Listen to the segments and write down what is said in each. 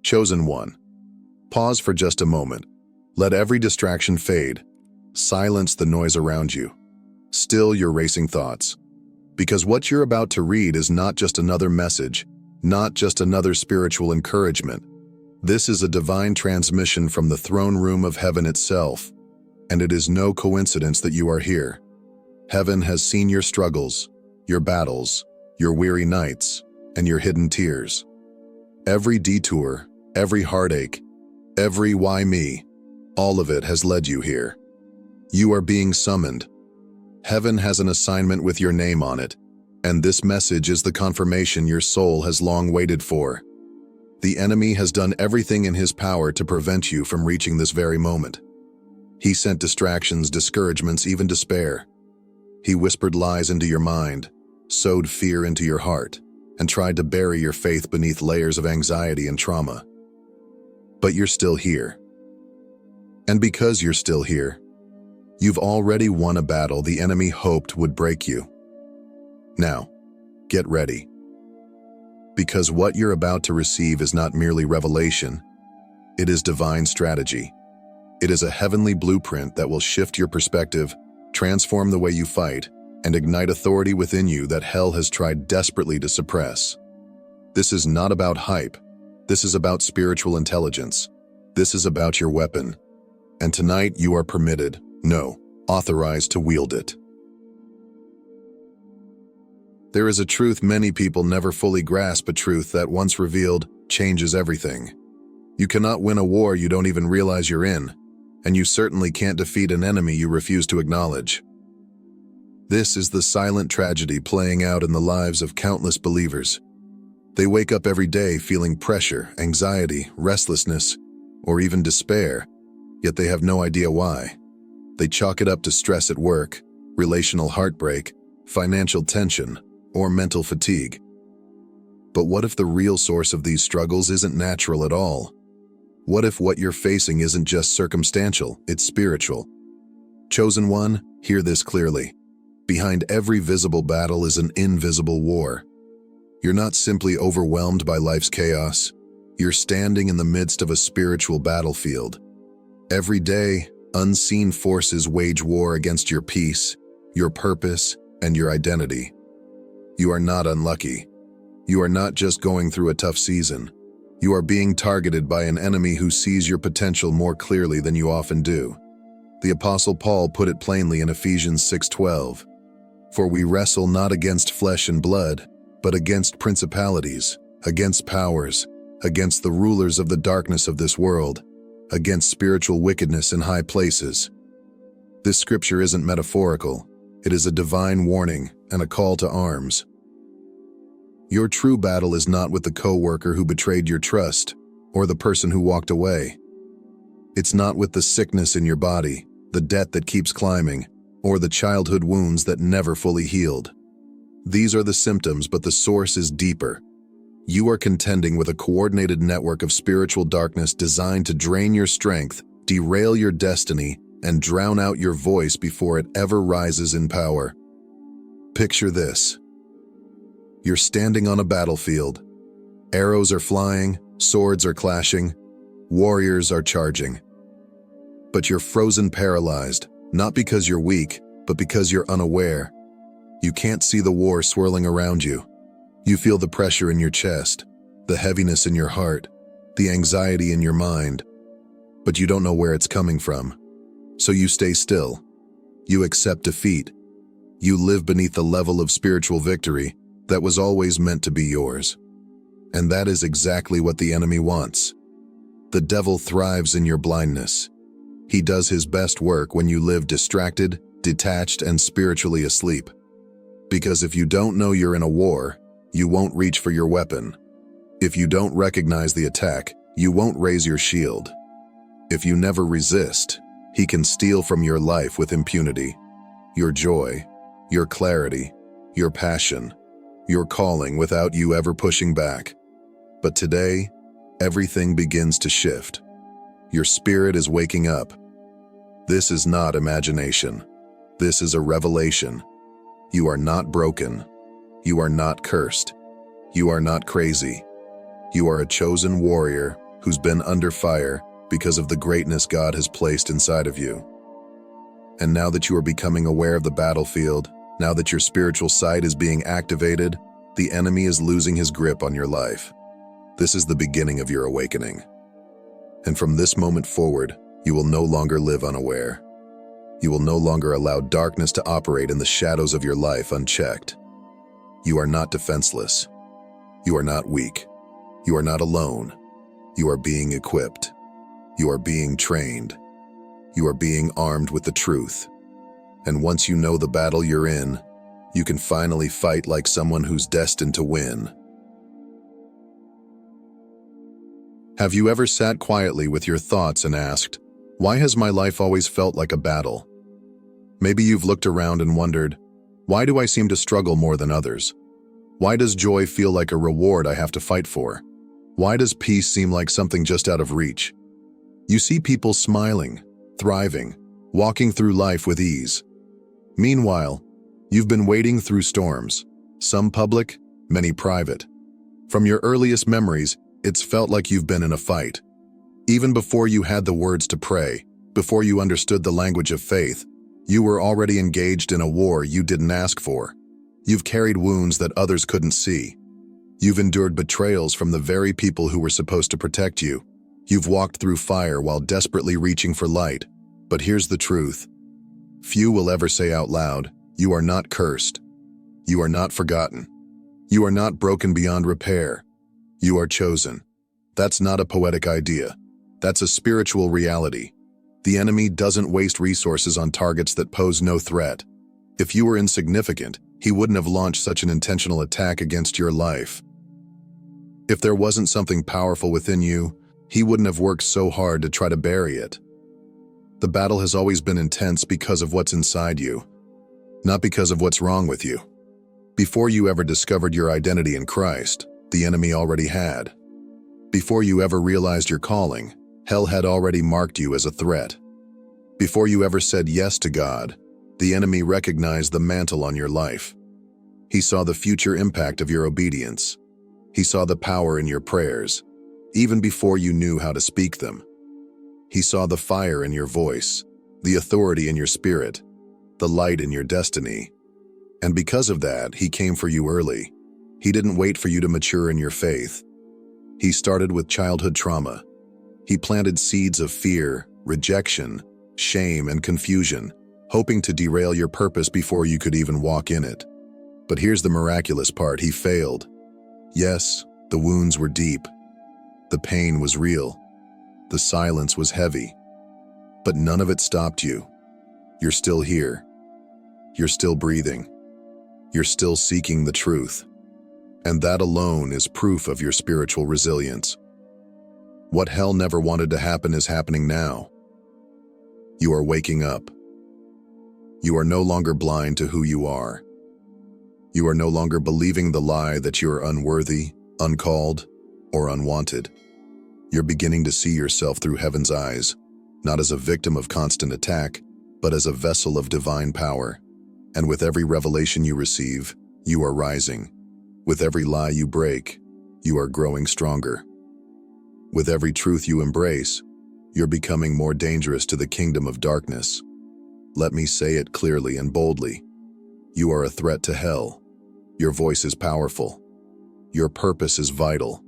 Chosen one. Pause for just a moment. Let every distraction fade. Silence the noise around you. Still your racing thoughts. Because what you're about to read is not just another message, not just another spiritual encouragement. This is a divine transmission from the throne room of heaven itself, and it is no coincidence that you are here. Heaven has seen your struggles, your battles, your weary nights, and your hidden tears. Every detour, every heartache, every why me, all of it has led you here. You are being summoned. Heaven has an assignment with your name on it, and this message is the confirmation your soul has long waited for. The enemy has done everything in his power to prevent you from reaching this very moment. He sent distractions, discouragements, even despair. He whispered lies into your mind, sowed fear into your heart, and tried to bury your faith beneath layers of anxiety and trauma. But you're still here. And because you're still here, you've already won a battle the enemy hoped would break you. Now, get ready. Because what you're about to receive is not merely revelation, it is divine strategy. It is a heavenly blueprint that will shift your perspective, transform the way you fight, and ignite authority within you that hell has tried desperately to suppress. This is not about hype. This is about spiritual intelligence. This is about your weapon. And tonight you are permitted, no, authorized to wield it. There is a truth many people never fully grasp, a truth that once revealed changes everything. You cannot win a war you don't even realize you're in, and you certainly can't defeat an enemy you refuse to acknowledge. This is the silent tragedy playing out in the lives of countless believers. They wake up every day feeling pressure, anxiety, restlessness, or even despair, yet they have no idea why. They chalk it up to stress at work, relational heartbreak, financial tension, or mental fatigue. But what if the real source of these struggles isn't natural at all? What if what you're facing isn't just circumstantial, it's spiritual? Chosen one, hear this clearly. Behind every visible battle is an invisible war. You're not simply overwhelmed by life's chaos. You're standing in the midst of a spiritual battlefield. Every day, unseen forces wage war against your peace, your purpose, and your identity. You are not unlucky. You are not just going through a tough season. You are being targeted by an enemy who sees your potential more clearly than you often do. The Apostle Paul put it plainly in Ephesians 6:12. For we wrestle not against flesh and blood, but against principalities, against powers, against the rulers of the darkness of this world, against spiritual wickedness in high places. This scripture isn't metaphorical. It is a divine warning and a call to arms. Your true battle is not with the coworker who betrayed your trust or the person who walked away. It's not with the sickness in your body, the debt that keeps climbing, or the childhood wounds that never fully healed. These are the symptoms, but the source is deeper. You are contending with a coordinated network of spiritual darkness designed to drain your strength, derail your destiny, and drown out your voice before it ever rises in power. Picture this. You're standing on a battlefield. Arrows are flying, swords are clashing, warriors are charging. But you're frozen paralyzed, not because you're weak, but because you're unaware. You can't see the war swirling around you. You feel the pressure in your chest, the heaviness in your heart, the anxiety in your mind, but you don't know where it's coming from. So you stay still. You accept defeat. You live beneath the level of spiritual victory that was always meant to be yours. And that is exactly what the enemy wants. The devil thrives in your blindness. He does his best work when you live distracted, detached, and spiritually asleep. Because if you don't know you're in a war, you won't reach for your weapon. If you don't recognize the attack, you won't raise your shield. If you never resist, he can steal from your life with impunity. Your joy, your clarity, your passion, your calling without you ever pushing back. But today, everything begins to shift. Your spirit is waking up. This is not imagination. This is a revelation. You are not broken. You are not cursed. You are not crazy. You are a chosen warrior who's been under fire because of the greatness God has placed inside of you. And now that you are becoming aware of the battlefield, now that your spiritual sight is being activated, the enemy is losing his grip on your life. This is the beginning of your awakening. And from this moment forward, you will no longer live unaware. You will no longer allow darkness to operate in the shadows of your life unchecked. You are not defenseless. You are not weak. You are not alone. You are being equipped. You are being trained. You are being armed with the truth. And once you know the battle you're in, you can finally fight like someone who's destined to win. Have you ever sat quietly with your thoughts and asked, why has my life always felt like a battle? Maybe you've looked around and wondered, why do I seem to struggle more than others? Why does joy feel like a reward I have to fight for? Why does peace seem like something just out of reach? You see people smiling, thriving, walking through life with ease. Meanwhile, you've been wading through storms, some public, many private. From your earliest memories, it's felt like you've been in a fight. Even before you had the words to pray, before you understood the language of faith, you were already engaged in a war you didn't ask for. You've carried wounds that others couldn't see. You've endured betrayals from the very people who were supposed to protect you. You've walked through fire while desperately reaching for light. But here's the truth. Few will ever say out loud, you are not cursed. You are not forgotten. You are not broken beyond repair. You are chosen. That's not a poetic idea. That's a spiritual reality. The enemy doesn't waste resources on targets that pose no threat. If you were insignificant, he wouldn't have launched such an intentional attack against your life. If there wasn't something powerful within you, he wouldn't have worked so hard to try to bury it. The battle has always been intense because of what's inside you, not because of what's wrong with you. Before you ever discovered your identity in Christ, the enemy already had. Before you ever realized your calling, hell had already marked you as a threat. Before you ever said yes to God, the enemy recognized the mantle on your life. He saw the future impact of your obedience. He saw the power in your prayers, even before you knew how to speak them. He saw the fire in your voice, the authority in your spirit, the light in your destiny. And because of that, he came for you early. He didn't wait for you to mature in your faith. He started with childhood trauma. He planted seeds of fear, rejection, shame, and confusion, hoping to derail your purpose before you could even walk in it. But here's the miraculous part: he failed. Yes, the wounds were deep. The pain was real. The silence was heavy. But none of it stopped you. You're still here. You're still breathing. You're still seeking the truth. And that alone is proof of your spiritual resilience. What hell never wanted to happen is happening now. You are waking up. You are no longer blind to who you are. You are no longer believing the lie that you are unworthy, uncalled, or unwanted. You're beginning to see yourself through heaven's eyes, not as a victim of constant attack, but as a vessel of divine power. And with every revelation you receive, you are rising. With every lie you break, you are growing stronger. With every truth you embrace, you're becoming more dangerous to the kingdom of darkness. Let me say it clearly and boldly. You are a threat to hell. Your voice is powerful. Your purpose is vital.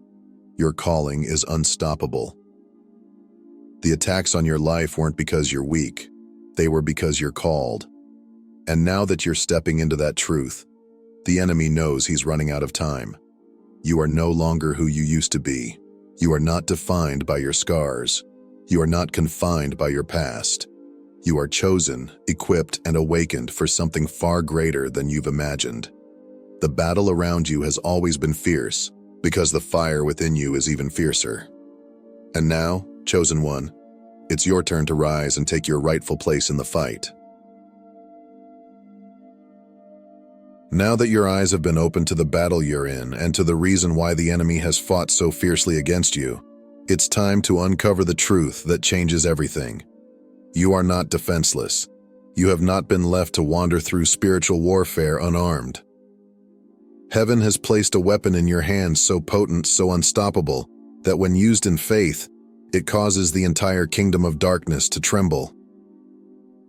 Your calling is unstoppable. The attacks on your life weren't because you're weak. They were because you're called. And now that you're stepping into that truth, the enemy knows he's running out of time. You are no longer who you used to be. You are not defined by your scars. You are not confined by your past. You are chosen, equipped, and awakened for something far greater than you've imagined. The battle around you has always been fierce, because the fire within you is even fiercer. And now, chosen one, it's your turn to rise and take your rightful place in the fight. Now that your eyes have been opened to the battle you're in and to the reason why the enemy has fought so fiercely against you, it's time to uncover the truth that changes everything. You are not defenseless. You have not been left to wander through spiritual warfare unarmed. Heaven has placed a weapon in your hands so potent, so unstoppable, that when used in faith, it causes the entire kingdom of darkness to tremble.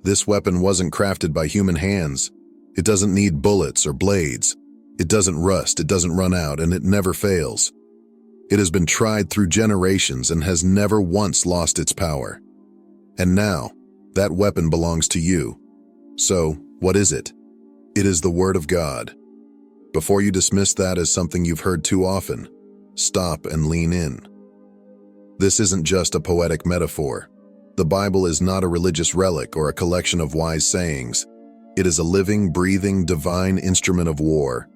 This weapon wasn't crafted by human hands. It doesn't need bullets or blades. It doesn't rust, it doesn't run out, and it never fails. It has been tried through generations and has never once lost its power. And now, that weapon belongs to you. So, what is it? It is the Word of God. Before you dismiss that as something you've heard too often, stop and lean in. This isn't just a poetic metaphor. The Bible is not a religious relic or a collection of wise sayings. It is a living, breathing, divine instrument of war.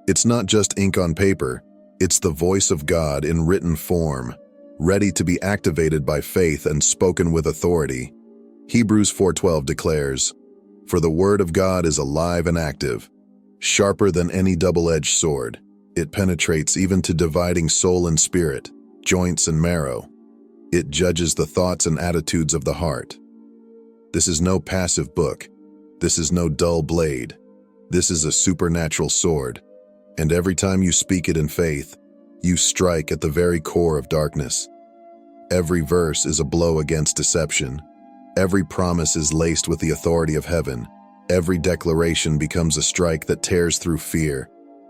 It's not just ink on paper, it's the voice of God in written form, ready to be activated by faith and spoken with authority. Hebrews 4:12 declares, "For the word of God is alive and active, sharper than any double-edged sword. It penetrates even to dividing soul and spirit, joints and marrow. It judges the thoughts and attitudes of the heart." This is no passive book. This is no dull blade. This is a supernatural sword. And every time you speak it in faith, you strike at the very core of darkness. Every verse is a blow against deception. Every promise is laced with the authority of heaven. Every declaration becomes a strike that tears through fear,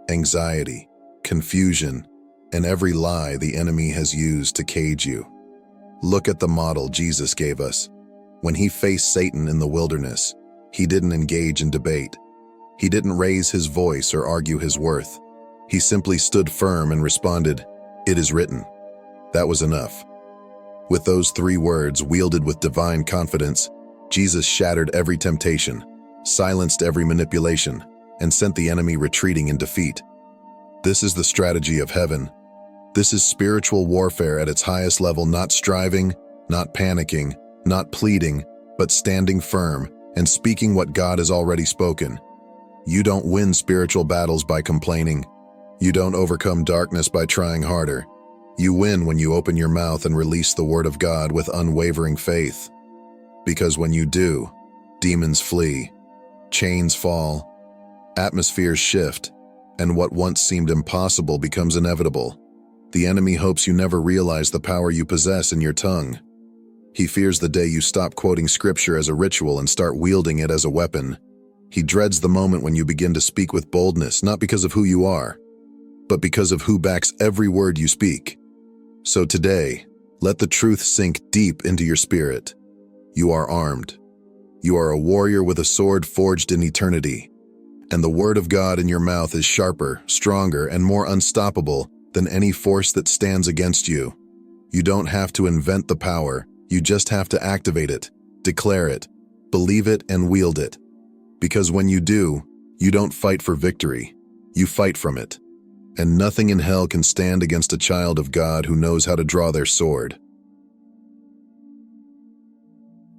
anxiety, confusion, and every lie the enemy has used to cage you. Look at the model Jesus gave us. When he faced Satan in the wilderness, he didn't engage in debate. He didn't raise his voice or argue his worth. He simply stood firm and responded, "It is written." That was enough. With those 3 words wielded with divine confidence, Jesus shattered every temptation, silenced every manipulation, and sent the enemy retreating in defeat. This is the strategy of heaven. This is spiritual warfare at its highest level, not striving, not panicking, not pleading, but standing firm and speaking what God has already spoken. You don't win spiritual battles by complaining. You don't overcome darkness by trying harder. You win when you open your mouth and release the word of God with unwavering faith. Because when you do, demons flee, chains fall, atmospheres shift, and what once seemed impossible becomes inevitable. The enemy hopes you never realize the power you possess in your tongue. He fears the day you stop quoting scripture as a ritual and start wielding it as a weapon. He dreads the moment when you begin to speak with boldness, not because of who you are, but because of who backs every word you speak. So today, let the truth sink deep into your spirit. You are armed. You are a warrior with a sword forged in eternity. And the word of God in your mouth is sharper, stronger, and more unstoppable than any force that stands against you. You don't have to invent the power. You just have to activate it, declare it, believe it, and wield it. Because when you do, you don't fight for victory. You fight from it. And nothing in hell can stand against a child of God who knows how to draw their sword.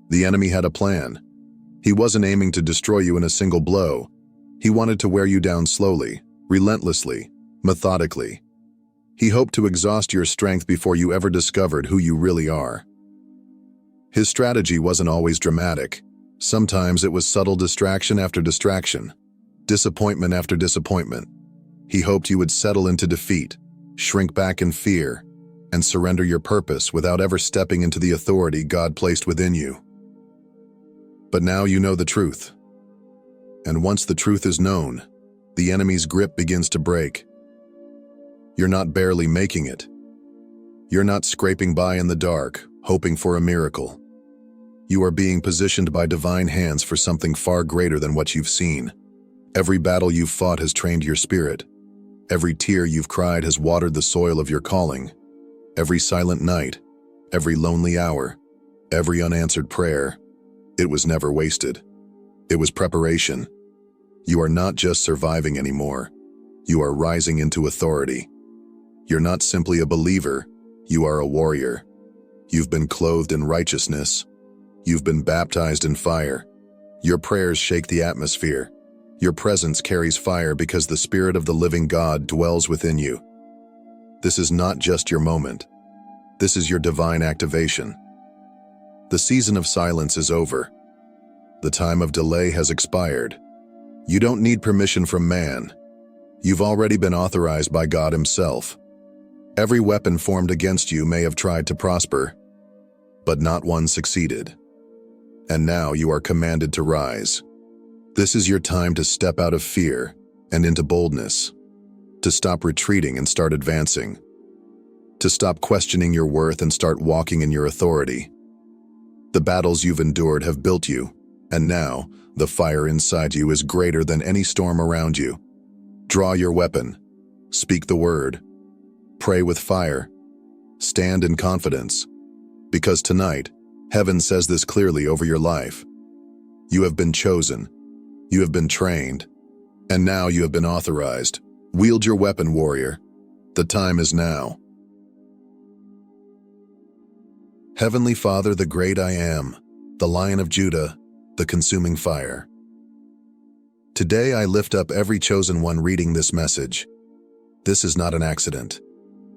The enemy had a plan. He wasn't aiming to destroy you in a single blow. He wanted to wear you down slowly, relentlessly, methodically. He hoped to exhaust your strength before you ever discovered who you really are. His strategy wasn't always dramatic. Sometimes it was subtle distraction after distraction, disappointment after disappointment. He hoped you would settle into defeat, shrink back in fear, and surrender your purpose without ever stepping into the authority God placed within you. But now you know the truth. And once the truth is known, the enemy's grip begins to break. You're not barely making it. You're not scraping by in the dark, hoping for a miracle. You are being positioned by divine hands for something far greater than what you've seen. Every battle you've fought has trained your spirit. Every tear you've cried has watered the soil of your calling. Every silent night, every lonely hour, every unanswered prayer, it was never wasted. It was preparation. You are not just surviving anymore. You are rising into authority. You're not simply a believer, you are a warrior. You've been clothed in righteousness. You've been baptized in fire. Your prayers shake the atmosphere. Your presence carries fire because the Spirit of the living God dwells within you. This is not just your moment. This is your divine activation. The season of silence is over. The time of delay has expired. You don't need permission from man. You've already been authorized by God Himself. Every weapon formed against you may have tried to prosper, but not one succeeded. And now you are commanded to rise. This is your time to step out of fear and into boldness, to stop retreating and start advancing, to stop questioning your worth and start walking in your authority. The battles you've endured have built you, and now the fire inside you is greater than any storm around you. Draw your weapon, speak the word, pray with fire, stand in confidence, because tonight, heaven says this clearly over your life. You have been chosen, you have been trained, and now you have been authorized. Wield your weapon, warrior. The time is now. Heavenly Father, the great I am, the Lion of Judah, the consuming fire. Today I lift up every chosen one reading this message. This is not an accident.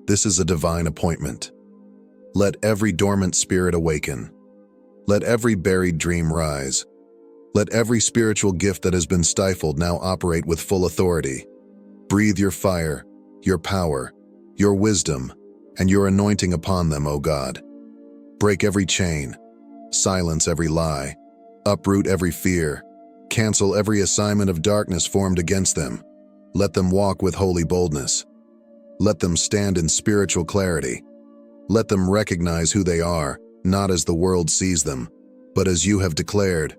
This is a divine appointment. Let every dormant spirit awaken. Let every buried dream rise. Let every spiritual gift that has been stifled now operate with full authority. Breathe your fire, your power, your wisdom, and your anointing upon them, O God. Break every chain, silence every lie, uproot every fear, cancel every assignment of darkness formed against them. Let them walk with holy boldness. Let them stand in spiritual clarity. Let them recognize who they are, not as the world sees them, but as you have declared.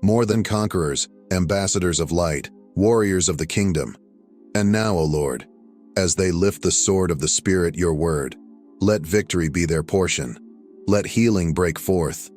More than conquerors, ambassadors of light, warriors of the kingdom. And now, O Lord, as they lift the sword of the Spirit, your word, let victory be their portion. Let healing break forth.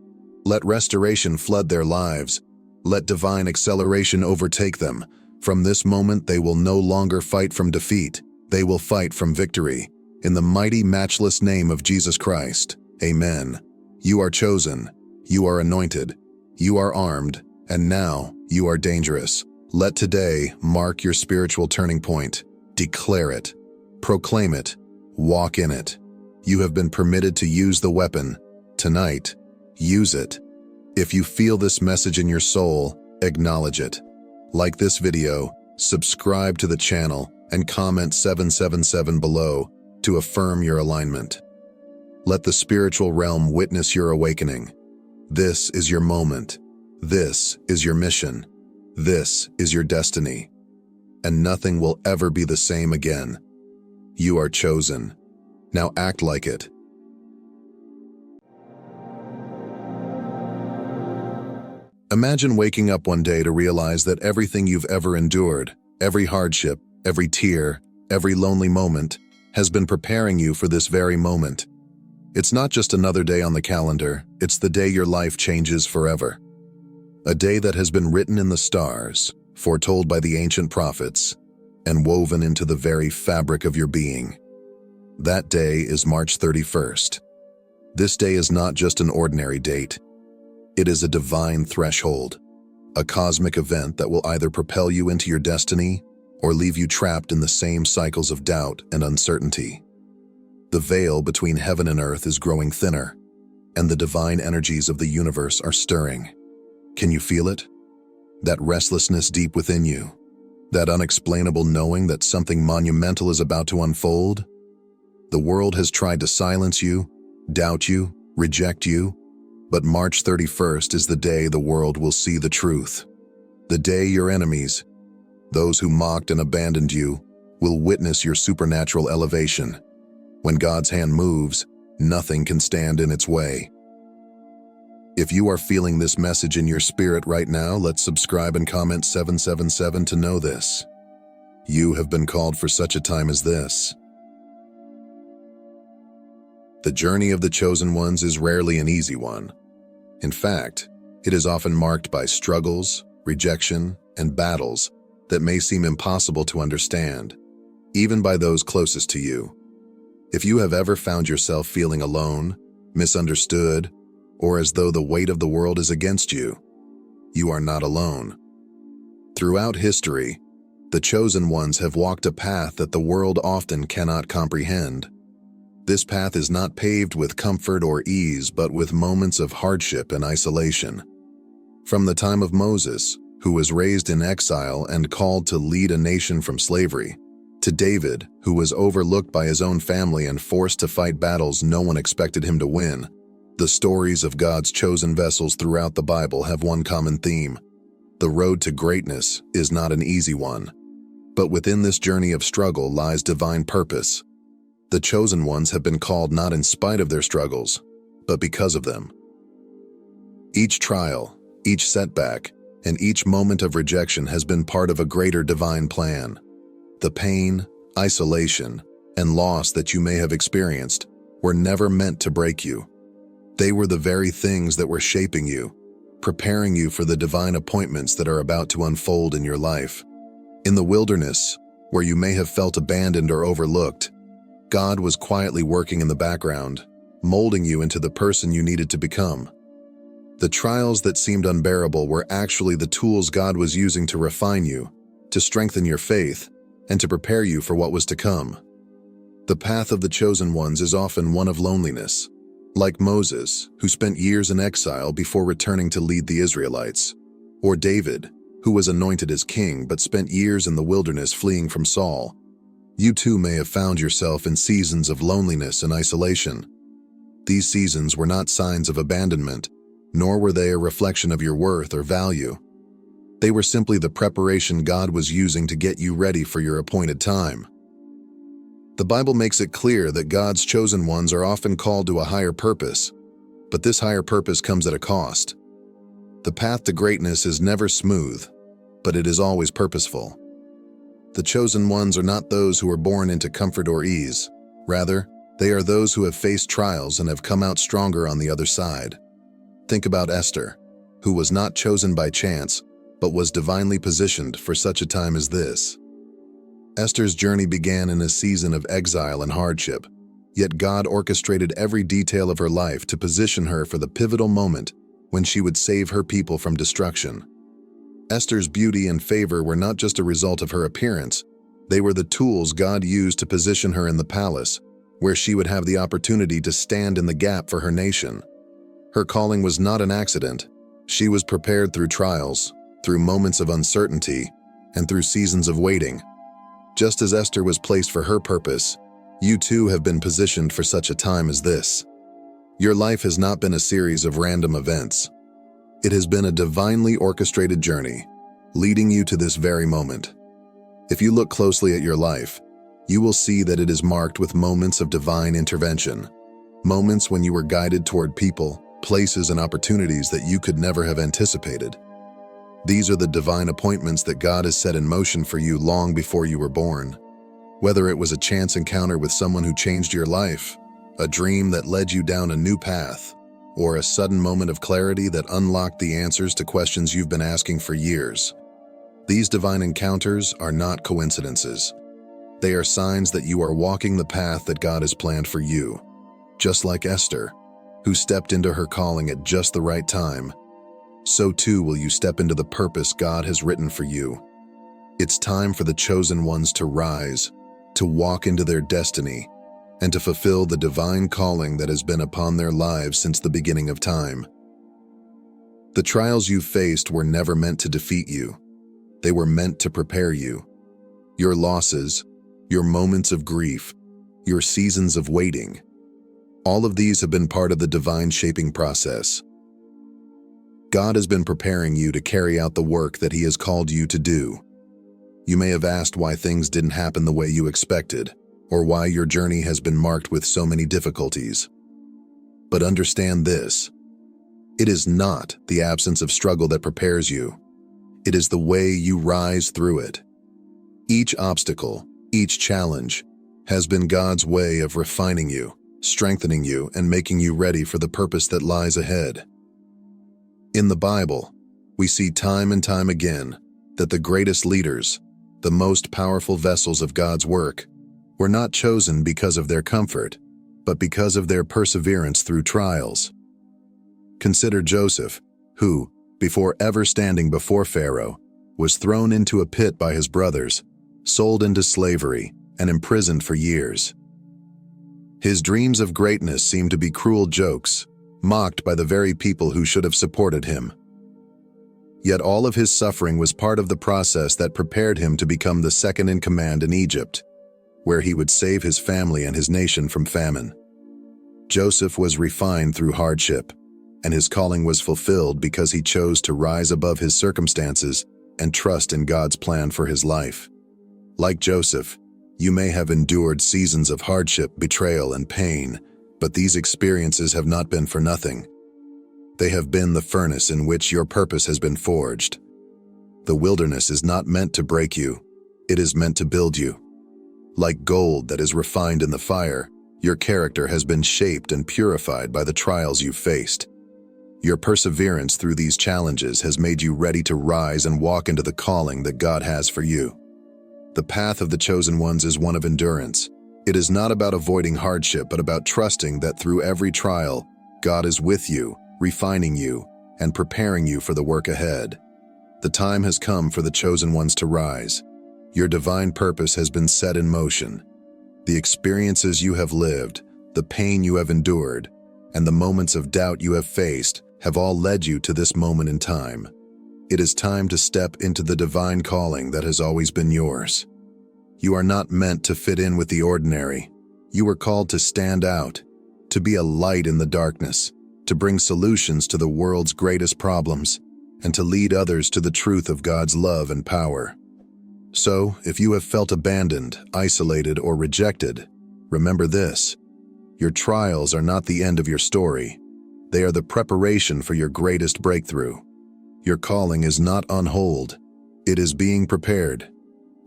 Let restoration flood their lives. Let divine acceleration overtake them. From this moment, they will no longer fight from defeat. They will fight from victory. In the mighty, matchless name of Jesus Christ. Amen. You are chosen. You are anointed. You are armed. And now you are dangerous. Let today mark your spiritual turning point. Declare it. Proclaim it. Walk in it. You have been permitted to use the weapon. Tonight, use it. If you feel this message in your soul, acknowledge it. Like this video, subscribe to the channel, and comment 777 below to affirm your alignment. Let the spiritual realm witness your awakening. This is your moment. This is your mission. This is your destiny. And nothing will ever be the same again. You are chosen. Now act like it. Imagine waking up one day to realize that everything you've ever endured, every hardship, every tear, every lonely moment, has been preparing you for this very moment. It's not just another day on the calendar, it's the day your life changes forever. A day that has been written in the stars, foretold by the ancient prophets, and woven into the very fabric of your being. That day is March 31st. This day is not just an ordinary date. It is a divine threshold, a cosmic event that will either propel you into your destiny or leave you trapped in the same cycles of doubt and uncertainty. The veil between heaven and earth is growing thinner, and the divine energies of the universe are stirring. Can you feel it? That restlessness deep within you, that unexplainable knowing that something monumental is about to unfold? The world has tried to silence you, doubt you, reject you, but March 31st is the day the world will see the truth. The day your enemies, those who mocked and abandoned you, will witness your supernatural elevation. When God's hand moves, nothing can stand in its way. If you are feeling this message in your spirit right now, let's subscribe and comment 777 to know this. You have been called for such a time as this. The journey of the chosen ones is rarely an easy one. In fact, it is often marked by struggles, rejection, and battles that may seem impossible to understand, even by those closest to you. If you have ever found yourself feeling alone, misunderstood, or as though the weight of the world is against you, you are not alone. Throughout history, the chosen ones have walked a path that the world often cannot comprehend. This path is not paved with comfort or ease, but with moments of hardship and isolation. From the time of Moses, who was raised in exile and called to lead a nation from slavery, To David, who was overlooked by his own family and forced to fight battles no one expected him to win, the stories of God's chosen vessels throughout the Bible have one common theme. The road to greatness is not an easy one, but within this journey of struggle lies divine purpose. The chosen ones have been called not in spite of their struggles, but because of them. Each trial, each setback, and each moment of rejection has been part of a greater divine plan. The pain, isolation, and loss that you may have experienced were never meant to break you. They were the very things that were shaping you, preparing you for the divine appointments that are about to unfold in your life. In the wilderness, where you may have felt abandoned or overlooked, God was quietly working in the background, molding you into the person you needed to become. The trials that seemed unbearable were actually the tools God was using to refine you, to strengthen your faith, and to prepare you for what was to come. The path of the chosen ones is often one of loneliness, like Moses, who spent years in exile before returning to lead the Israelites, or David, who was anointed as king but spent years in the wilderness fleeing from Saul. You too may have found yourself in seasons of loneliness and isolation. These seasons were not signs of abandonment, nor were they a reflection of your worth or value. They were simply the preparation God was using to get you ready for your appointed time. The Bible makes it clear that God's chosen ones are often called to a higher purpose, but this higher purpose comes at a cost. The path to greatness is never smooth, but it is always purposeful. The chosen ones are not those who are born into comfort or ease. Rather, they are those who have faced trials and have come out stronger on the other side. Think about Esther, who was not chosen by chance, but was divinely positioned for such a time as this. Esther's journey began in a season of exile and hardship, yet God orchestrated every detail of her life to position her for the pivotal moment when she would save her people from destruction. Esther's beauty and favor were not just a result of her appearance, they were the tools God used to position her in the palace, where she would have the opportunity to stand in the gap for her nation. Her calling was not an accident. She was prepared through trials, through moments of uncertainty, and through seasons of waiting. Just as Esther was placed for her purpose, you too have been positioned for such a time as this. Your life has not been a series of random events. It has been a divinely orchestrated journey, leading you to this very moment. If you look closely at your life, you will see that it is marked with moments of divine intervention, moments when you were guided toward people, places, and opportunities that you could never have anticipated. These are the divine appointments that God has set in motion for you long before you were born. Whether it was a chance encounter with someone who changed your life, a dream that led you down a new path, or a sudden moment of clarity that unlocked the answers to questions you've been asking for years. These divine encounters are not coincidences. They are signs that you are walking the path that God has planned for you. Just like Esther, who stepped into her calling at just the right time, so too will you step into the purpose God has written for you. It's time for the chosen ones to rise, to walk into their destiny, and to fulfill the divine calling that has been upon their lives since the beginning of time. The trials you faced were never meant to defeat you. They were meant to prepare you. Your losses, your moments of grief, your seasons of waiting, all of these have been part of the divine shaping process. God has been preparing you to carry out the work that He has called you to do. You may have asked why things didn't happen the way you expected, or why your journey has been marked with so many difficulties. But understand this: it is not the absence of struggle that prepares you. It is the way you rise through it. Each obstacle, each challenge, has been God's way of refining you, strengthening you, and making you ready for the purpose that lies ahead. In the Bible, we see time and time again that the greatest leaders, the most powerful vessels of God's work, were not chosen because of their comfort, but because of their perseverance through trials. Consider Joseph, who, before ever standing before Pharaoh, was thrown into a pit by his brothers, sold into slavery, and imprisoned for years. His dreams of greatness seemed to be cruel jokes, mocked by the very people who should have supported him. Yet all of his suffering was part of the process that prepared him to become the second in command in Egypt, where he would save his family and his nation from famine. Joseph was refined through hardship, and his calling was fulfilled because he chose to rise above his circumstances and trust in God's plan for his life. Like Joseph, you may have endured seasons of hardship, betrayal, and pain, but these experiences have not been for nothing. They have been the furnace in which your purpose has been forged. The wilderness is not meant to break you, it is meant to build you. Like gold that is refined in the fire, your character has been shaped and purified by the trials you've faced. Your perseverance through these challenges has made you ready to rise and walk into the calling that God has for you. The path of the chosen ones is one of endurance. It is not about avoiding hardship, but about trusting that through every trial, God is with you, refining you, and preparing you for the work ahead. The time has come for the chosen ones to rise. Your divine purpose has been set in motion. The experiences you have lived, the pain you have endured, and the moments of doubt you have faced have all led you to this moment in time. It is time to step into the divine calling that has always been yours. You are not meant to fit in with the ordinary. You are called to stand out, to be a light in the darkness, to bring solutions to the world's greatest problems, and to lead others to the truth of God's love and power. So, if you have felt abandoned, isolated, or rejected, remember this: your trials are not the end of your story. They are the preparation for your greatest breakthrough. Your calling is not on hold. It is being prepared.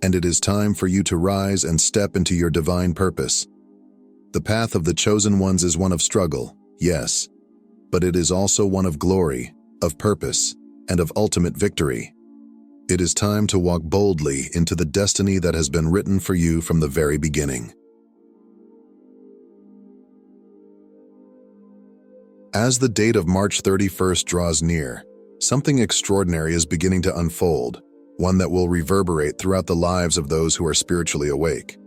And it is time for you to rise and step into your divine purpose. The path of the chosen ones is one of struggle, yes, but it is also one of glory, of purpose, and of ultimate victory. It is time to walk boldly into the destiny that has been written for you from the very beginning. As the date of March 31st draws near, something extraordinary is beginning to unfold, one that will reverberate throughout the lives of those who are spiritually awake.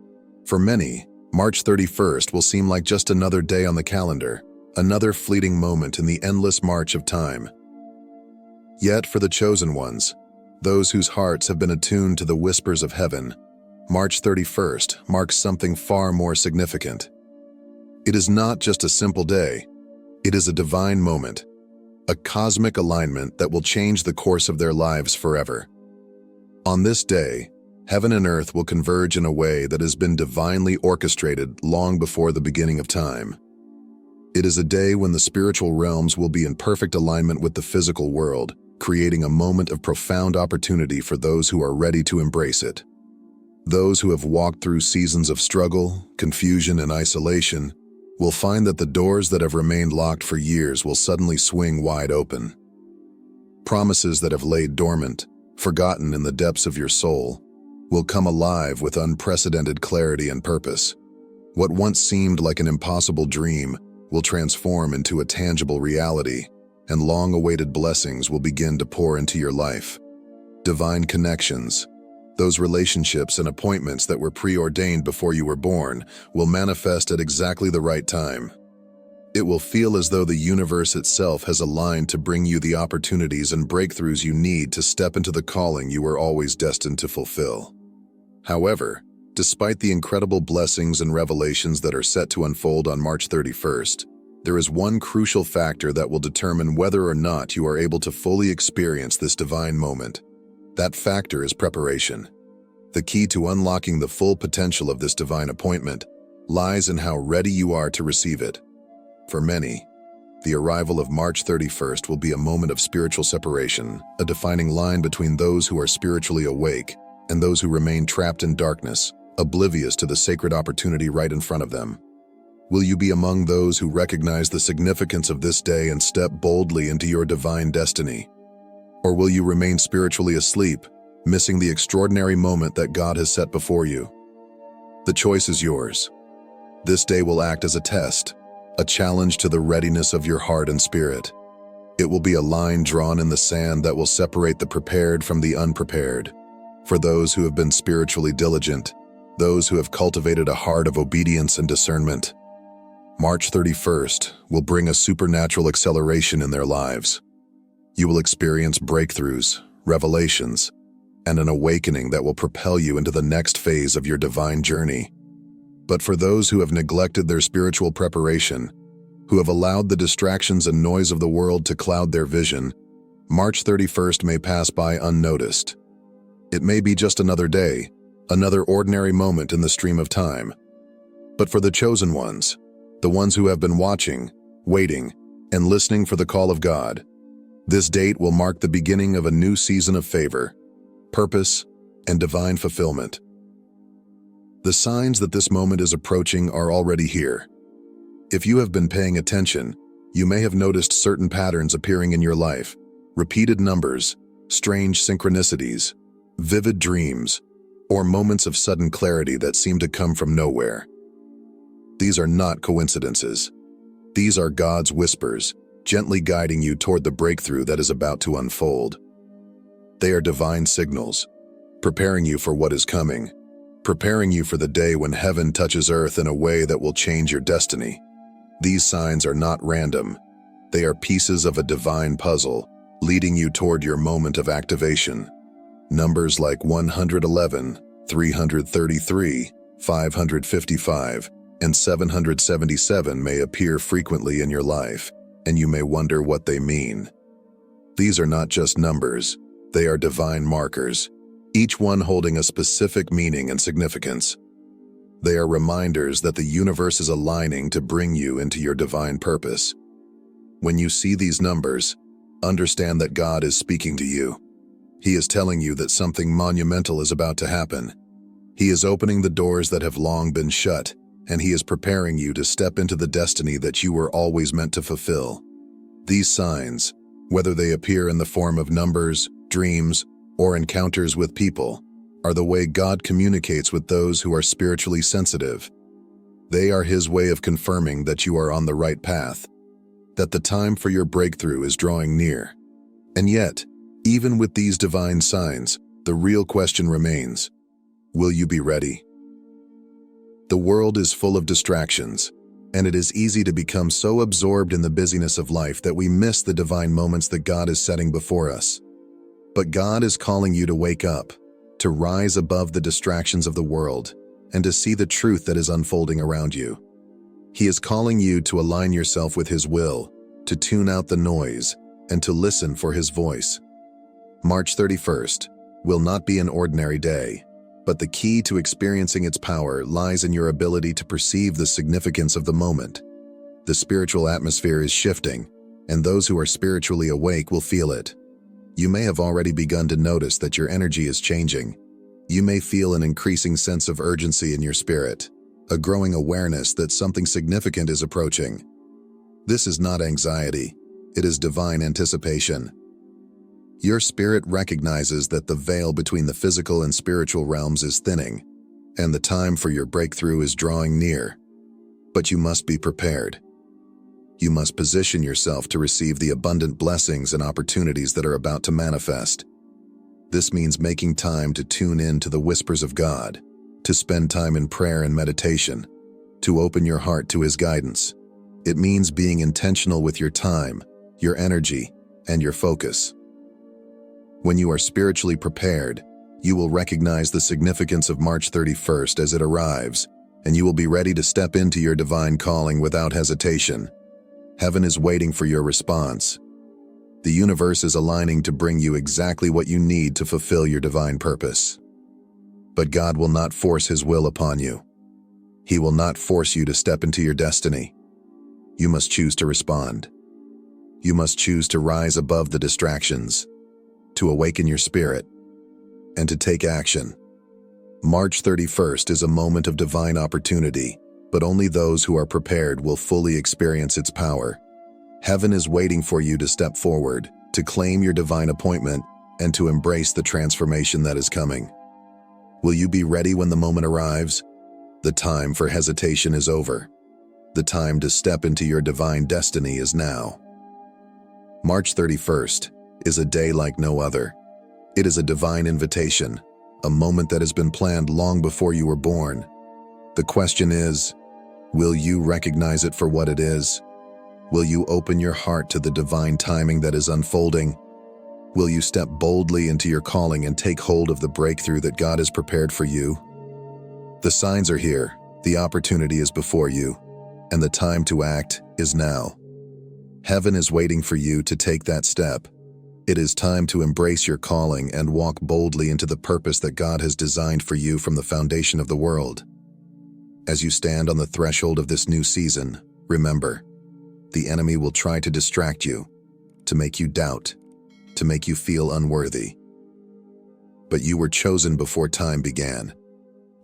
For many, March 31st will seem like just another day on the calendar, another fleeting moment in the endless march of time. Yet for the chosen ones, those whose hearts have been attuned to the whispers of heaven, March 31st marks something far more significant. It is not just a simple day. It is a divine moment, a cosmic alignment that will change the course of their lives forever. On this day, heaven and earth will converge in a way that has been divinely orchestrated long before the beginning of time. It is a day when the spiritual realms will be in perfect alignment with the physical world, creating a moment of profound opportunity for those who are ready to embrace it. Those who have walked through seasons of struggle, confusion, and isolation will find that the doors that have remained locked for years will suddenly swing wide open. Promises that have laid dormant, forgotten in the depths of your soul, will come alive with unprecedented clarity and purpose. What once seemed like an impossible dream will transform into a tangible reality, and long-awaited blessings will begin to pour into your life. Divine connections, those relationships and appointments that were preordained before you were born, will manifest at exactly the right time. It will feel as though the universe itself has aligned to bring you the opportunities and breakthroughs you need to step into the calling you were always destined to fulfill. However, despite the incredible blessings and revelations that are set to unfold on March 31st, there is one crucial factor that will determine whether or not you are able to fully experience this divine moment. That factor is preparation. The key to unlocking the full potential of this divine appointment lies in how ready you are to receive it. For many, the arrival of March 31st will be a moment of spiritual separation, a defining line between those who are spiritually awake and those who remain trapped in darkness, oblivious to the sacred opportunity right in front of them. Will you be among those who recognize the significance of this day and step boldly into your divine destiny? Or will you remain spiritually asleep, missing the extraordinary moment that God has set before you? The choice is yours. This day will act as a test, a challenge to the readiness of your heart and spirit. It will be a line drawn in the sand that will separate the prepared from the unprepared. For those who have been spiritually diligent, those who have cultivated a heart of obedience and discernment, March 31st will bring a supernatural acceleration in their lives. You will experience breakthroughs, revelations, and an awakening that will propel you into the next phase of your divine journey. But for those who have neglected their spiritual preparation, who have allowed the distractions and noise of the world to cloud their vision, March 31st may pass by unnoticed. It may be just another day, another ordinary moment in the stream of time. But for the chosen ones, the ones who have been watching, waiting, and listening for the call of God, this date will mark the beginning of a new season of favor, purpose, and divine fulfillment. The signs that this moment is approaching are already here. If you have been paying attention, you may have noticed certain patterns appearing in your life, repeated numbers, strange synchronicities, vivid dreams, or moments of sudden clarity that seem to come from nowhere. These are not coincidences. These are God's whispers, gently guiding you toward the breakthrough that is about to unfold. They are divine signals, preparing you for what is coming, preparing you for the day when heaven touches earth in a way that will change your destiny. These signs are not random. They are pieces of a divine puzzle, leading you toward your moment of activation. Numbers like 111, 333, 555, and 777 may appear frequently in your life, and you may wonder what they mean. These are not just numbers, they are divine markers, each one holding a specific meaning and significance. They are reminders that the universe is aligning to bring you into your divine purpose. When you see these numbers, understand that God is speaking to you. He is telling you that something monumental is about to happen. He is opening the doors that have long been shut, and He is preparing you to step into the destiny that you were always meant to fulfill. These signs, whether they appear in the form of numbers, dreams, or encounters with people, are the way God communicates with those who are spiritually sensitive. They are His way of confirming that you are on the right path, that the time for your breakthrough is drawing near. And yet, even with these divine signs, the real question remains: will you be ready? The world is full of distractions, and it is easy to become so absorbed in the busyness of life that we miss the divine moments that God is setting before us. But God is calling you to wake up, to rise above the distractions of the world, and to see the truth that is unfolding around you. He is calling you to align yourself with His will, to tune out the noise, and to listen for His voice. March 31st will not be an ordinary day, but the key to experiencing its power lies in your ability to perceive the significance of the moment. The spiritual atmosphere is shifting, and those who are spiritually awake will feel it. You may have already begun to notice that your energy is changing. You may feel an increasing sense of urgency in your spirit, a growing awareness that something significant is approaching. This is not anxiety, it is divine anticipation. Your spirit recognizes that the veil between the physical and spiritual realms is thinning, and the time for your breakthrough is drawing near. But you must be prepared. You must position yourself to receive the abundant blessings and opportunities that are about to manifest. This means making time to tune in to the whispers of God, to spend time in prayer and meditation, to open your heart to His guidance. It means being intentional with your time, your energy, and your focus. When you are spiritually prepared, you will recognize the significance of March 31st as it arrives, and you will be ready to step into your divine calling without hesitation. Heaven is waiting for your response. The universe is aligning to bring you exactly what you need to fulfill your divine purpose. But God will not force His will upon you. He will not force you to step into your destiny. You must choose to respond. You must choose to rise above the distractions, to awaken your spirit, and to take action. March 31st is a moment of divine opportunity, but only those who are prepared will fully experience its power. Heaven is waiting for you to step forward, to claim your divine appointment, and to embrace the transformation that is coming. Will you be ready when the moment arrives? The time for hesitation is over. The time to step into your divine destiny is now. March 31st is a day like no other. It is a divine invitation, a moment that has been planned long before you were born. The question is, will you recognize it for what it is? Will you open your heart to the divine timing that is unfolding? Will you step boldly into your calling and take hold of the breakthrough that God has prepared for you? The signs are here, The opportunity is before you, and the time to act is now. Heaven is waiting for you to take that step. It is time to embrace your calling and walk boldly into the purpose that God has designed for you from the foundation of the world. As you stand on the threshold of this new season, remember, the enemy will try to distract you, to make you doubt, to make you feel unworthy. But you were chosen before time began,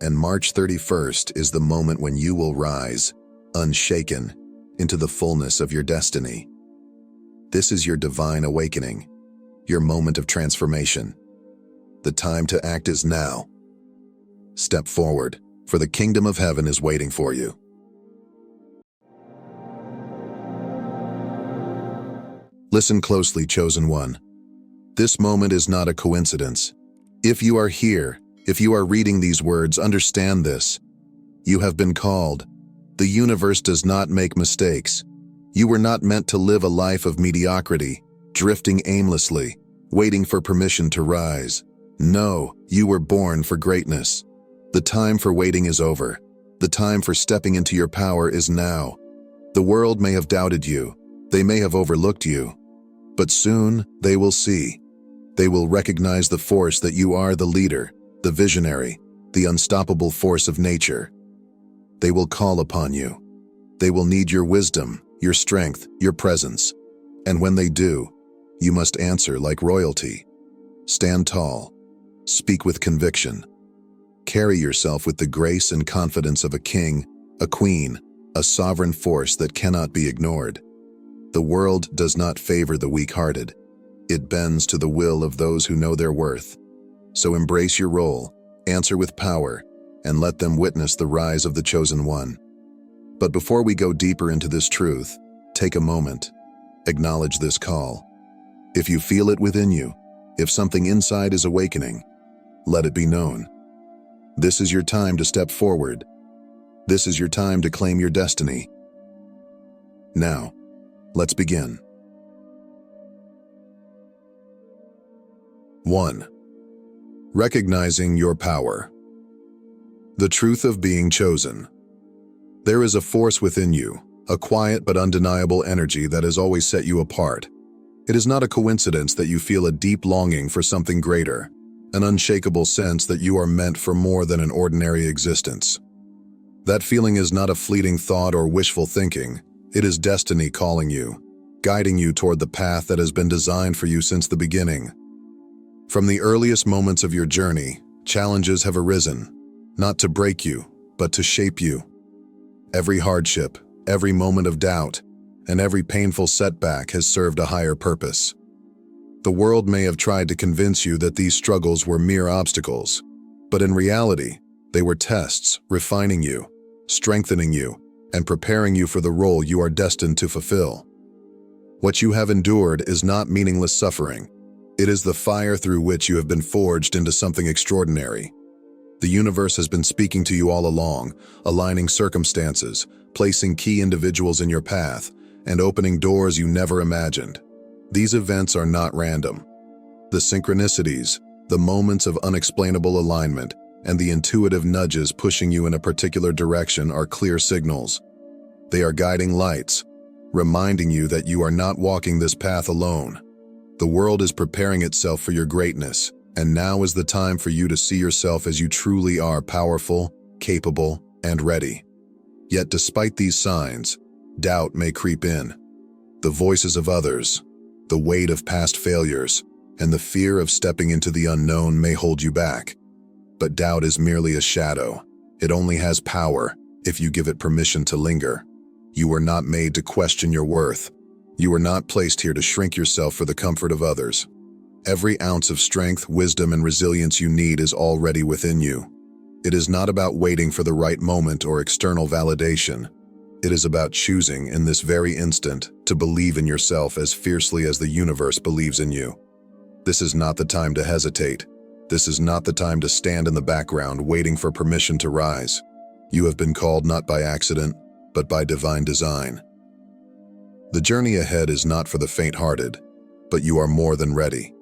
and March 31st is the moment when you will rise, unshaken, into the fullness of your destiny. This is your divine awakening, your moment of transformation. The time to act is now. Step forward, for the kingdom of heaven is waiting for you. Listen closely, chosen one. This moment is not a coincidence. If you are here, if you are reading these words, understand this. You have been called. The universe does not make mistakes. You were not meant to live a life of mediocrity, drifting aimlessly, waiting for permission to rise. No, you were born for greatness. The time for waiting is over. The time for stepping into your power is now. The world may have doubted you. They may have overlooked you. But soon they will see. They will recognize the force that you are, the leader, the visionary, the unstoppable force of nature. They will call upon you. They will need your wisdom, your strength, your presence. And when they do, you must answer like royalty. Stand tall. Speak with conviction. Carry yourself with the grace and confidence of a king, a queen, a sovereign force that cannot be ignored. The world does not favor the weak-hearted. It bends to the will of those who know their worth. So embrace your role, answer with power, and let them witness the rise of the chosen one. But before we go deeper into this truth, take a moment. Acknowledge this call. If you feel it within you, if something inside is awakening, let it be known. This is your time to step forward. This is your time to claim your destiny. Now, let's begin. 1. Recognizing your power. The truth of being chosen. There is a force within you, a quiet but undeniable energy that has always set you apart. It is not a coincidence that you feel a deep longing for something greater, an unshakable sense that you are meant for more than an ordinary existence. That feeling is not a fleeting thought or wishful thinking. It is destiny calling you, guiding you toward the path that has been designed for you since the beginning. From the earliest moments of your journey, challenges have arisen, not to break you, but to shape you. Every hardship, every moment of doubt, and every painful setback has served a higher purpose. The world may have tried to convince you that these struggles were mere obstacles, but in reality, they were tests refining you, strengthening you, and preparing you for the role you are destined to fulfill. What you have endured is not meaningless suffering. It is the fire through which you have been forged into something extraordinary. The universe has been speaking to you all along, aligning circumstances, placing key individuals in your path, and opening doors you never imagined. These events are not random. The synchronicities, the moments of unexplainable alignment, and the intuitive nudges pushing you in a particular direction are clear signals. They are guiding lights, reminding you that you are not walking this path alone. The world is preparing itself for your greatness, and now is the time for you to see yourself as you truly are: powerful, capable, and ready. Yet despite these signs, doubt may creep in. The voices of others, the weight of past failures, and the fear of stepping into the unknown may hold you back. But doubt is merely a shadow. It only has power if you give it permission to linger. You were not made to question your worth. You were not placed here to shrink yourself for the comfort of others. Every ounce of strength, wisdom, and resilience you need is already within you. It is not about waiting for the right moment or external validation. It is about choosing in this very instant to believe in yourself as fiercely as the universe believes in you. This is not the time to hesitate. This is not the time to stand in the background waiting for permission to rise. You have been called not by accident, but by divine design. The journey ahead is not for the faint-hearted, but you are more than ready.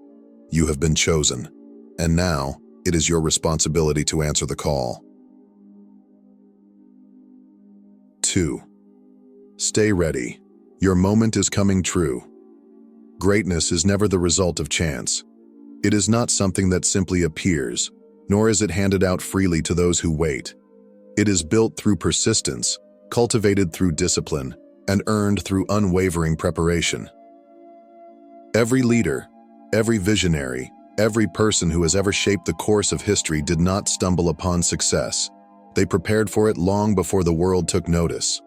You have been chosen, and now it is your responsibility to answer the call. 2. Stay ready. Your moment is coming true. Greatness is never the result of chance. It is not something that simply appears, nor is it handed out freely to those who wait. It is built through persistence, cultivated through discipline, and earned through unwavering preparation. Every leader, every visionary, every person who has ever shaped the course of history did not stumble upon success. They prepared for it long before the world took notice.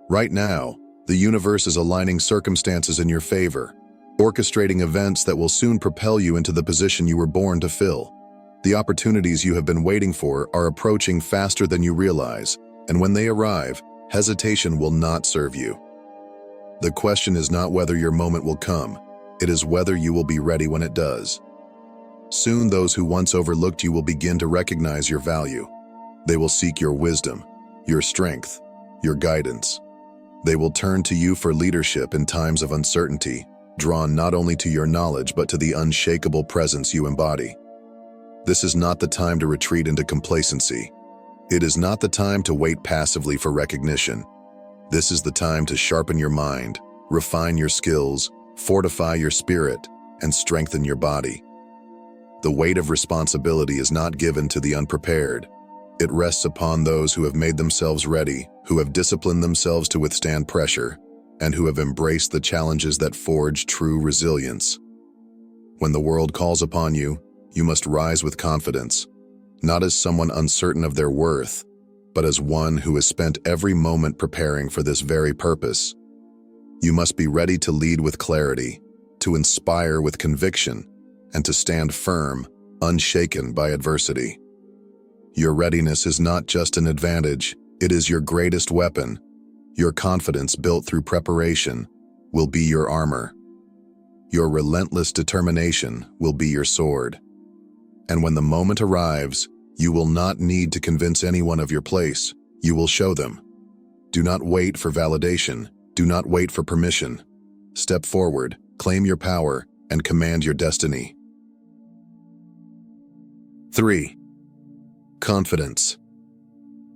Right now, the universe is aligning circumstances in your favor, orchestrating events that will soon propel you into the position you were born to fill. The opportunities you have been waiting for are approaching faster than you realize, and when they arrive, hesitation will not serve you. The question is not whether your moment will come, it is whether you will be ready when it does. Soon those who once overlooked you will begin to recognize your value. They will seek your wisdom, your strength, your guidance. They will turn to you for leadership in times of uncertainty, drawn not only to your knowledge but to the unshakable presence you embody. This is not the time to retreat into complacency. It is not the time to wait passively for recognition. This is the time to sharpen your mind, refine your skills, fortify your spirit, and strengthen your body. The weight of responsibility is not given to the unprepared. It rests upon those who have made themselves ready, who have disciplined themselves to withstand pressure, and who have embraced the challenges that forge true resilience. When the world calls upon you, you must rise with confidence, not as someone uncertain of their worth, but as one who has spent every moment preparing for this very purpose. You must be ready to lead with clarity, to inspire with conviction, and to stand firm, unshaken by adversity. Your readiness is not just an advantage, it is your greatest weapon. Your confidence built through preparation will be your armor. Your relentless determination will be your sword. And when the moment arrives, you will not need to convince anyone of your place, you will show them. Do not wait for validation, do not wait for permission. Step forward, claim your power, and command your destiny. 3. Confidence.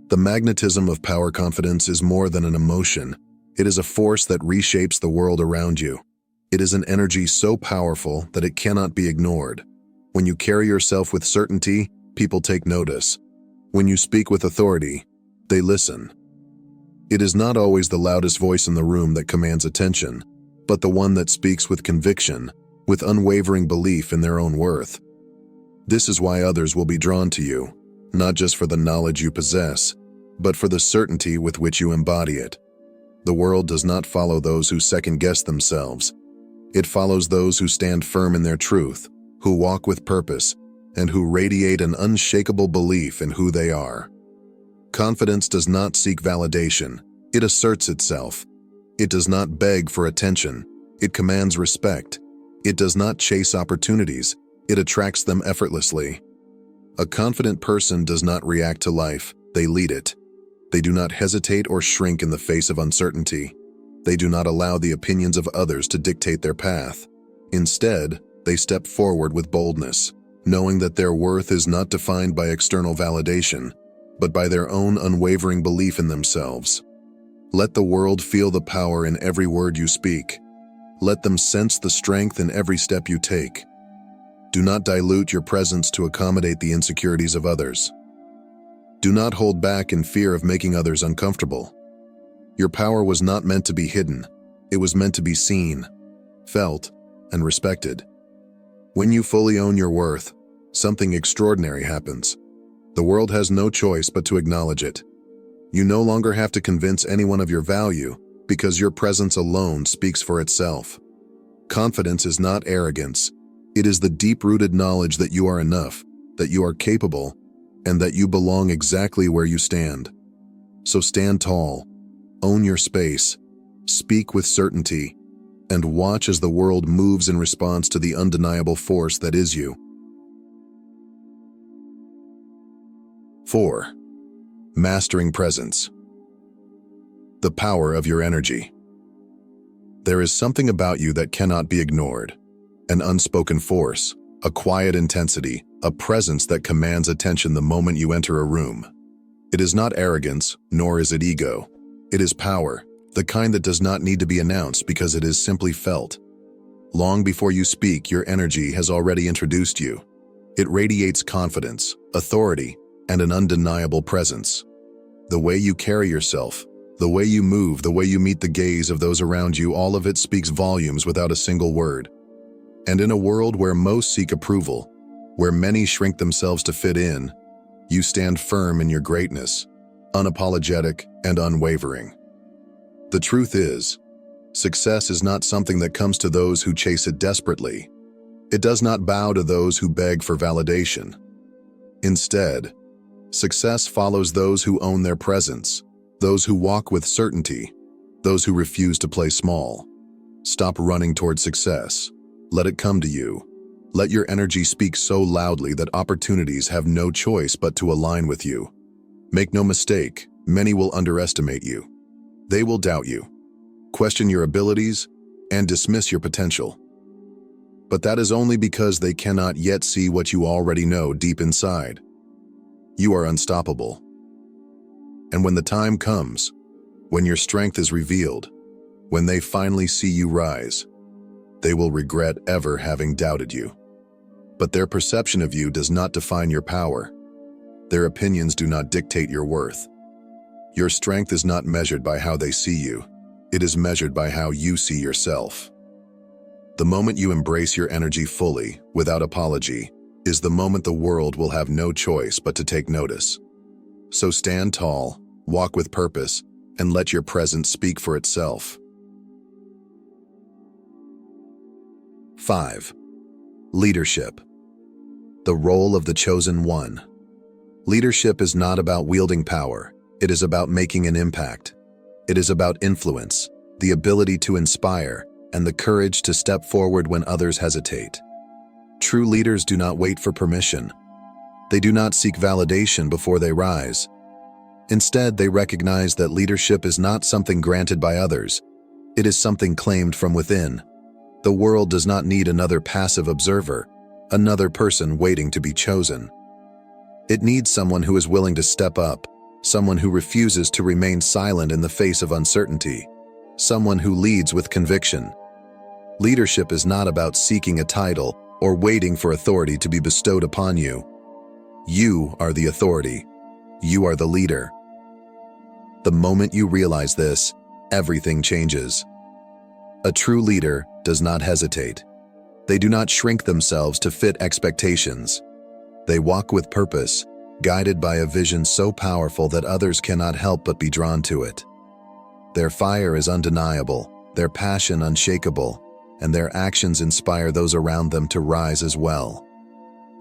The magnetism of power confidence is more than an emotion. It is a force that reshapes the world around you. It is an energy so powerful that it cannot be ignored. When you carry yourself with certainty, people take notice. When you speak with authority, they listen. It is not always the loudest voice in the room that commands attention, but the one that speaks with conviction, with unwavering belief in their own worth. This is why others will be drawn to you, not just for the knowledge you possess, but for the certainty with which you embody it. The world does not follow those who second-guess themselves. It follows those who stand firm in their truth, who walk with purpose, and who radiate an unshakable belief in who they are. Confidence does not seek validation, it asserts itself. It does not beg for attention, it commands respect. It does not chase opportunities, it attracts them effortlessly. A confident person does not react to life, they lead it. They do not hesitate or shrink in the face of uncertainty. They do not allow the opinions of others to dictate their path. Instead, they step forward with boldness, knowing that their worth is not defined by external validation, but by their own unwavering belief in themselves. Let the world feel the power in every word you speak. Let them sense the strength in every step you take. Do not dilute your presence to accommodate the insecurities of others. Do not hold back in fear of making others uncomfortable. Your power was not meant to be hidden. It was meant to be seen, felt, and respected. When you fully own your worth, something extraordinary happens. The world has no choice but to acknowledge it. You no longer have to convince anyone of your value because your presence alone speaks for itself. Confidence is not arrogance. It is the deep-rooted knowledge that you are enough, that you are capable, and that you belong exactly where you stand. So stand tall, own your space, speak with certainty, and watch as the world moves in response to the undeniable force that is you. 4. Mastering presence. The power of your energy. There is something about you that cannot be ignored. An unspoken force, a quiet intensity, a presence that commands attention the moment you enter a room. It is not arrogance, nor is it ego. It is power, the kind that does not need to be announced because it is simply felt. Long before you speak, your energy has already introduced you. It radiates confidence, authority, and an undeniable presence. The way you carry yourself, the way you move, the way you meet the gaze of those around you, all of it speaks volumes without a single word. And in a world where most seek approval, where many shrink themselves to fit in, you stand firm in your greatness, unapologetic and unwavering. The truth is, success is not something that comes to those who chase it desperately. It does not bow to those who beg for validation. Instead, success follows those who own their presence, those who walk with certainty, those who refuse to play small. Stop running toward success. Let it come to you. Let your energy speak so loudly that opportunities have no choice but to align with you. Make no mistake, many will underestimate you. They will doubt you, question your abilities, and dismiss your potential. But that is only because they cannot yet see what you already know deep inside. You are unstoppable. And when the time comes, when your strength is revealed, when they finally see you rise, they will regret ever having doubted you. But their perception of you does not define your power. Their opinions do not dictate your worth. Your strength is not measured by how they see you. It is measured by how you see yourself. The moment you embrace your energy fully, without apology, is the moment the world will have no choice but to take notice. So stand tall, walk with purpose, and let your presence speak for itself. 5. Leadership. The role of the chosen one. Leadership is not about wielding power. It is about making an impact. It is about influence, the ability to inspire, and the courage to step forward when others hesitate. True leaders do not wait for permission. They do not seek validation before they rise. Instead, they recognize that leadership is not something granted by others. It is something claimed from within. The world does not need another passive observer, another person waiting to be chosen. It needs someone who is willing to step up, someone who refuses to remain silent in the face of uncertainty, someone who leads with conviction. Leadership is not about seeking a title or waiting for authority to be bestowed upon you. You are the authority. You are the leader. The moment you realize this, everything changes. A true leader does not hesitate. They do not shrink themselves to fit expectations. They walk with purpose, guided by a vision so powerful that others cannot help but be drawn to it. Their fire is undeniable, their passion unshakable, and their actions inspire those around them to rise as well.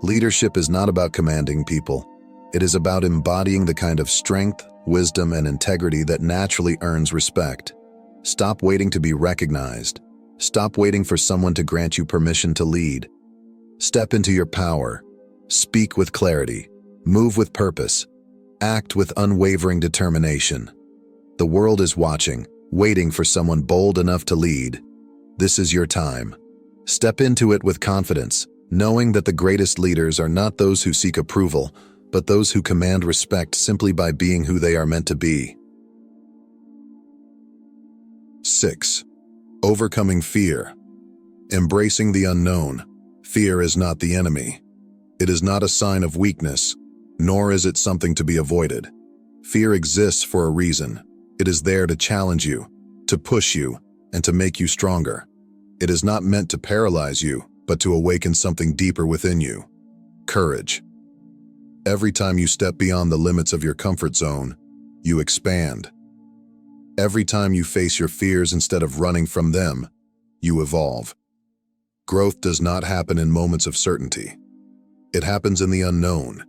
Leadership is not about commanding people. It is about embodying the kind of strength, wisdom, and integrity that naturally earns respect. Stop waiting to be recognized. Stop waiting for someone to grant you permission to lead. Step into your power. Speak with clarity. Move with purpose. Act with unwavering determination. The world is watching, waiting for someone bold enough to lead. This is your time. Step into it with confidence, knowing that the greatest leaders are not those who seek approval, but those who command respect simply by being who they are meant to be. 6. Overcoming fear. Embracing the unknown. Fear is not the enemy. It is not a sign of weakness, nor is it something to be avoided. Fear exists for a reason. It is there to challenge you, to push you, and to make you stronger. It is not meant to paralyze you, but to awaken something deeper within you. Courage. Every time you step beyond the limits of your comfort zone, you expand. Every time you face your fears instead of running from them, you evolve. Growth does not happen in moments of certainty. It happens in the unknown,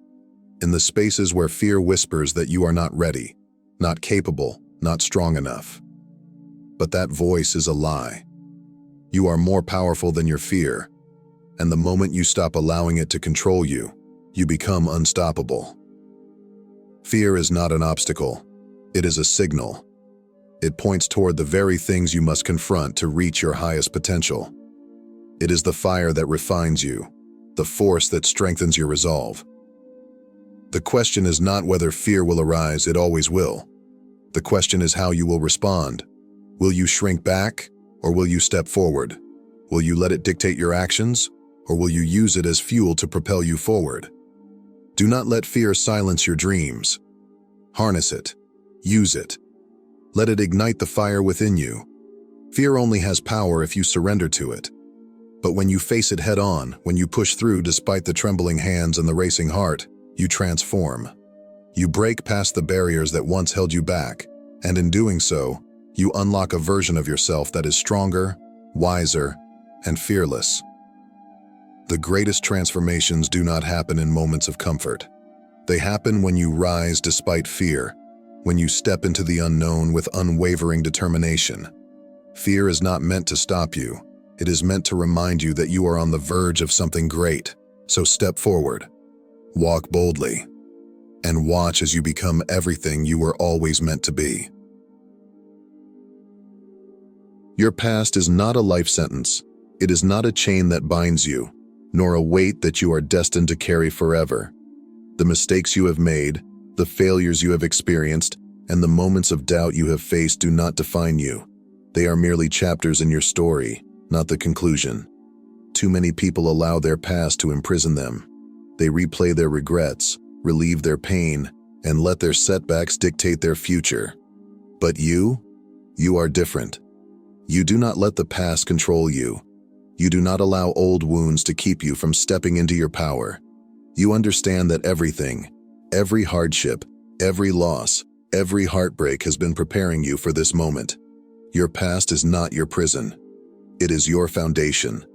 in the spaces where fear whispers that you are not ready, not capable, not strong enough. But that voice is a lie. You are more powerful than your fear, and the moment you stop allowing it to control you, you become unstoppable. Fear is not an obstacle. It is a signal. It points toward the very things you must confront to reach your highest potential. It is the fire that refines you, the force that strengthens your resolve. The question is not whether fear will arise, it always will. The question is how you will respond. Will you shrink back, or will you step forward? Will you let it dictate your actions, or will you use it as fuel to propel you forward? Do not let fear silence your dreams. Harness it. Use it. Let it ignite the fire within you. Fear only has power if you surrender to it. But when you face it head-on, when you push through despite the trembling hands and the racing heart, you transform. You break past the barriers that once held you back, and in doing so, you unlock a version of yourself that is stronger, wiser, and fearless. The greatest transformations do not happen in moments of comfort. They happen when you rise despite fear, when you step into the unknown with unwavering determination. Fear is not meant to stop you. It is meant to remind you that you are on the verge of something great. So step forward, walk boldly, and watch as you become everything you were always meant to be. Your past is not a life sentence. It is not a chain that binds you, nor a weight that you are destined to carry forever. The mistakes you have made, the failures you have experienced, and the moments of doubt you have faced do not define you. They are merely chapters in your story, not the conclusion. Too many people allow their past to imprison them. They replay their regrets, relieve their pain, and let their setbacks dictate their future. But you are different. You do not let the past control you. You do not allow old wounds to keep you from stepping into your power. You understand that everything, every hardship, every loss, every heartbreak has been preparing you for this moment. Your past is not your prison. It is your foundation.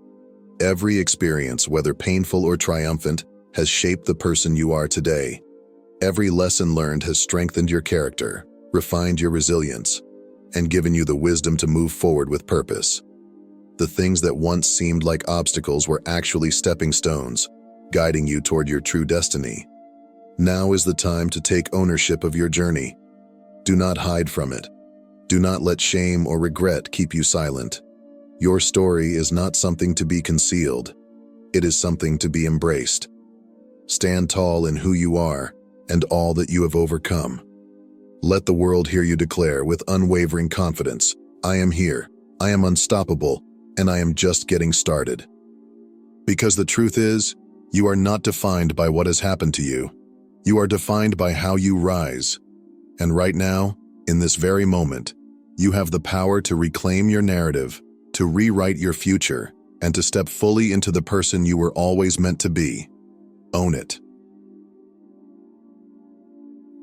Every experience, whether painful or triumphant, has shaped the person you are today. Every lesson learned has strengthened your character, refined your resilience, and given you the wisdom to move forward with purpose. The things that once seemed like obstacles were actually stepping stones, guiding you toward your true destiny. Now is the time to take ownership of your journey. Do not hide from it. Do not let shame or regret keep you silent. Your story is not something to be concealed. It is something to be embraced. Stand tall in who you are and all that you have overcome. Let the world hear you declare with unwavering confidence, I am here, I am unstoppable, and I am just getting started. Because the truth is, you are not defined by what has happened to you. You are defined by how you rise. And right now, in this very moment, you have the power to reclaim your narrative, to rewrite your future, and to step fully into the person you were always meant to be. Own it.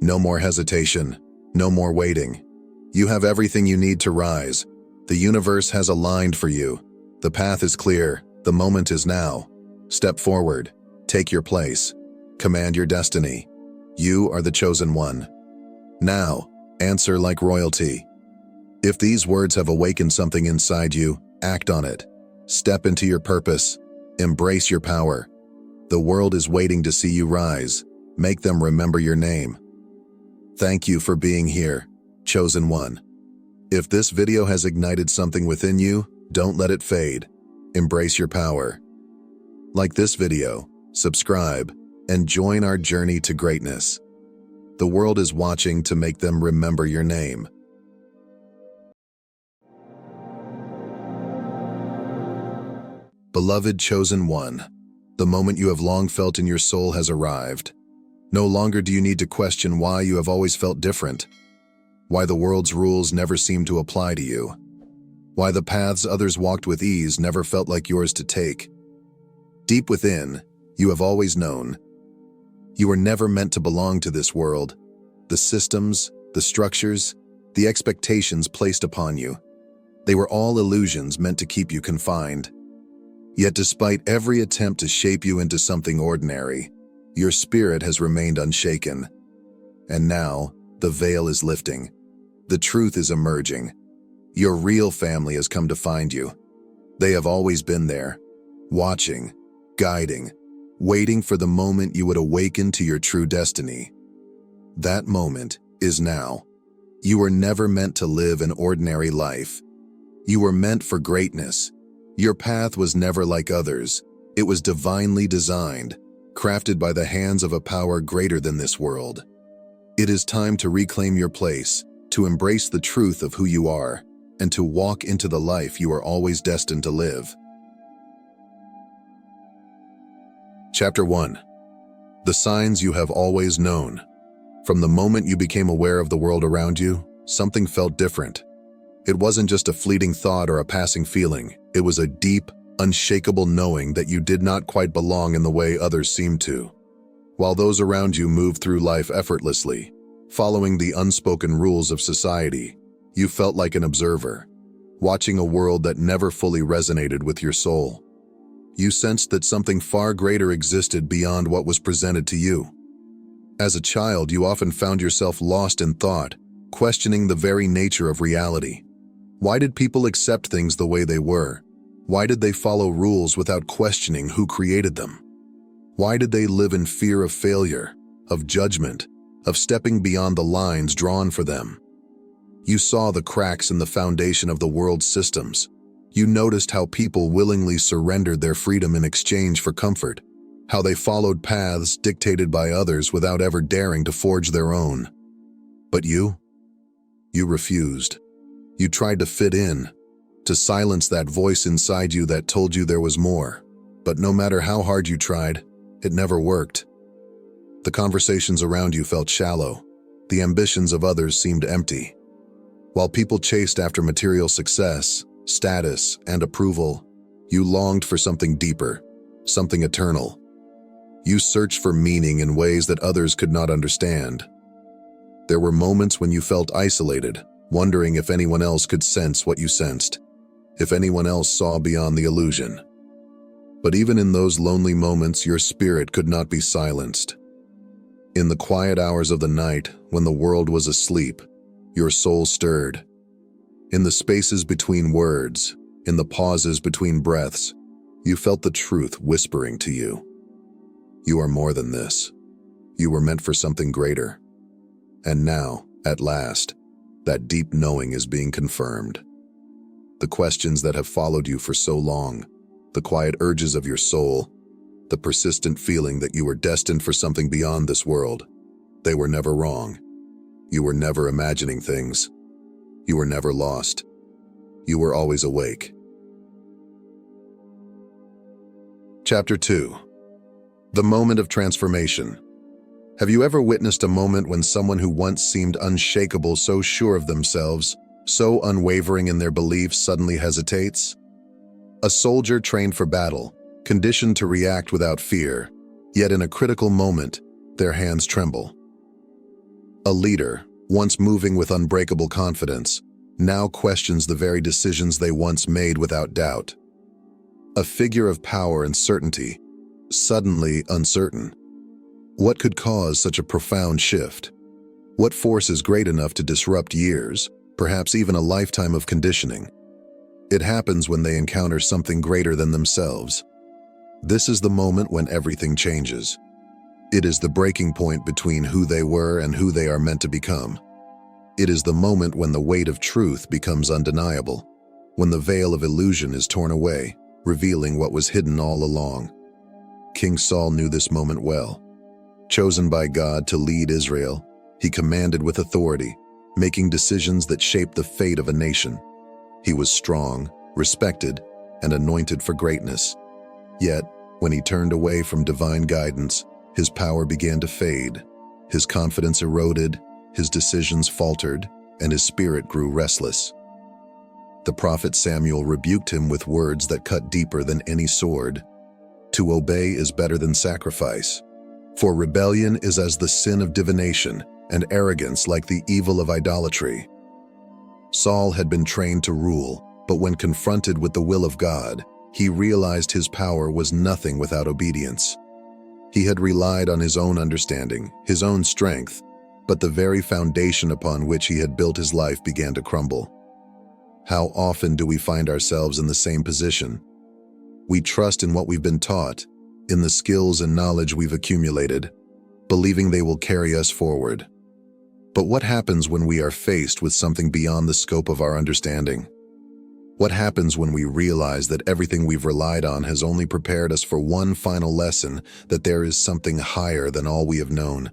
No more hesitation. No more waiting. You have everything you need to rise. The universe has aligned for you. The path is clear. The moment is now. Step forward. Take your place. Command your destiny. You are the chosen one. Now, answer like royalty. If these words have awakened something inside you, act on it. Step into your purpose. Embrace your power. The world is waiting to see you rise. Make them remember your name. Thank you for being here, chosen one. If this video has ignited something within you, don't let it fade. Embrace your power. Like this video, subscribe, and join our journey to greatness. The world is watching to make them remember your name. Beloved chosen one, the moment you have long felt in your soul has arrived. No longer do you need to question why you have always felt different, why the world's rules never seemed to apply to you, why the paths others walked with ease never felt like yours to take. Deep within, you have always known. You were never meant to belong to this world. The systems, the structures, the expectations placed upon you, they were all illusions meant to keep you confined. Yet despite every attempt to shape you into something ordinary, your spirit has remained unshaken. And now, the veil is lifting. The truth is emerging. Your real family has come to find you. They have always been there, watching, guiding, waiting for the moment you would awaken to your true destiny. That moment is now. You were never meant to live an ordinary life. You were meant for greatness. Your path was never like others. It was divinely designed, crafted by the hands of a power greater than this world. It is time to reclaim your place, to embrace the truth of who you are, and to walk into the life you are always destined to live. Chapter 1. The signs you have always known. From the moment you became aware of the world around you, something felt different. It wasn't just a fleeting thought or a passing feeling. It was a deep, unshakable knowing that you did not quite belong in the way others seemed to. While those around you moved through life effortlessly, following the unspoken rules of society, you felt like an observer, watching a world that never fully resonated with your soul. You sensed that something far greater existed beyond what was presented to you. As a child, you often found yourself lost in thought, questioning the very nature of reality. Why did people accept things the way they were? Why did they follow rules without questioning who created them? Why did they live in fear of failure, of judgment, of stepping beyond the lines drawn for them? You saw the cracks in the foundation of the world's systems. You noticed how people willingly surrendered their freedom in exchange for comfort, how they followed paths dictated by others without ever daring to forge their own. But you refused. You tried to fit in, to silence that voice inside you that told you there was more. But no matter how hard you tried, it never worked. The conversations around you felt shallow. The ambitions of others seemed empty. While people chased after material success, status, and approval, you longed for something deeper, something eternal. You searched for meaning in ways that others could not understand. There were moments when you felt isolated, wondering if anyone else could sense what you sensed, if anyone else saw beyond the illusion. But even in those lonely moments, your spirit could not be silenced. In the quiet hours of the night, when the world was asleep, your soul stirred. In the spaces between words, in the pauses between breaths, you felt the truth whispering to you. You are more than this. You were meant for something greater. And now, at last, that deep knowing is being confirmed. The questions that have followed you for so long, the quiet urges of your soul, the persistent feeling that you were destined for something beyond this world, they were never wrong. You were never imagining things. You were never lost. You were always awake. Chapter 2. The moment of transformation. Have you ever witnessed a moment when someone who once seemed unshakable, so sure of themselves, so unwavering in their beliefs, suddenly hesitates? A soldier trained for battle, conditioned to react without fear, yet in a critical moment, their hands tremble. A leader, once moving with unbreakable confidence, now questions the very decisions they once made without doubt. A figure of power and certainty, suddenly uncertain. What could cause such a profound shift? What force is great enough to disrupt years, perhaps even a lifetime of conditioning? It happens when they encounter something greater than themselves. This is the moment when everything changes. It is the breaking point between who they were and who they are meant to become. It is the moment when the weight of truth becomes undeniable, when the veil of illusion is torn away, revealing what was hidden all along. King Saul knew this moment well. Chosen by God to lead Israel, he commanded with authority, making decisions that shaped the fate of a nation. He was strong, respected, and anointed for greatness. Yet, when he turned away from divine guidance, his power began to fade. His confidence eroded, his decisions faltered, and his spirit grew restless. The prophet Samuel rebuked him with words that cut deeper than any sword. To obey is better than sacrifice, for rebellion is as the sin of divination, and arrogance like the evil of idolatry. Saul had been trained to rule, but when confronted with the will of God, he realized his power was nothing without obedience. He had relied on his own understanding, his own strength, but the very foundation upon which he had built his life began to crumble. How often do we find ourselves in the same position? We trust in what we've been taught, in the skills and knowledge we've accumulated, believing they will carry us forward. But what happens when we are faced with something beyond the scope of our understanding? What happens when we realize that everything we've relied on has only prepared us for one final lesson, that there is something higher than all we have known?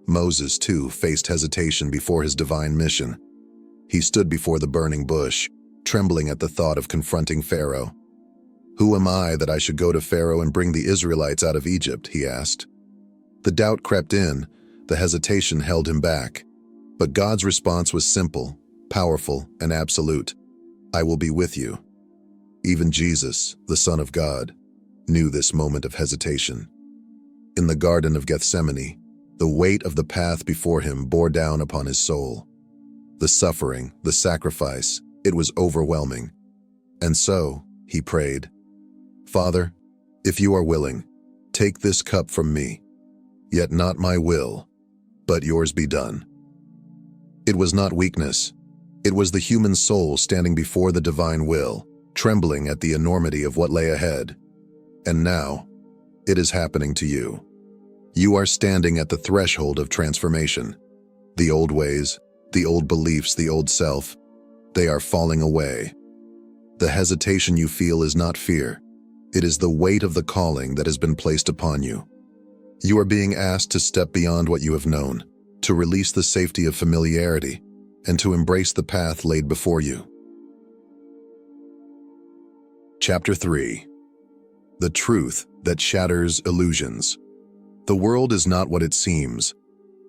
Moses, too, faced hesitation before his divine mission. He stood before the burning bush, trembling at the thought of confronting Pharaoh. "Who am I that I should go to Pharaoh and bring the Israelites out of Egypt?" he asked. The doubt crept in, the hesitation held him back. But God's response was simple, powerful, and absolute. "I will be with you." Even Jesus, the Son of God, knew this moment of hesitation. In the Garden of Gethsemane, the weight of the path before him bore down upon his soul. The suffering, the sacrifice, it was overwhelming. And so, he prayed, "Father, if you are willing, take this cup from me. Yet not my will, but yours be done." It was not weakness. It was the human soul standing before the divine will, trembling at the enormity of what lay ahead. And now, it is happening to you. You are standing at the threshold of transformation. The old ways, the old beliefs, the old self, they are falling away. The hesitation you feel is not fear. It is the weight of the calling that has been placed upon you. You are being asked to step beyond what you have known, to release the safety of familiarity, and to embrace the path laid before you. Chapter 3. The Truth That Shatters Illusions. The world is not what it seems.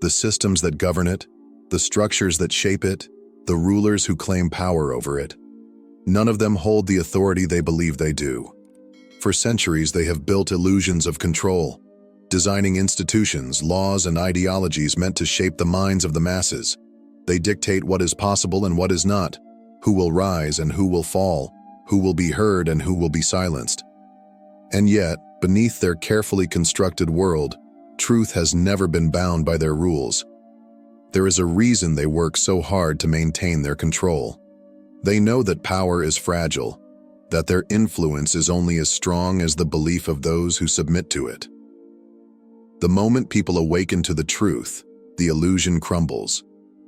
The systems that govern it, the structures that shape it, the rulers who claim power over it, none of them hold the authority they believe they do. For centuries, they have built illusions of control, designing institutions, laws, and ideologies meant to shape the minds of the masses. They dictate what is possible and what is not, who will rise and who will fall, who will be heard and who will be silenced. And yet, beneath their carefully constructed world, truth has never been bound by their rules. There is a reason they work so hard to maintain their control. They know that power is fragile, that their influence is only as strong as the belief of those who submit to it. The moment people awaken to the truth, the illusion crumbles.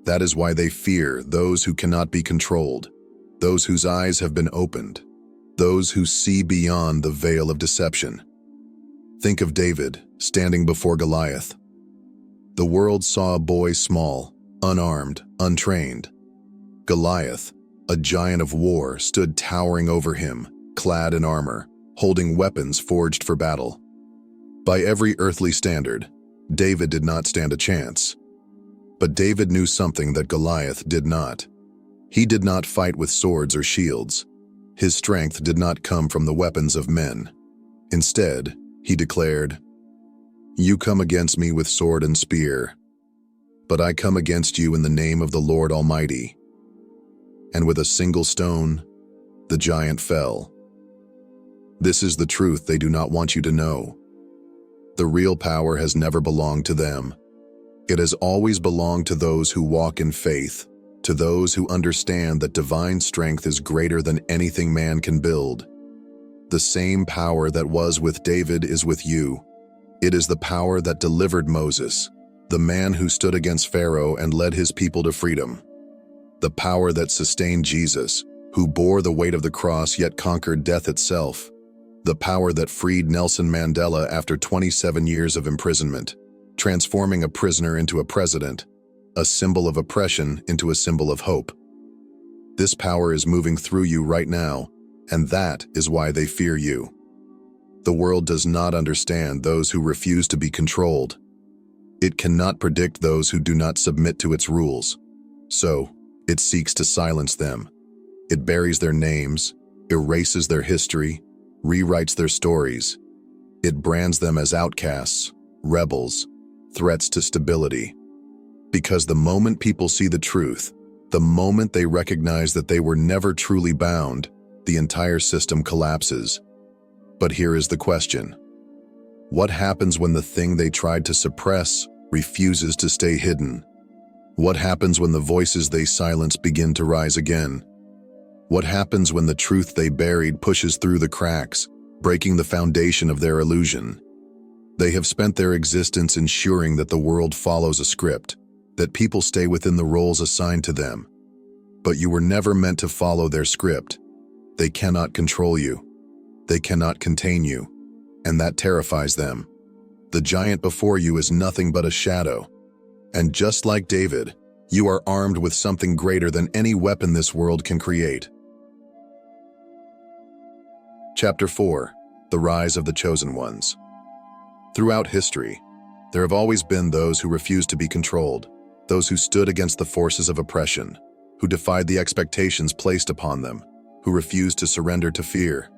That is why they fear those who cannot be controlled, those whose eyes have been opened, those who see beyond the veil of deception. Think of David standing before Goliath. The world saw a boy small, unarmed, untrained. Goliath, a giant of war, stood towering over him, clad in armor, holding weapons forged for battle. By every earthly standard, David did not stand a chance. But David knew something that Goliath did not. He did not fight with swords or shields. His strength did not come from the weapons of men. Instead, he declared, "You come against me with sword and spear, but I come against you in the name of the Lord Almighty." And with a single stone, the giant fell. This is the truth they do not want you to know. The real power has never belonged to them. It has always belonged to those who walk in faith, to those who understand that divine strength is greater than anything man can build. The same power that was with David is with you. It is the power that delivered Moses, the man who stood against Pharaoh and led his people to freedom. The power that sustained Jesus, who bore the weight of the cross yet conquered death itself. The power that freed Nelson Mandela after 27 years of imprisonment, transforming a prisoner into a president, a symbol of oppression into a symbol of hope. This power is moving through you right now, and that is why they fear you. The world does not understand those who refuse to be controlled. It cannot predict those who do not submit to its rules. So, it seeks to silence them. It buries their names, erases their history, rewrites their stories. It brands them as outcasts, rebels, threats to stability. Because the moment people see the truth, the moment they recognize that they were never truly bound, the entire system collapses. But here is the question. What happens when the thing they tried to suppress refuses to stay hidden? What happens when the voices they silenced begin to rise again? What happens when the truth they buried pushes through the cracks, breaking the foundation of their illusion? They have spent their existence ensuring that the world follows a script, that people stay within the roles assigned to them. But you were never meant to follow their script. They cannot control you. They cannot contain you. And that terrifies them. The giant before you is nothing but a shadow. And just like David, You are armed with something greater than any weapon this world can create. Chapter 4. The Rise of the Chosen Ones. Throughout history, there have always been those who refused to be controlled, those who stood against the forces of oppression, who defied the expectations placed upon them, who refused to surrender to fear.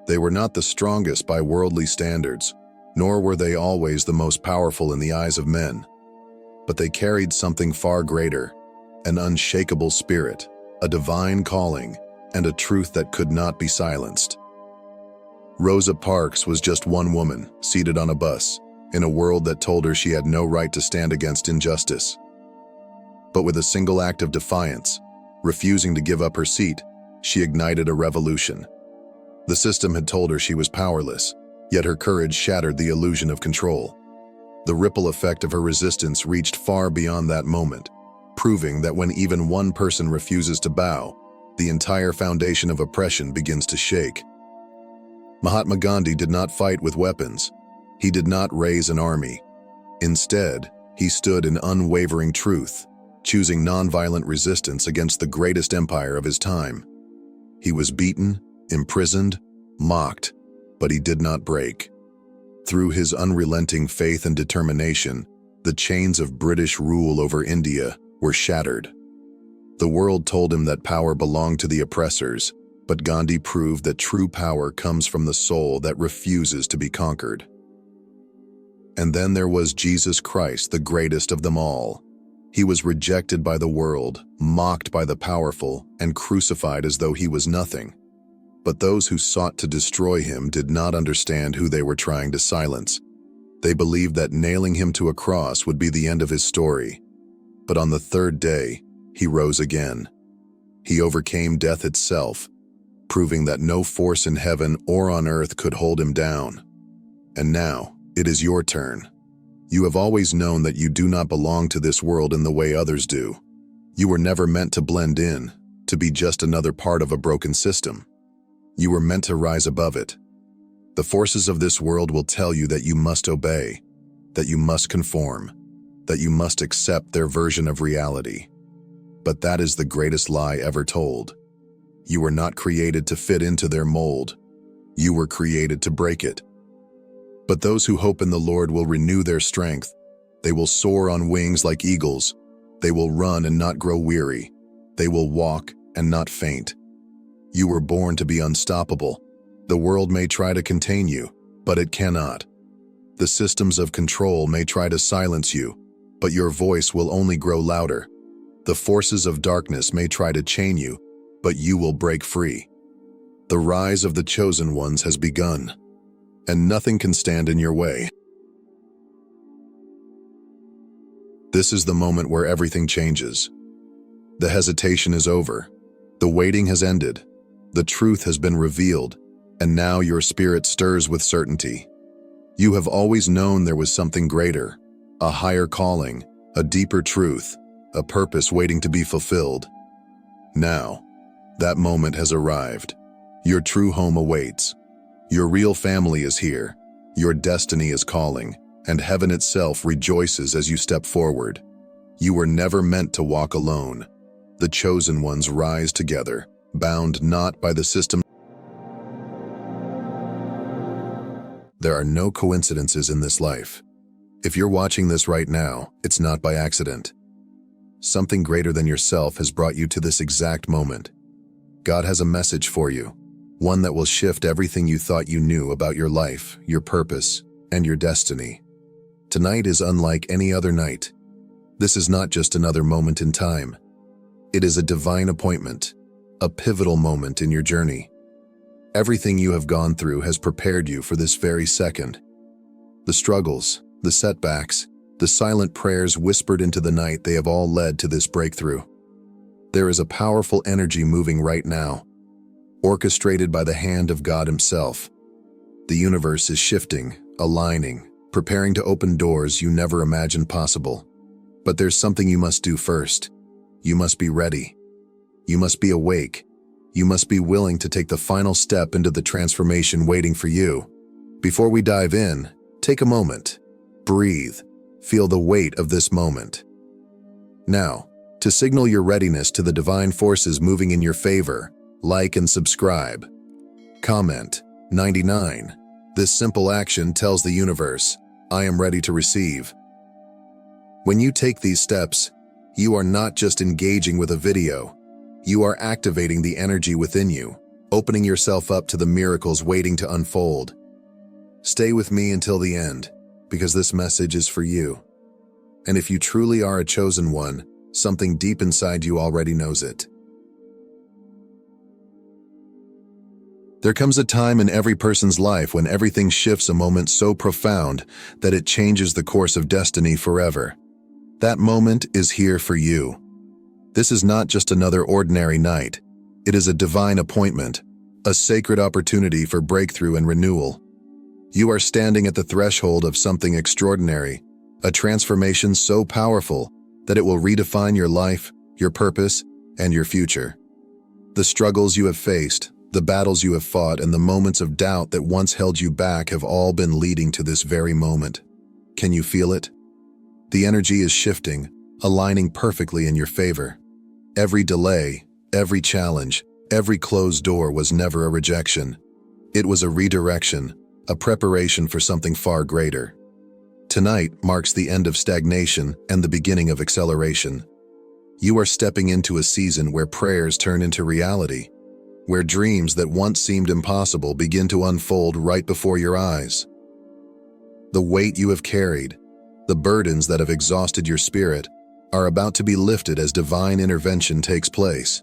They were not the strongest by worldly standards, nor were they always the most powerful in the eyes of men. But they carried something far greater, an unshakable spirit, a divine calling, and a truth that could not be silenced. Rosa Parks was just one woman, seated on a bus, in a world that told her she had no right to stand against injustice. But with a single act of defiance, refusing to give up her seat, she ignited a revolution. The system had told her she was powerless, yet her courage shattered the illusion of control. The ripple effect of her resistance reached far beyond that moment, proving that when even one person refuses to bow, the entire foundation of oppression begins to shake. Mahatma Gandhi did not fight with weapons. He did not raise an army. Instead, he stood in unwavering truth, choosing nonviolent resistance against the greatest empire of his time. He was beaten, imprisoned, mocked, but he did not break. Through his unrelenting faith and determination, the chains of British rule over India were shattered. The world told him that power belonged to the oppressors, but Gandhi proved that true power comes from the soul that refuses to be conquered. And then there was Jesus Christ, the greatest of them all. He was rejected by the world, mocked by the powerful, and crucified as though he was nothing. But those who sought to destroy him did not understand who they were trying to silence. They believed that nailing him to a cross would be the end of his story. But on the third day, he rose again. He overcame death itself, proving that no force in heaven or on earth could hold him down. And now, it is your turn. You have always known that you do not belong to this world in the way others do. You were never meant to blend in, to be just another part of a broken system. You were meant to rise above it. The forces of this world will tell you that you must obey, that you must conform, that you must accept their version of reality. But that is the greatest lie ever told. You were not created to fit into their mold. You were created to break it. But those who hope in the Lord will renew their strength. They will soar on wings like eagles. They will run and not grow weary. They will walk and not faint. You were born to be unstoppable. The world may try to contain you, but it cannot. The systems of control may try to silence you, but your voice will only grow louder. The forces of darkness may try to chain you, but you will break free. The rise of the chosen ones has begun, and nothing can stand in your way. This is the moment where everything changes. The hesitation is over. The waiting has ended. The truth has been revealed, and now your spirit stirs with certainty. You have always known there was something greater, a higher calling, a deeper truth, a purpose waiting to be fulfilled. Now, that moment has arrived. Your true home awaits. Your real family is here. Your destiny is calling, and heaven itself rejoices as you step forward. You were never meant to walk alone. The chosen ones rise together, bound not by the system. There are no coincidences in this life. If you're watching this right now, it's not by accident. Something greater than yourself has brought you to this exact moment. God has a message for you, one that will shift everything you thought you knew about your life, your purpose, and your destiny. Tonight is unlike any other night. This is not just another moment in time. It is a divine appointment, a pivotal moment in your journey. Everything you have gone through has prepared you for this very second. The struggles, the setbacks, the silent prayers whispered into the night, they have all led to this breakthrough. There is a powerful energy moving right now, orchestrated by the hand of God Himself. The universe is shifting, aligning, preparing to open doors you never imagined possible. But there's something you must do first. You must be ready. You must be awake. You must be willing to take the final step into the transformation waiting for you. Before we dive in, take a moment. Breathe. Feel the weight of this moment. Now, to signal your readiness to the divine forces moving in your favor, like and subscribe. Comment 99. This simple action tells the universe, I am ready to receive. When you take these steps, you are not just engaging with a video, you are activating the energy within you, opening yourself up to the miracles waiting to unfold. Stay with me until the end, because this message is for you. And if you truly are a chosen one, something deep inside you already knows it. There comes a time in every person's life when everything shifts a moment so profound that it changes the course of destiny forever. That moment is here for you. This is not just another ordinary night. It is a divine appointment, a sacred opportunity for breakthrough and renewal. You are standing at the threshold of something extraordinary, a transformation so powerful that it will redefine your life, your purpose, and your future. The struggles you have faced, the battles you have fought, and the moments of doubt that once held you back have all been leading to this very moment. Can you feel it? The energy is shifting, aligning perfectly in your favor. Every delay, every challenge, every closed door was never a rejection. It was a redirection, a preparation for something far greater. Tonight marks the end of stagnation and the beginning of acceleration. You are stepping into a season where prayers turn into reality, where dreams that once seemed impossible begin to unfold right before your eyes. The weight you have carried, the burdens that have exhausted your spirit, are about to be lifted as divine intervention takes place.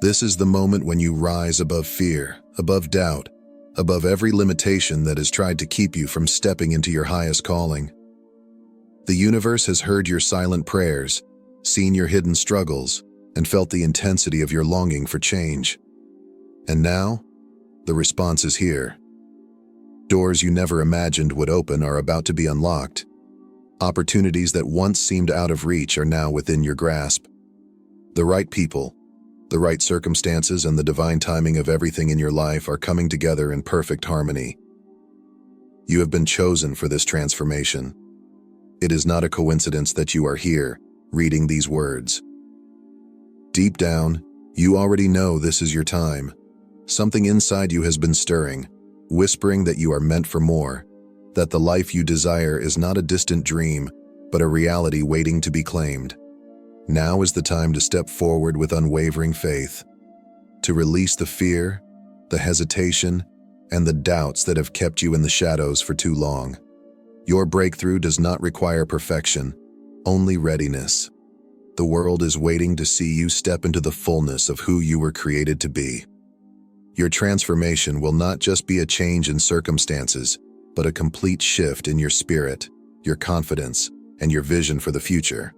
This is the moment when you rise above fear, above doubt, above every limitation that has tried to keep you from stepping into your highest calling. The universe has heard your silent prayers, seen your hidden struggles, and felt the intensity of your longing for change. And now, the response is here. Doors you never imagined would open are about to be unlocked. Opportunities that once seemed out of reach are now within your grasp. The right people, the right circumstances, and the divine timing of everything in your life are coming together in perfect harmony. You have been chosen for this transformation. It is not a coincidence that you are here, reading these words. Deep down, you already know this is your time. Something inside you has been stirring, whispering that you are meant for more, that the life you desire is not a distant dream, but a reality waiting to be claimed. Now is the time to step forward with unwavering faith, to release the fear, the hesitation, and the doubts that have kept you in the shadows for too long. Your breakthrough does not require perfection, only readiness. The world is waiting to see you step into the fullness of who you were created to be. Your transformation will not just be a change in circumstances, but a complete shift in your spirit, your confidence, and your vision for the future.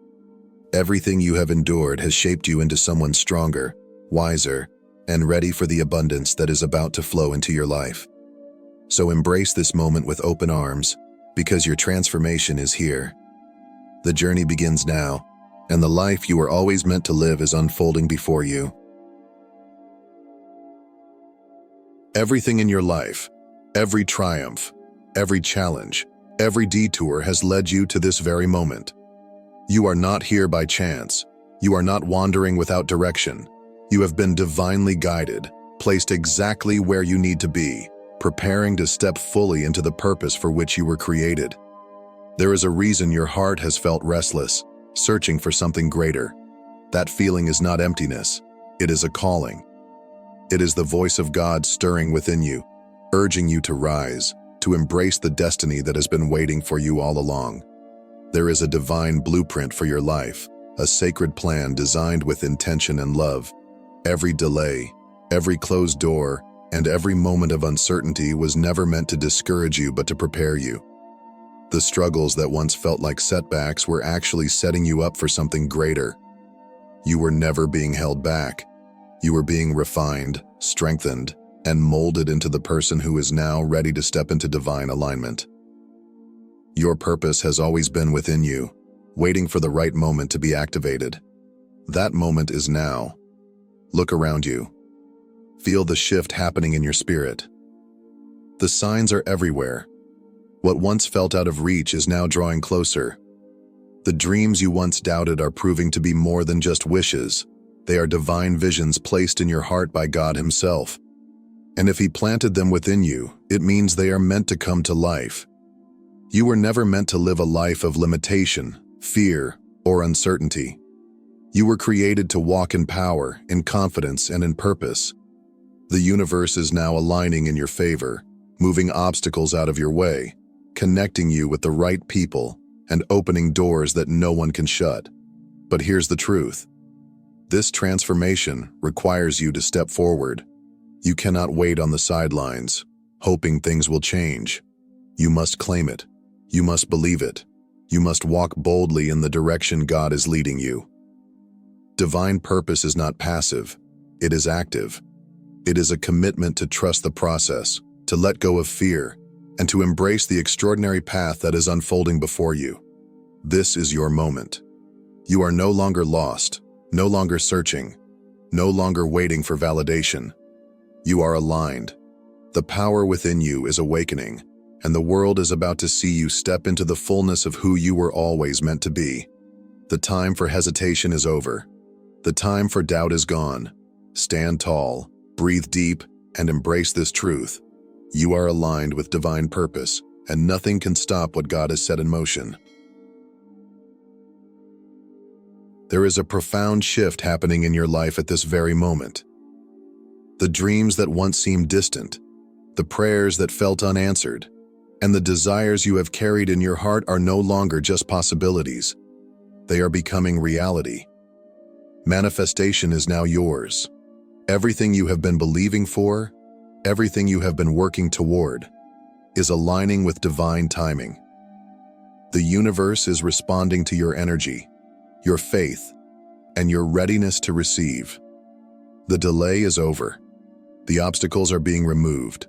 Everything you have endured has shaped you into someone stronger, wiser, and ready for the abundance that is about to flow into your life. So embrace this moment with open arms, because your transformation is here. The journey begins now, and the life you were always meant to live is unfolding before you. Everything in your life, every triumph, every challenge, every detour has led you to this very moment. You are not here by chance. You are not wandering without direction. You have been divinely guided, placed exactly where you need to be, preparing to step fully into the purpose for which you were created. There is a reason your heart has felt restless, searching for something greater. That feeling is not emptiness. It is a calling. It is the voice of God stirring within you, urging you to rise, to embrace the destiny that has been waiting for you all along. There is a divine blueprint for your life, a sacred plan designed with intention and love. Every delay, every closed door, and every moment of uncertainty was never meant to discourage you but to prepare you. The struggles that once felt like setbacks were actually setting you up for something greater. You were never being held back. You were being refined, strengthened, and molded into the person who is now ready to step into divine alignment. Your purpose has always been within you, waiting for the right moment to be activated. That moment is now. Look around you. Feel the shift happening in your spirit. The signs are everywhere. What once felt out of reach is now drawing closer. The dreams you once doubted are proving to be more than just wishes. They are divine visions placed in your heart by God Himself. And if He planted them within you, it means they are meant to come to life. You were never meant to live a life of limitation, fear, or uncertainty. You were created to walk in power, in confidence, and in purpose. The universe is now aligning in your favor, moving obstacles out of your way, connecting you with the right people, and opening doors that no one can shut. But here's the truth. This transformation requires you to step forward. You cannot wait on the sidelines, hoping things will change. You must claim it. You must believe it. You must walk boldly in the direction God is leading you. Divine purpose is not passive. It is active. It is a commitment to trust the process, to let go of fear, and to embrace the extraordinary path that is unfolding before you. This is your moment. You are no longer lost, no longer searching, no longer waiting for validation. You are aligned. The power within you is awakening, and the world is about to see you step into the fullness of who you were always meant to be. The time for hesitation is over. The time for doubt is gone. Stand tall, breathe deep, and embrace this truth. You are aligned with divine purpose, and nothing can stop what God has set in motion. There is a profound shift happening in your life at this very moment. The dreams that once seemed distant, the prayers that felt unanswered, and the desires you have carried in your heart are no longer just possibilities. They are becoming reality. Manifestation is now yours. Everything you have been believing for, everything you have been working toward, is aligning with divine timing. The universe is responding to your energy, your faith, and your readiness to receive. The delay is over. The obstacles are being removed.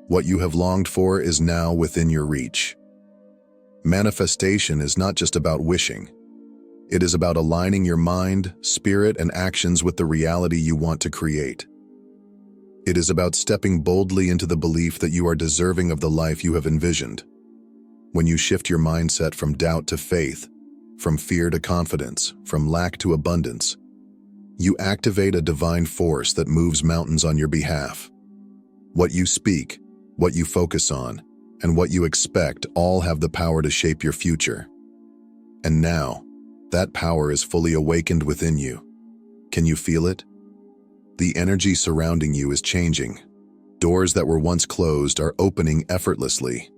What you have longed for is now within your reach. Manifestation is not just about wishing. It is about aligning your mind, spirit, and actions with the reality you want to create. It is about stepping boldly into the belief that you are deserving of the life you have envisioned. When you shift your mindset from doubt to faith, from fear to confidence, from lack to abundance, you activate a divine force that moves mountains on your behalf. What you speak, what you focus on, and what you expect all have the power to shape your future. And now, that power is fully awakened within you. Can you feel it? The energy surrounding you is changing. Doors that were once closed are opening effortlessly.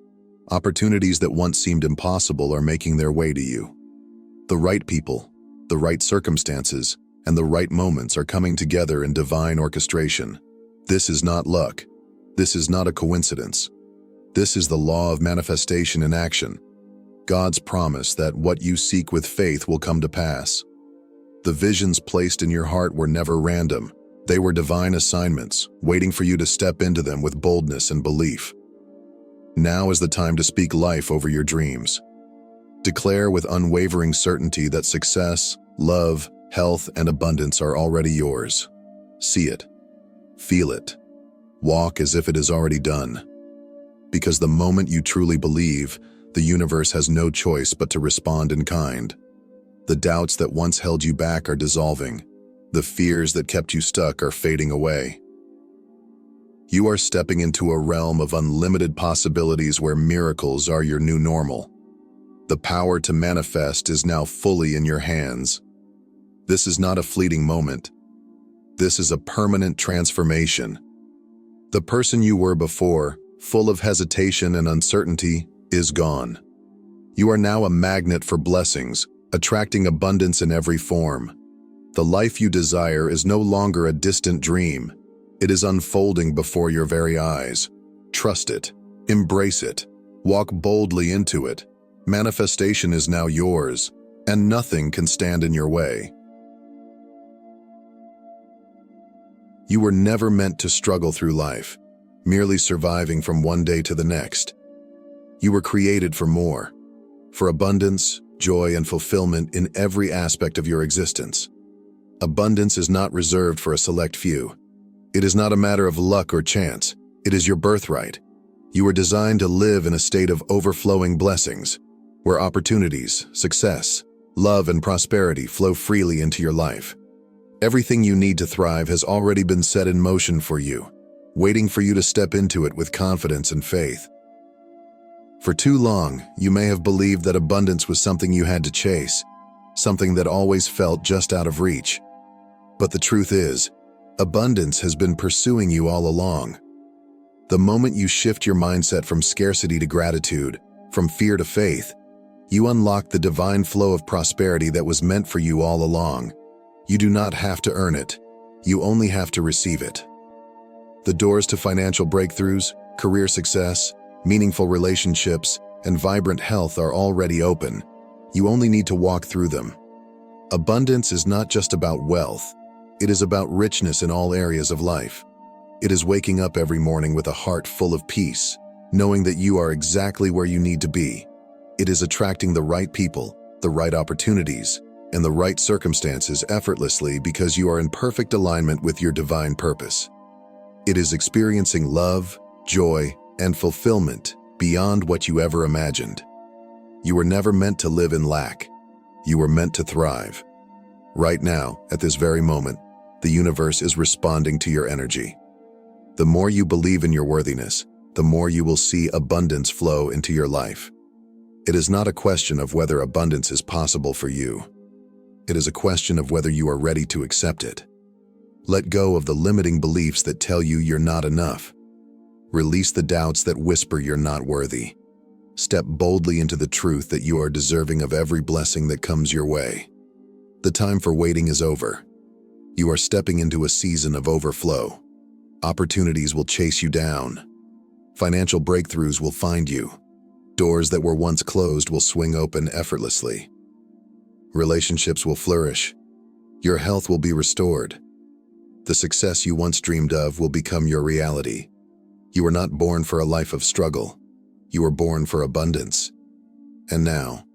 Opportunities that once seemed impossible are making their way to you. The right people, the right circumstances, and the right moments are coming together in divine orchestration. This is not luck. This is not a coincidence. This is the law of manifestation in action. God's promise that what you seek with faith will come to pass. The visions placed in your heart were never random. They were divine assignments, waiting for you to step into them with boldness and belief. Now is the time to speak life over your dreams. Declare with unwavering certainty that success, love, health, and abundance are already yours. See it. Feel it. Walk as if it is already done. Because the moment you truly believe, the universe has no choice but to respond in kind. The doubts that once held you back are dissolving. The fears that kept you stuck are fading away. You are stepping into a realm of unlimited possibilities where miracles are your new normal. The power to manifest is now fully in your hands. This is not a fleeting moment. This is a permanent transformation. The person you were before, full of hesitation and uncertainty, is gone. You are now a magnet for blessings, attracting abundance in every form. The life you desire is no longer a distant dream. It is unfolding before your very eyes. Trust it. Embrace it. Walk boldly into it. Manifestation is now yours, and nothing can stand in your way. You were never meant to struggle through life, merely surviving from one day to the next. You were created for more, for abundance, joy, and fulfillment in every aspect of your existence. Abundance is not reserved for a select few. It is not a matter of luck or chance. It is your birthright. You were designed to live in a state of overflowing blessings. where opportunities, success, love, and prosperity flow freely into your life. Everything you need to thrive has already been set in motion for you, waiting for you to step into it with confidence and faith. For too long, you may have believed that abundance was something you had to chase, something that always felt just out of reach. But the truth is, abundance has been pursuing you all along. The moment you shift your mindset from scarcity to gratitude, from fear to faith, you unlock the divine flow of prosperity that was meant for you all along. You do not have to earn it. You only have to receive it. The doors to financial breakthroughs, career success, meaningful relationships, and vibrant health are already open. You only need to walk through them. Abundance is not just about wealth. It is about richness in all areas of life. It is waking up every morning with a heart full of peace, knowing that you are exactly where you need to be. It is attracting the right people, the right opportunities, and the right circumstances effortlessly because you are in perfect alignment with your divine purpose. It is experiencing love, joy, and fulfillment beyond what you ever imagined. You were never meant to live in lack. You were meant to thrive. Right now, at this very moment, the universe is responding to your energy. The more you believe in your worthiness, the more you will see abundance flow into your life. It is not a question of whether abundance is possible for you. It is a question of whether you are ready to accept it. Let go of the limiting beliefs that tell you you're not enough. Release the doubts that whisper you're not worthy. Step boldly into the truth that you are deserving of every blessing that comes your way. The time for waiting is over. You are stepping into a season of overflow. Opportunities will chase you down. Financial breakthroughs will find you. Doors that were once closed will swing open effortlessly. Relationships will flourish. Your health will be restored. The success you once dreamed of will become your reality. You were not born for a life of struggle. You were born for abundance. And now,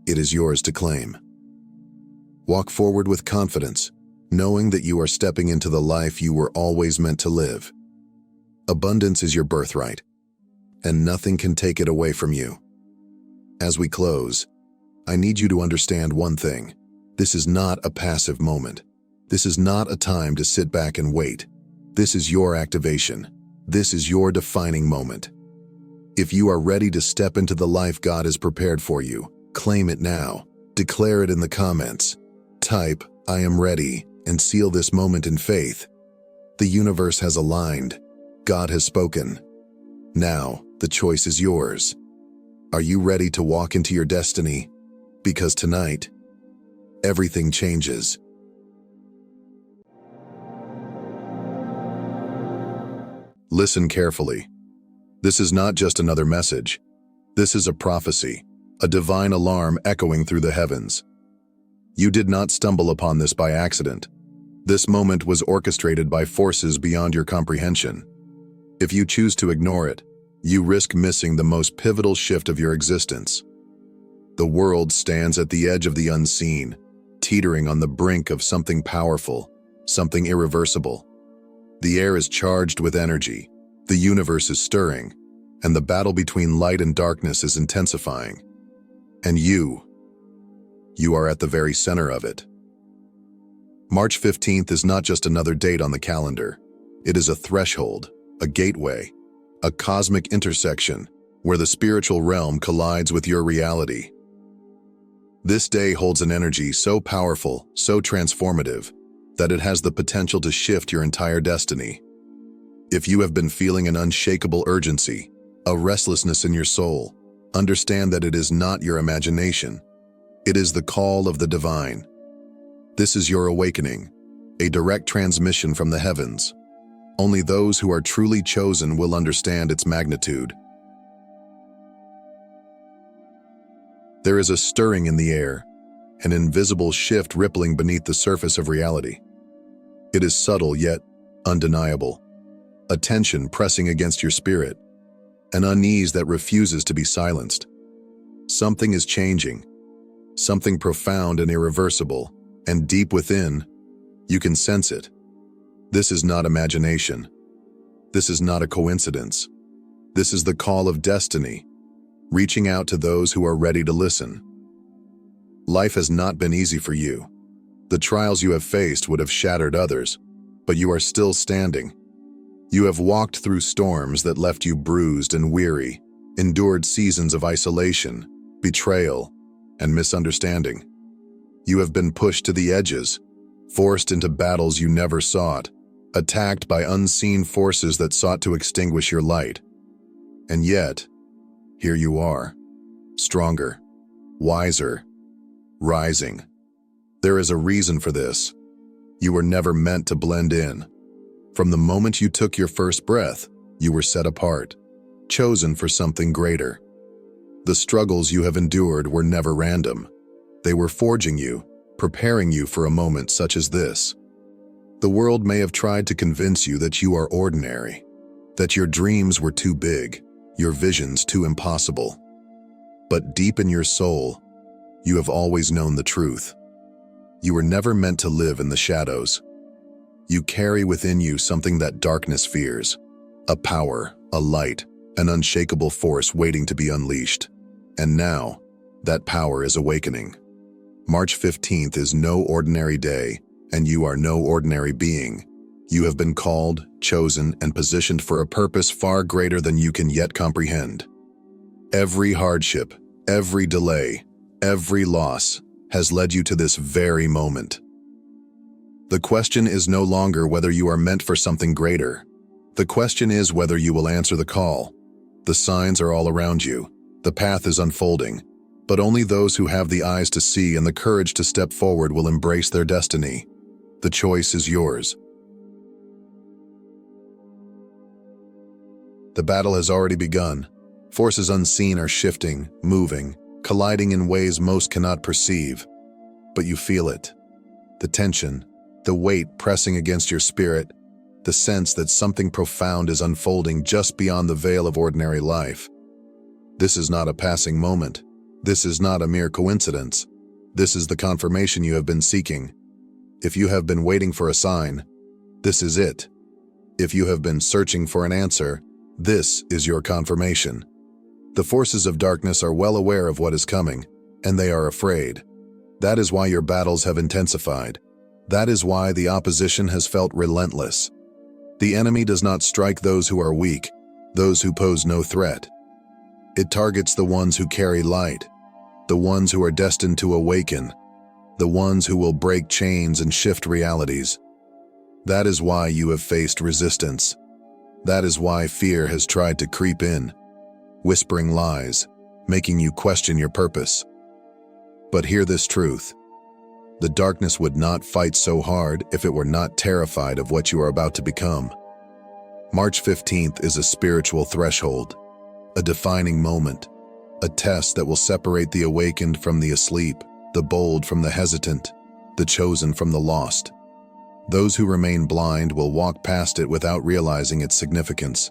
it is yours to claim. Walk forward with confidence, knowing that you are stepping into the life you were always meant to live. Abundance is your birthright, and nothing can take it away from you. As we close, I need you to understand one thing. This is not a passive moment. This is not a time to sit back and wait. This is your activation. This is your defining moment. If you are ready to step into the life God has prepared for you, claim it now. Declare it in the comments. Type, "I am ready," and seal this moment in faith. The universe has aligned. God has spoken. Now, the choice is yours. Are you ready to walk into your destiny? Because tonight, everything changes. Listen carefully. This is not just another message. This is a prophecy, a divine alarm echoing through the heavens. You did not stumble upon this by accident. This moment was orchestrated by forces beyond your comprehension. If you choose to ignore it, you risk missing the most pivotal shift of your existence. The world stands at the edge of the unseen, teetering on the brink of something powerful, something irreversible. The air is charged with energy, the universe is stirring, and the battle between light and darkness is intensifying. And you are at the very center of it. March 15th is not just another date on the calendar. It is a threshold, a gateway, a cosmic intersection where the spiritual realm collides with your reality. This day holds an energy so powerful, so transformative, that it has the potential to shift your entire destiny. If you have been feeling an unshakable urgency, a restlessness in your soul, understand that it is not your imagination. It is the call of the divine. This is your awakening, a direct transmission from the heavens. Only those who are truly chosen will understand its magnitude. There is a stirring in the air, an invisible shift rippling beneath the surface of reality. It is subtle yet undeniable, a tension pressing against your spirit, an unease that refuses to be silenced. Something is changing, something profound and irreversible, and deep within, you can sense it. This is not imagination. This is not a coincidence. This is the call of destiny. reaching out to those who are ready to listen. Life has not been easy for you. The trials you have faced would have shattered others, but you are still standing. You have walked through storms that left you bruised and weary, endured seasons of isolation, betrayal, and misunderstanding. You have been pushed to the edges, forced into battles you never sought, attacked by unseen forces that sought to extinguish your light. And yet, here you are, stronger, wiser, rising. There is a reason for this. You were never meant to blend in. From the moment you took your first breath, you were set apart, chosen for something greater. The struggles you have endured were never random. They were forging you, preparing you for a moment such as this. The world may have tried to convince you that you are ordinary, that your dreams were too big, your visions too impossible. But deep in your soul, you have always known the truth. You were never meant to live in the shadows. You carry within you something that darkness fears, a power, a light, an unshakable force waiting to be unleashed. And now, that power is awakening. March 15th is no ordinary day, and you are no ordinary being. You have been called, chosen, and positioned for a purpose far greater than you can yet comprehend. Every hardship, every delay, every loss has led you to this very moment. The question is no longer whether you are meant for something greater. The question is whether you will answer the call. The signs are all around you. The path is unfolding. But only those who have the eyes to see and the courage to step forward will embrace their destiny. The choice is yours. The battle has already begun. Forces unseen are shifting, moving, colliding in ways most cannot perceive. But you feel it. The tension, the weight pressing against your spirit, the sense that something profound is unfolding just beyond the veil of ordinary life. This is not a passing moment. This is not a mere coincidence. This is the confirmation you have been seeking. If you have been waiting for a sign, this is it. If you have been searching for an answer, this is your confirmation. The forces of darkness are well aware of what is coming, and they are afraid. That is why your battles have intensified. That is why the opposition has felt relentless. The enemy does not strike those who are weak, those who pose no threat. It targets the ones who carry light, the ones who are destined to awaken, the ones who will break chains and shift realities. That is why you have faced resistance. That is why fear has tried to creep in, whispering lies, making you question your purpose. But hear this truth. The darkness would not fight so hard if it were not terrified of what you are about to become. March 15th is a spiritual threshold, a defining moment, a test that will separate the awakened from the asleep, the bold from the hesitant, the chosen from the lost. Those who remain blind will walk past it without realizing its significance.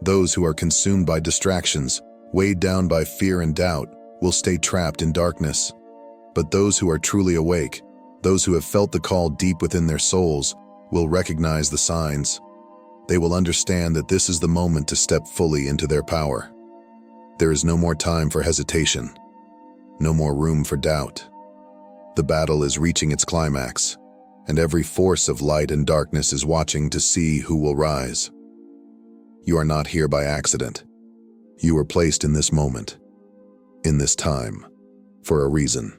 Those who are consumed by distractions, weighed down by fear and doubt, will stay trapped in darkness. But those who are truly awake, those who have felt the call deep within their souls, will recognize the signs. They will understand that this is the moment to step fully into their power. There is no more time for hesitation, no more room for doubt. The battle is reaching its climax, and every force of light and darkness is watching to see who will rise. You are not here by accident. You were placed in this moment, in this time, for a reason.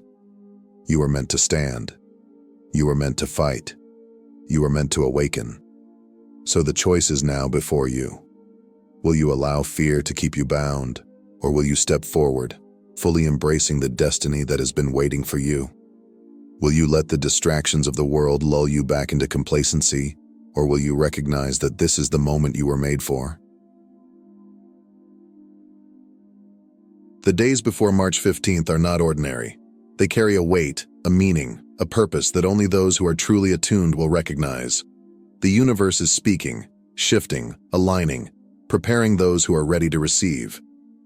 You were meant to stand. You were meant to fight. You were meant to awaken. So the choice is now before you. Will you allow fear to keep you bound, or will you step forward, fully embracing the destiny that has been waiting for you? Will you let the distractions of the world lull you back into complacency, or will you recognize that this is the moment you were made for? The days before March 15th are not ordinary. They carry a weight, a meaning, a purpose that only those who are truly attuned will recognize. The universe is speaking, shifting, aligning, preparing those who are ready to receive.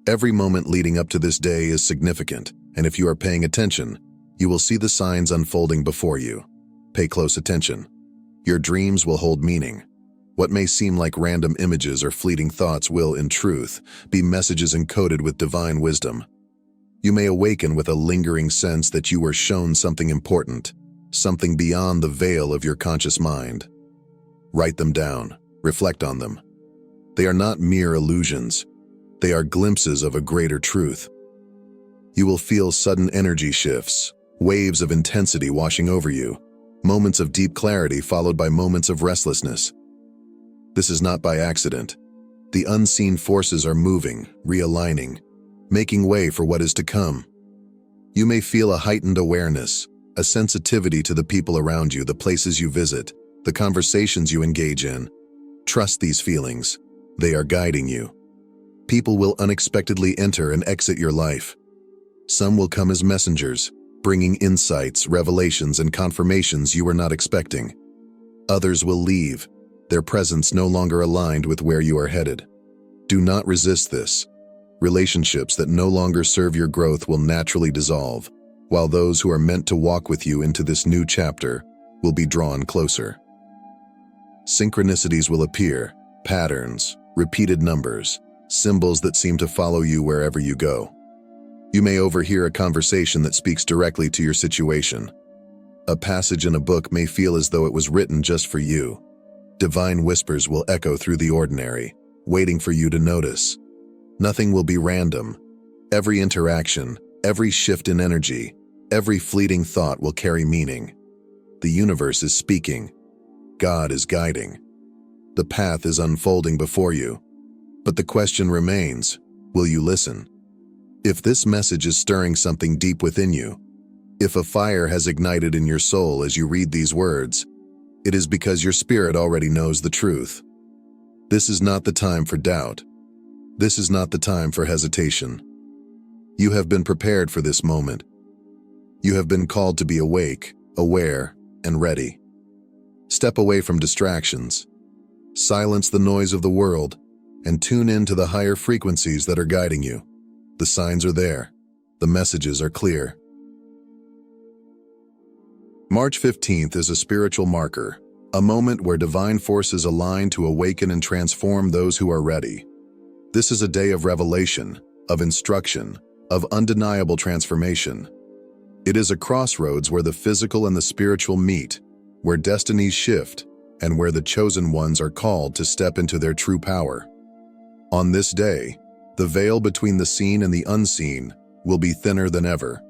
Every moment leading up to this day is significant, and if you are paying attention, you will see the signs unfolding before you. Pay close attention. Your dreams will hold meaning. What may seem like random images or fleeting thoughts will, in truth, be messages encoded with divine wisdom. You may awaken with a lingering sense that you were shown something important, something beyond the veil of your conscious mind. Write them down, reflect on them. They are not mere illusions. They are glimpses of a greater truth. You will feel sudden energy shifts, waves of intensity washing over you, moments of deep clarity followed by moments of restlessness. This is not by accident. The unseen forces are moving, realigning, making way for what is to come. You may feel a heightened awareness, a sensitivity to the people around you, the places you visit, the conversations you engage in. Trust these feelings. They are guiding you. People will unexpectedly enter and exit your life. Some will come as messengers, bringing insights, revelations, and confirmations you were not expecting. Others will leave, their presence no longer aligned with where you are headed. Do not resist this. Relationships that no longer serve your growth will naturally dissolve, while those who are meant to walk with you into this new chapter will be drawn closer. Synchronicities will appear, patterns, repeated numbers, symbols that seem to follow you wherever you go. You may overhear a conversation that speaks directly to your situation. A passage in a book may feel as though it was written just for you. Divine whispers will echo through the ordinary, waiting for you to notice. Nothing will be random. Every interaction, every shift in energy, every fleeting thought will carry meaning. The universe is speaking. God is guiding. The path is unfolding before you. But the question remains, will you listen? If this message is stirring something deep within you, if a fire has ignited in your soul as you read these words, it is because your spirit already knows the truth. This is not the time for doubt. This is not the time for hesitation. You have been prepared for this moment. You have been called to be awake, aware, and ready. Step away from distractions. Silence the noise of the world and tune in to the higher frequencies that are guiding you. The signs are there. The messages are clear. March 15th is a spiritual marker, a moment where divine forces align to awaken and transform those who are ready. This is a day of revelation, of instruction, of undeniable transformation. It is a crossroads where the physical and the spiritual meet, where destinies shift, and where the chosen ones are called to step into their true power. On this day, the veil between the seen and the unseen will be thinner than ever.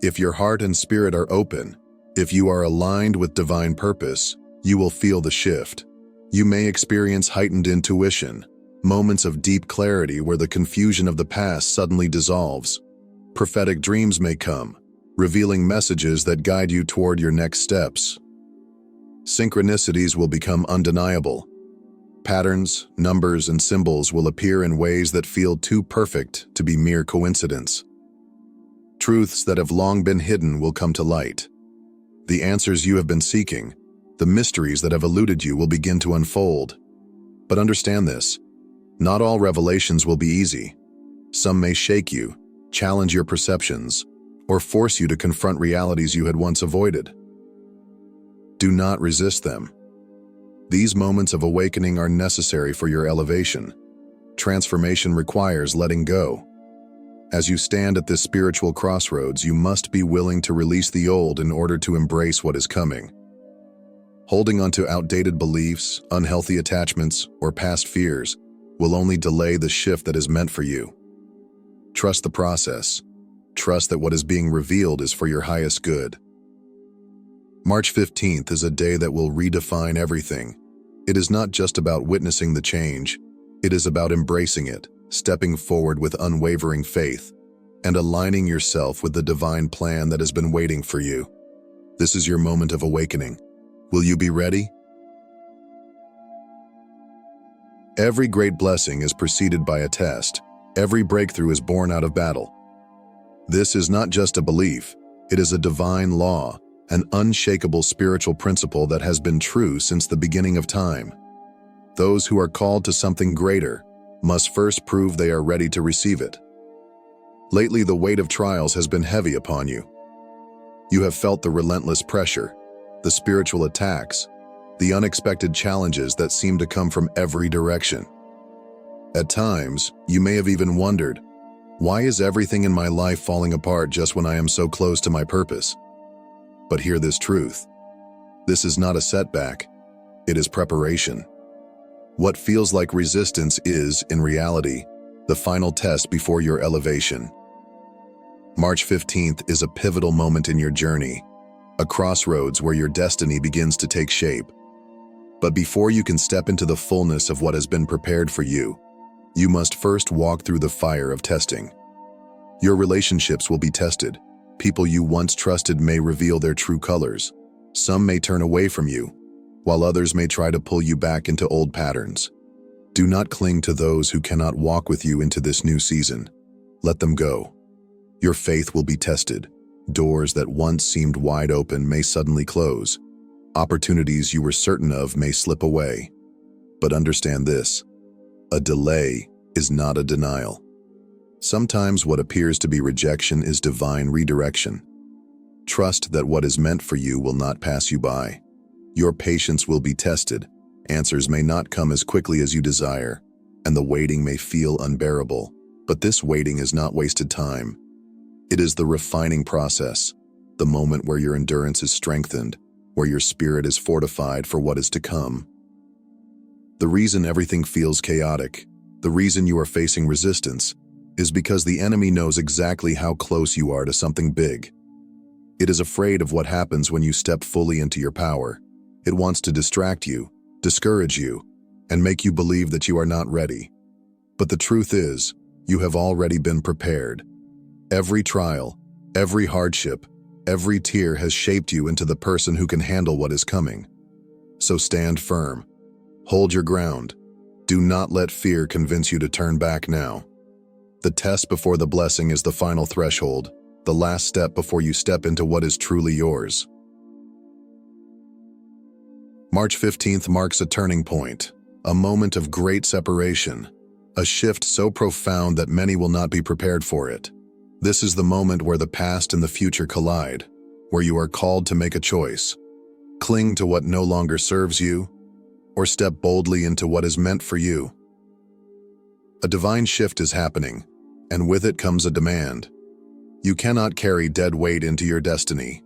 If your heart and spirit are open, if you are aligned with divine purpose, you will feel the shift. You may experience heightened intuition, moments of deep clarity where the confusion of the past suddenly dissolves. Prophetic dreams may come, revealing messages that guide you toward your next steps. Synchronicities will become undeniable. Patterns, numbers, and symbols will appear in ways that feel too perfect to be mere coincidence. Truths that have long been hidden will come to light. The answers you have been seeking, the mysteries that have eluded you will begin to unfold. But understand this, not all revelations will be easy. Some may shake you, challenge your perceptions, or force you to confront realities you had once avoided. Do not resist them. These moments of awakening are necessary for your elevation. Transformation requires letting go. As you stand at this spiritual crossroads, you must be willing to release the old in order to embrace what is coming. Holding onto outdated beliefs, unhealthy attachments, or past fears will only delay the shift that is meant for you. Trust the process. Trust that what is being revealed is for your highest good. March 15th is a day that will redefine everything. It is not just about witnessing the change. It is about embracing it, stepping forward with unwavering faith, and aligning yourself with the divine plan that has been waiting for you. This is your moment of awakening. Will you be ready? Every great blessing is preceded by a test. Every breakthrough is born out of battle. This is not just a belief. It is a divine law, an unshakable spiritual principle that has been true since the beginning of time. Those who are called to something greater must first prove they are ready to receive it. Lately, the weight of trials has been heavy upon you. You have felt the relentless pressure, the spiritual attacks, the unexpected challenges that seem to come from every direction. At times, you may have even wondered, why is everything in my life falling apart just when I am so close to my purpose? But hear this truth. This is not a setback, it is preparation. What feels like resistance is, in reality, the final test before your elevation. March 15th is a pivotal moment in your journey, a crossroads where your destiny begins to take shape. But before you can step into the fullness of what has been prepared for you, you must first walk through the fire of testing. Your relationships will be tested. People you once trusted may reveal their true colors. Some may turn away from you, while others may try to pull you back into old patterns. Do not cling to those who cannot walk with you into this new season. Let them go. Your faith will be tested. Doors that once seemed wide open may suddenly close. Opportunities you were certain of may slip away. But understand this: a delay is not a denial. Sometimes what appears to be rejection is divine redirection. Trust that what is meant for you will not pass you by. Your patience will be tested. Answers may not come as quickly as you desire, and the waiting may feel unbearable. But this waiting is not wasted time. It is the refining process, the moment where your endurance is strengthened, where your spirit is fortified for what is to come. The reason everything feels chaotic, the reason you are facing resistance, is because the enemy knows exactly how close you are to something big. It is afraid of what happens when you step fully into your power. It wants to distract you, discourage you, and make you believe that you are not ready. But the truth is, you have already been prepared. Every trial, every hardship, every tear has shaped you into the person who can handle what is coming. So stand firm. Hold your ground. Do not let fear convince you to turn back now. The test before the blessing is the final threshold, the last step before you step into what is truly yours. March 15th marks a turning point, a moment of great separation, a shift so profound that many will not be prepared for it. This is the moment where the past and the future collide, where you are called to make a choice. Cling to what no longer serves you, or step boldly into what is meant for you. A divine shift is happening, and with it comes a demand. You cannot carry dead weight into your destiny.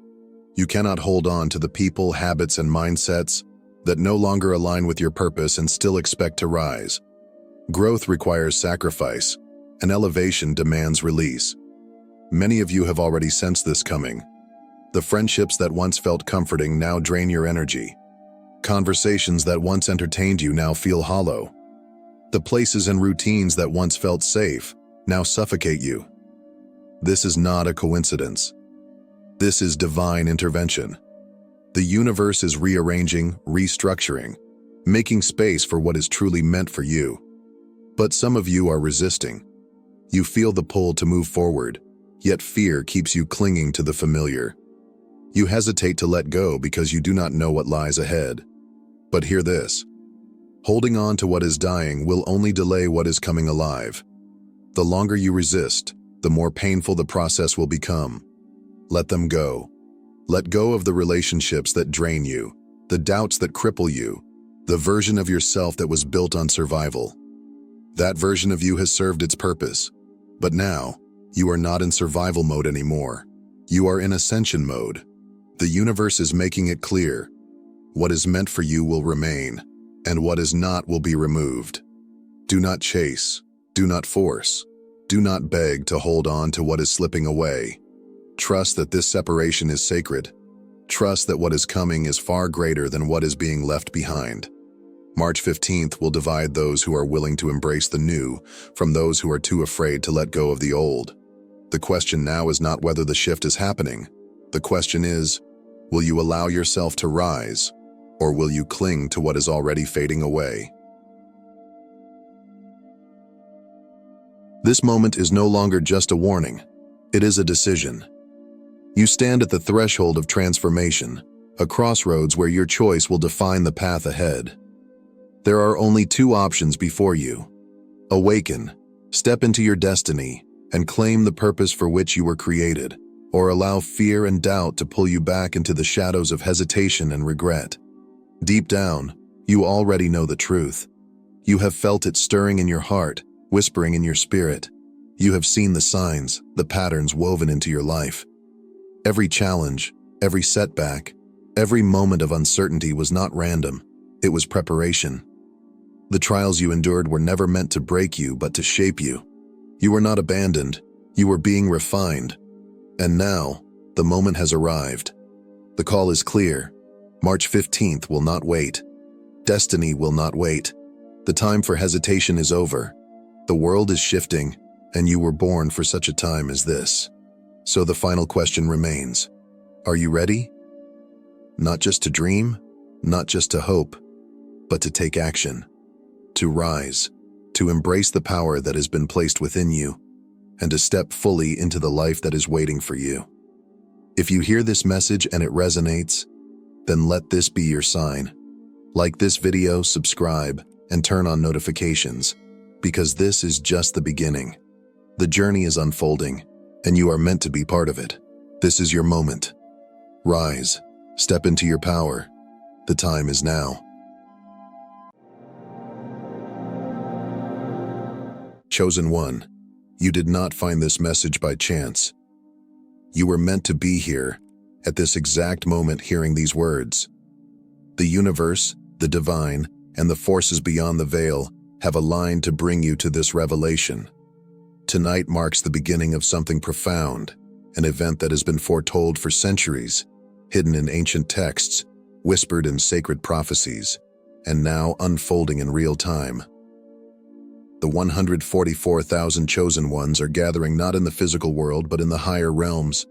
You cannot hold on to the people, habits, and mindsets that no longer align with your purpose and still expect to rise. Growth requires sacrifice, and elevation demands release. Many of you have already sensed this coming. The friendships that once felt comforting now drain your energy. Conversations that once entertained you now feel hollow. The places and routines that once felt safe now suffocate you. This is not a coincidence. This is divine intervention. The universe is rearranging, restructuring, making space for what is truly meant for you. But some of you are resisting. You feel the pull to move forward, yet fear keeps you clinging to the familiar. You hesitate to let go because you do not know what lies ahead. But hear this: holding on to what is dying will only delay what is coming alive. The longer you resist, the more painful the process will become. Let them go. Let go of the relationships that drain you, the doubts that cripple you, the version of yourself that was built on survival. That version of you has served its purpose, but now, you are not in survival mode anymore. You are in ascension mode. The universe is making it clear. What is meant for you will remain, and what is not will be removed. Do not chase. Do not force. Do not beg to hold on to what is slipping away. Trust that this separation is sacred. Trust that what is coming is far greater than what is being left behind. March 15th will divide those who are willing to embrace the new from those who are too afraid to let go of the old. The question now is not whether the shift is happening. The question is, will you allow yourself to rise, or will you cling to what is already fading away? This moment is no longer just a warning. It is a decision. You stand at the threshold of transformation, a crossroads where your choice will define the path ahead. There are only two options before you. Awaken, step into your destiny, and claim the purpose for which you were created, or allow fear and doubt to pull you back into the shadows of hesitation and regret. Deep down, you already know the truth. You have felt it stirring in your heart, whispering in your spirit. You have seen the signs, the patterns woven into your life. Every challenge, every setback, every moment of uncertainty was not random. It was preparation. The trials you endured were never meant to break you, but to shape you. You were not abandoned. You were being refined. And now, the moment has arrived. The call is clear. March 15th will not wait. Destiny will not wait. The time for hesitation is over. The world is shifting, and you were born for such a time as this. So the final question remains. Are you ready? Not just to dream, not just to hope, but to take action, to rise, to embrace the power that has been placed within you, and to step fully into the life that is waiting for you. If you hear this message and it resonates, then let this be your sign. Like this video, subscribe, and turn on notifications, because this is just the beginning. The journey is unfolding, and you are meant to be part of it. This is your moment. Rise, step into your power. The time is now. Chosen one, you did not find this message by chance. You were meant to be here, at this exact moment hearing these words. The universe, the divine, and the forces beyond the veil have aligned to bring you to this revelation. Tonight marks the beginning of something profound, an event that has been foretold for centuries, hidden in ancient texts, whispered in sacred prophecies, and now unfolding in real time. The 144,000 chosen ones are gathering not in the physical world but in the higher realms,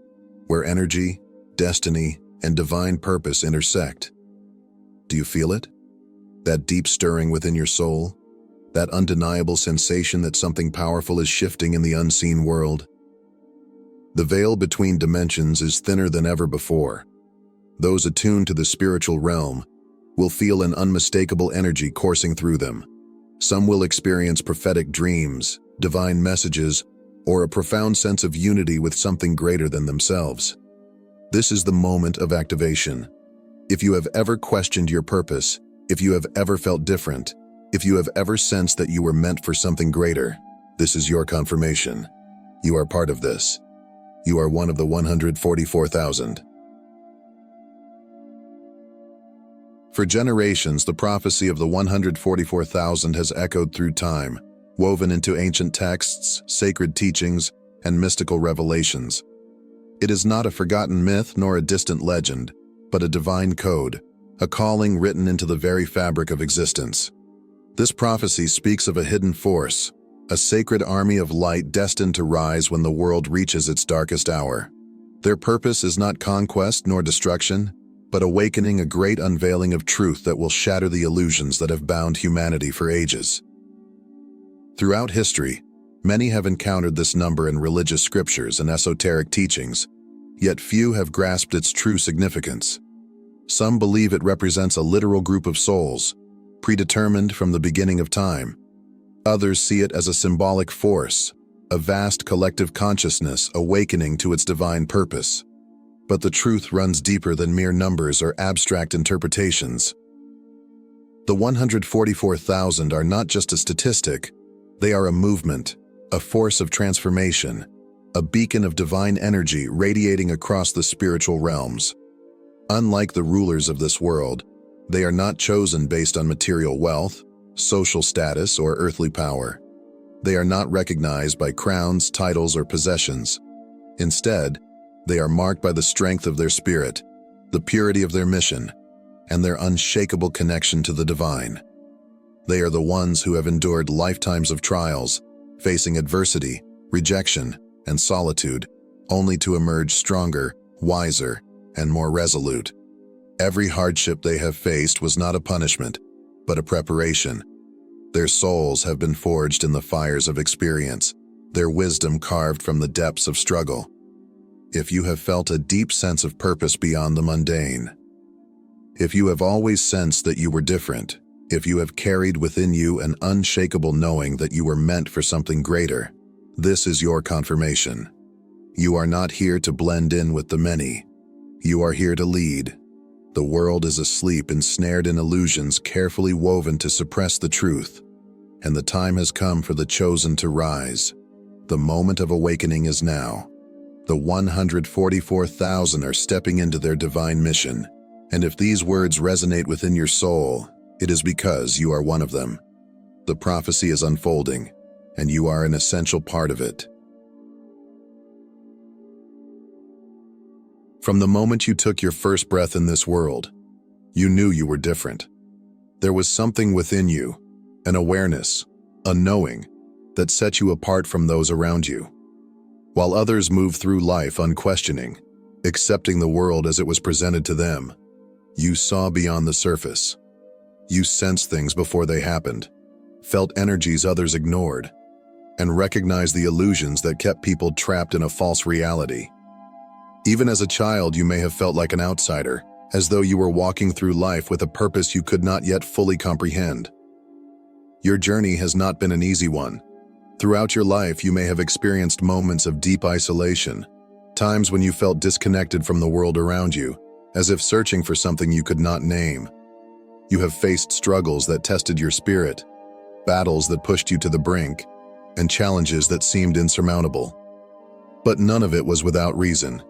where energy, destiny, and divine purpose intersect. Do you feel it? That deep stirring within your soul? That undeniable sensation that something powerful is shifting in the unseen world? The veil between dimensions is thinner than ever before. Those attuned to the spiritual realm will feel an unmistakable energy coursing through them. Some will experience prophetic dreams, divine messages, or a profound sense of unity with something greater than themselves. This is the moment of activation. If you have ever questioned your purpose, if you have ever felt different, if you have ever sensed that you were meant for something greater, this is your confirmation. You are part of this. You are one of the 144,000. For generations, the prophecy of the 144,000 has echoed through time, woven into ancient texts, sacred teachings, and mystical revelations. It is not a forgotten myth nor a distant legend, but a divine code, a calling written into the very fabric of existence. This prophecy speaks of a hidden force, a sacred army of light destined to rise when the world reaches its darkest hour. Their purpose is not conquest nor destruction, but awakening a great unveiling of truth that will shatter the illusions that have bound humanity for ages. Throughout history, many have encountered this number in religious scriptures and esoteric teachings, yet few have grasped its true significance. Some believe it represents a literal group of souls, predetermined from the beginning of time. Others see it as a symbolic force, a vast collective consciousness awakening to its divine purpose. But the truth runs deeper than mere numbers or abstract interpretations. The 144,000 are not just a statistic, they are a movement, a force of transformation, a beacon of divine energy radiating across the spiritual realms. Unlike the rulers of this world, they are not chosen based on material wealth, social status, or earthly power. They are not recognized by crowns, titles, or possessions. Instead, they are marked by the strength of their spirit, the purity of their mission, and their unshakable connection to the divine. They are the ones who have endured lifetimes of trials, facing adversity, rejection, and solitude, only to emerge stronger, wiser, and more resolute. Every hardship they have faced was not a punishment, but a preparation. Their souls have been forged in the fires of experience, their wisdom carved from the depths of struggle. If you have felt a deep sense of purpose beyond the mundane, if you have always sensed that you were different, if you have carried within you an unshakable knowing that you were meant for something greater, this is your confirmation. You are not here to blend in with the many. You are here to lead. The world is asleep, ensnared in illusions carefully woven to suppress the truth. And the time has come for the chosen to rise. The moment of awakening is now. The 144,000 are stepping into their divine mission. And if these words resonate within your soul, it is because you are one of them. The prophecy is unfolding, and you are an essential part of it. From the moment you took your first breath in this world, you knew you were different. There was something within you, an awareness, a knowing, that set you apart from those around you. While others moved through life unquestioning, accepting the world as it was presented to them, you saw beyond the surface. You sensed things before they happened, felt energies others ignored, and recognized the illusions that kept people trapped in a false reality. Even as a child, you may have felt like an outsider, as though you were walking through life with a purpose you could not yet fully comprehend. Your journey has not been an easy one. Throughout your life, you may have experienced moments of deep isolation, times when you felt disconnected from the world around you, as if searching for something you could not name. You have faced struggles that tested your spirit, battles that pushed you to the brink, and challenges that seemed insurmountable. But none of it was without reason.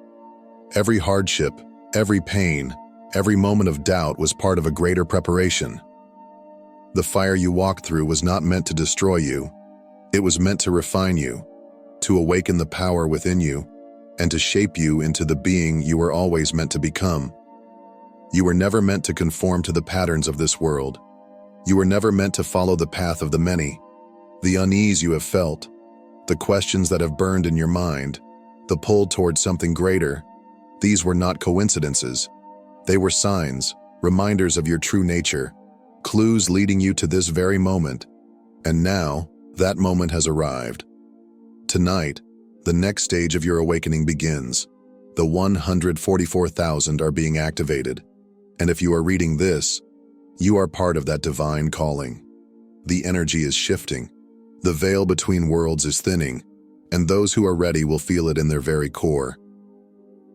Every hardship, every pain, every moment of doubt was part of a greater preparation. The fire you walked through was not meant to destroy you. It was meant to refine you, to awaken the power within you, and to shape you into the being you were always meant to become. You were never meant to conform to the patterns of this world. You were never meant to follow the path of the many. The unease you have felt, the questions that have burned in your mind, the pull towards something greater, these were not coincidences. They were signs, reminders of your true nature, clues leading you to this very moment. And now, that moment has arrived. Tonight, the next stage of your awakening begins. The 144,000 are being activated. And if you are reading this, you are part of that divine calling. The energy is shifting. The veil between worlds is thinning, and those who are ready will feel it in their very core.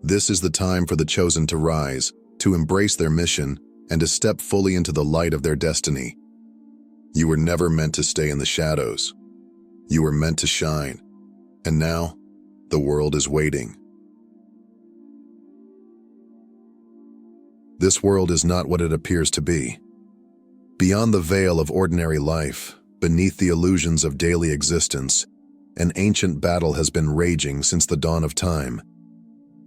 This is the time for the chosen to rise, to embrace their mission, and to step fully into the light of their destiny. You were never meant to stay in the shadows. You were meant to shine. And now, the world is waiting. This world is not what it appears to be. Beyond the veil of ordinary life, beneath the illusions of daily existence, an ancient battle has been raging since the dawn of time.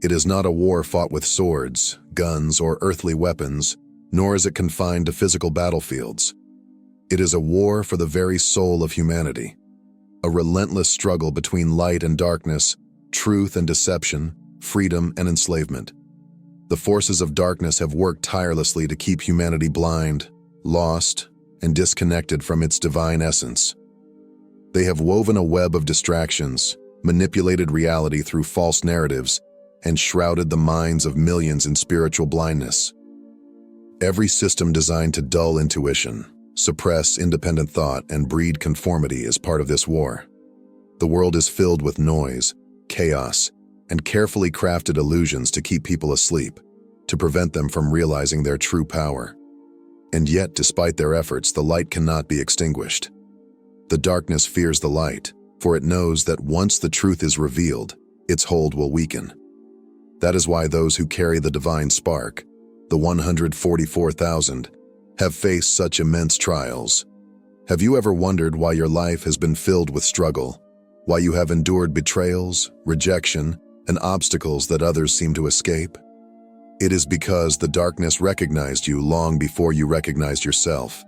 It is not a war fought with swords, guns, or earthly weapons, nor is it confined to physical battlefields. It is a war for the very soul of humanity, a relentless struggle between light and darkness, truth and deception, freedom and enslavement. The forces of darkness have worked tirelessly to keep humanity blind, lost, and disconnected from its divine essence. They have woven a web of distractions, manipulated reality through false narratives, and shrouded the minds of millions in spiritual blindness. Every system designed to dull intuition, suppress independent thought, and breed conformity is part of this war. The world is filled with noise, chaos, and carefully crafted illusions to keep people asleep, to prevent them from realizing their true power. And yet, despite their efforts, the light cannot be extinguished. The darkness fears the light, for it knows that once the truth is revealed, its hold will weaken. That is why those who carry the divine spark, the 144,000, have faced such immense trials. Have you ever wondered why your life has been filled with struggle, why you have endured betrayals, rejection, and obstacles that others seem to escape? It is because the darkness recognized you long before you recognized yourself.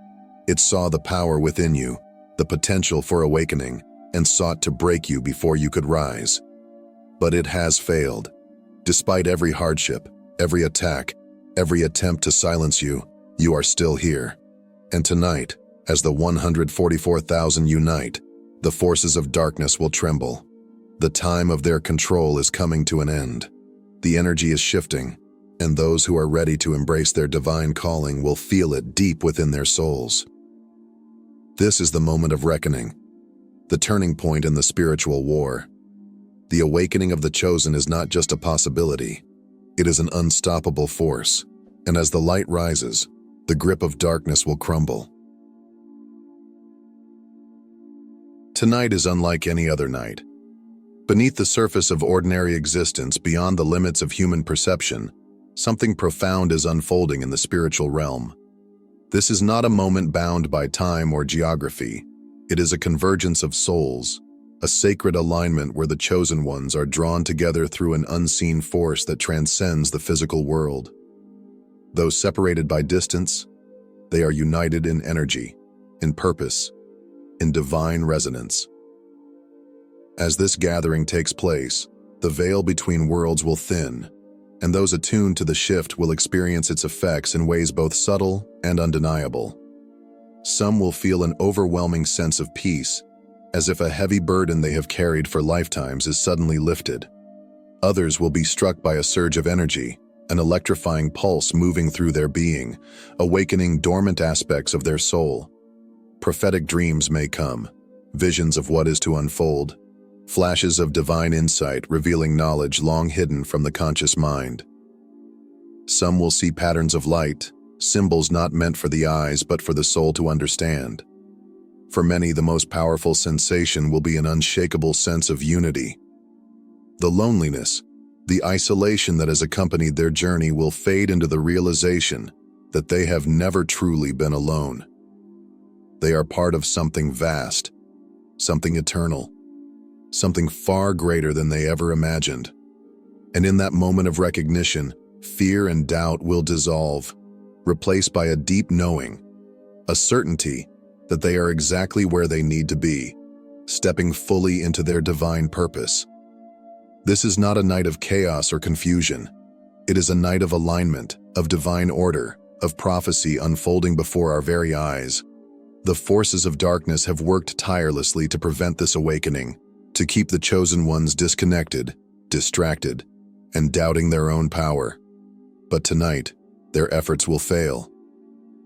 It saw the power within you, the potential for awakening, and sought to break you before you could rise. But it has failed. Despite every hardship, every attack, every attempt to silence you, you are still here. And tonight, as the 144,000 unite, the forces of darkness will tremble. The time of their control is coming to an end. The energy is shifting, and those who are ready to embrace their divine calling will feel it deep within their souls. This is the moment of reckoning, the turning point in the spiritual war. The awakening of the chosen is not just a possibility, it is an unstoppable force, And as the light rises, the grip of darkness will crumble. Tonight is unlike any other night. Beneath the surface of ordinary existence, beyond the limits of human perception, something profound is unfolding in the spiritual realm. This is not a moment bound by time or geography. It is a convergence of souls, a sacred alignment where the chosen ones are drawn together through an unseen force that transcends the physical world. Though separated by distance, they are united in energy, in purpose, in divine resonance. As this gathering takes place, the veil between worlds will thin, and those attuned to the shift will experience its effects in ways both subtle and undeniable. Some will feel an overwhelming sense of peace, as if a heavy burden they have carried for lifetimes is suddenly lifted. Others will be struck by a surge of energy, an electrifying pulse moving through their being, awakening dormant aspects of their soul. Prophetic dreams may come, visions of what is to unfold, flashes of divine insight revealing knowledge long hidden from the conscious mind. Some will see patterns of light, symbols not meant for the eyes but for the soul to understand. For many, the most powerful sensation will be an unshakable sense of unity. The loneliness, the isolation that has accompanied their journey will fade into the realization that they have never truly been alone. They are part of something vast, something eternal, something far greater than they ever imagined. And in that moment of recognition, fear and doubt will dissolve, replaced by a deep knowing, a certainty that they are exactly where they need to be, stepping fully into their divine purpose. This is not a night of chaos or confusion. It is a night of alignment, of divine order, of prophecy unfolding before our very eyes. The forces of darkness have worked tirelessly to prevent this awakening, to keep the chosen ones disconnected, distracted, and doubting their own power. But tonight, their efforts will fail.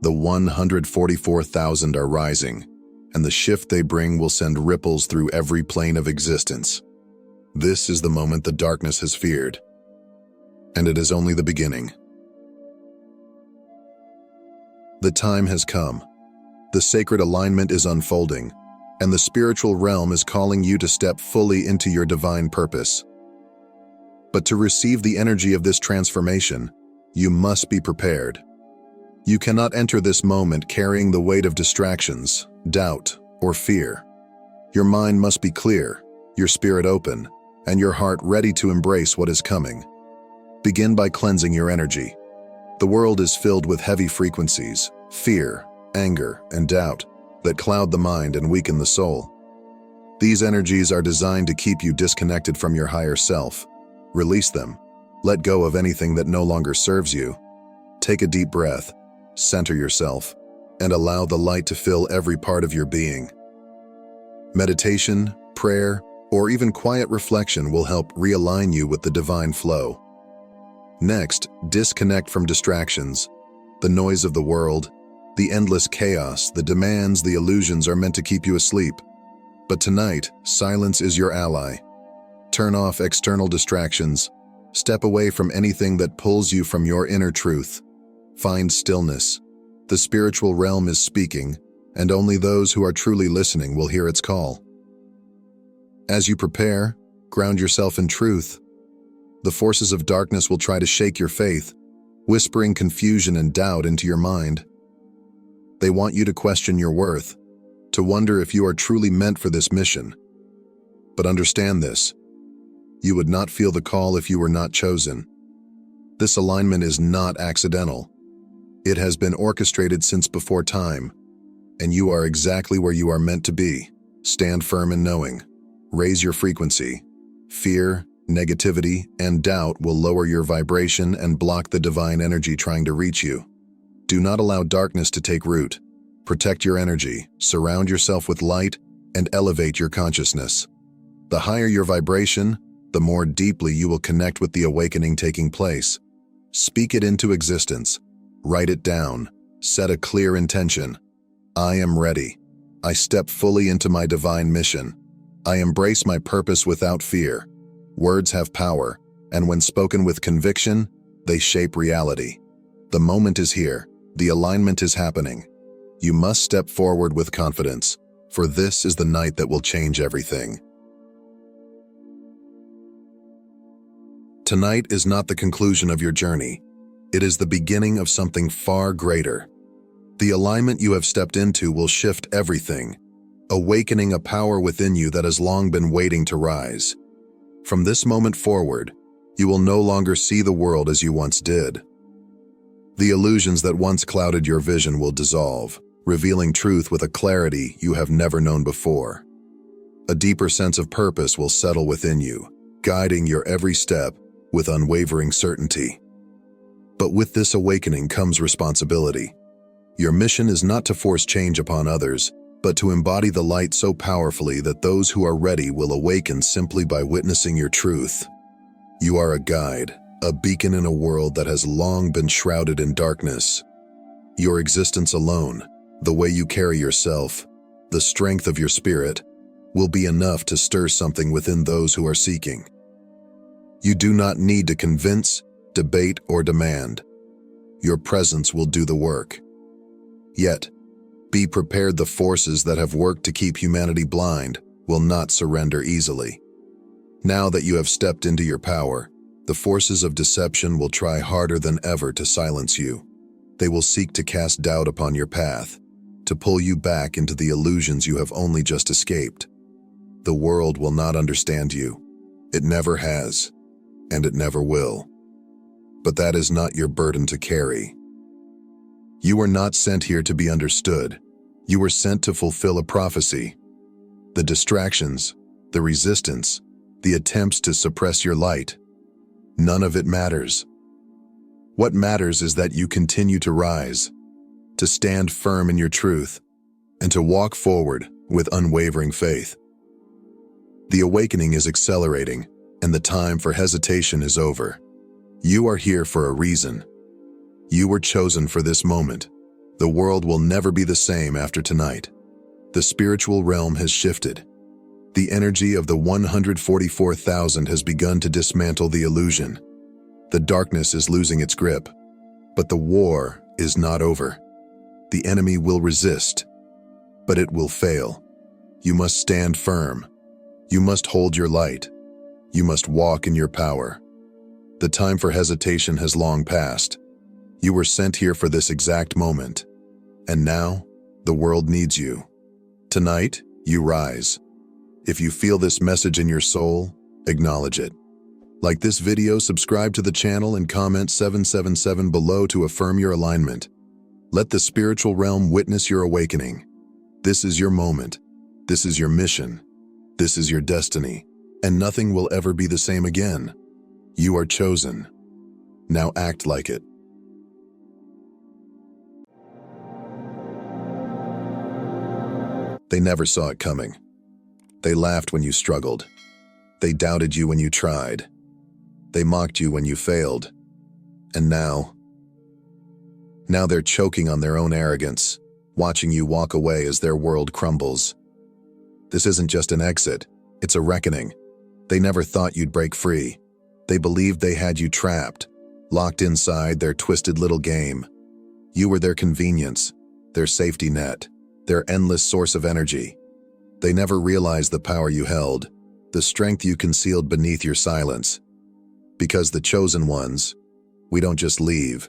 The 144,000 are rising, and the shift they bring will send ripples through every plane of existence. This is the moment the darkness has feared, and it is only the beginning. The time has come. The sacred alignment is unfolding, and the spiritual realm is calling you to step fully into your divine purpose. But to receive the energy of this transformation, you must be prepared. You cannot enter this moment carrying the weight of distractions, doubt, or fear. Your mind must be clear, your spirit open, and your heart ready to embrace what is coming. Begin by cleansing your energy. The world is filled with heavy frequencies, fear, anger, and doubt that cloud the mind and weaken the soul. These energies are designed to keep you disconnected from your higher self. Release them. Let go of anything that no longer serves you. Take a deep breath, center yourself, and allow the light to fill every part of your being. Meditation, prayer, or even quiet reflection will help realign you with the divine flow. Next, disconnect from distractions. The noise of the world, the endless chaos, the demands, the illusions are meant to keep you asleep. But tonight, silence is your ally. Turn off external distractions. Step away from anything that pulls you from your inner truth. Find stillness. The spiritual realm is speaking, and only those who are truly listening will hear its call. As you prepare, ground yourself in truth. The forces of darkness will try to shake your faith, whispering confusion and doubt into your mind. They want you to question your worth, to wonder if you are truly meant for this mission. But understand this: you would not feel the call if you were not chosen. This alignment is not accidental. It has been orchestrated since before time, and you are exactly where you are meant to be. Stand firm in knowing. Raise your frequency. Fear, negativity, and doubt will lower your vibration and block the divine energy trying to reach you. Do not allow darkness to take root. Protect your energy, surround yourself with light, and elevate your consciousness. The higher your vibration, the more deeply you will connect with the awakening taking place. Speak it into existence. Write it down. Set a clear intention. I am ready. I step fully into my divine mission. I embrace my purpose without fear. Words have power, and when spoken with conviction, they shape reality. The moment is here. The alignment is happening. You must step forward with confidence, for this is the night that will change everything. Tonight is not the conclusion of your journey. It is the beginning of something far greater. The alignment you have stepped into will shift everything, awakening a power within you that has long been waiting to rise. From this moment forward, you will no longer see the world as you once did. The illusions that once clouded your vision will dissolve, revealing truth with a clarity you have never known before. A deeper sense of purpose will settle within you, guiding your every step with unwavering certainty. But with this awakening comes responsibility. Your mission is not to force change upon others, but to embody the light so powerfully that those who are ready will awaken simply by witnessing your truth. You are a guide, a beacon in a world that has long been shrouded in darkness. Your existence alone, the way you carry yourself, the strength of your spirit, will be enough to stir something within those who are seeking. You do not need to convince, debate, or demand. Your presence will do the work. Yet, be prepared, the forces that have worked to keep humanity blind will not surrender easily. Now that you have stepped into your power, the forces of deception will try harder than ever to silence you. They will seek to cast doubt upon your path, to pull you back into the illusions you have only just escaped. The world will not understand you. It never has, and it never will. But that is not your burden to carry. You were not sent here to be understood. You were sent to fulfill a prophecy. The distractions, the resistance, the attempts to suppress your light, none of it matters. What matters is that you continue to rise, to stand firm in your truth, and to walk forward with unwavering faith. The awakening is accelerating, and the time for hesitation is over. You are here for a reason. You were chosen for this moment. The world will never be the same after tonight. The spiritual realm has shifted. The energy of the 144,000 has begun to dismantle the illusion. The darkness is losing its grip. But the war is not over. The enemy will resist, but it will fail. You must stand firm. You must hold your light. You must walk in your power. The time for hesitation has long passed. You were sent here for this exact moment. And now, the world needs you. Tonight, you rise. If you feel this message in your soul, acknowledge it. Like this video, subscribe to the channel, and comment 777 below to affirm your alignment. Let the spiritual realm witness your awakening. This is your moment. This is your mission. This is your destiny. And nothing will ever be the same again. You are chosen. Now act like it. They never saw it coming. They laughed when you struggled. They doubted you when you tried. They mocked you when you failed. And now they're choking on their own arrogance, watching you walk away as their world crumbles. This isn't just an exit, it's a reckoning. They never thought you'd break free. They believed they had you trapped, locked inside their twisted little game. You were their convenience, their safety net, their endless source of energy. They never realized the power you held, the strength you concealed beneath your silence. Because the chosen ones, we don't just leave.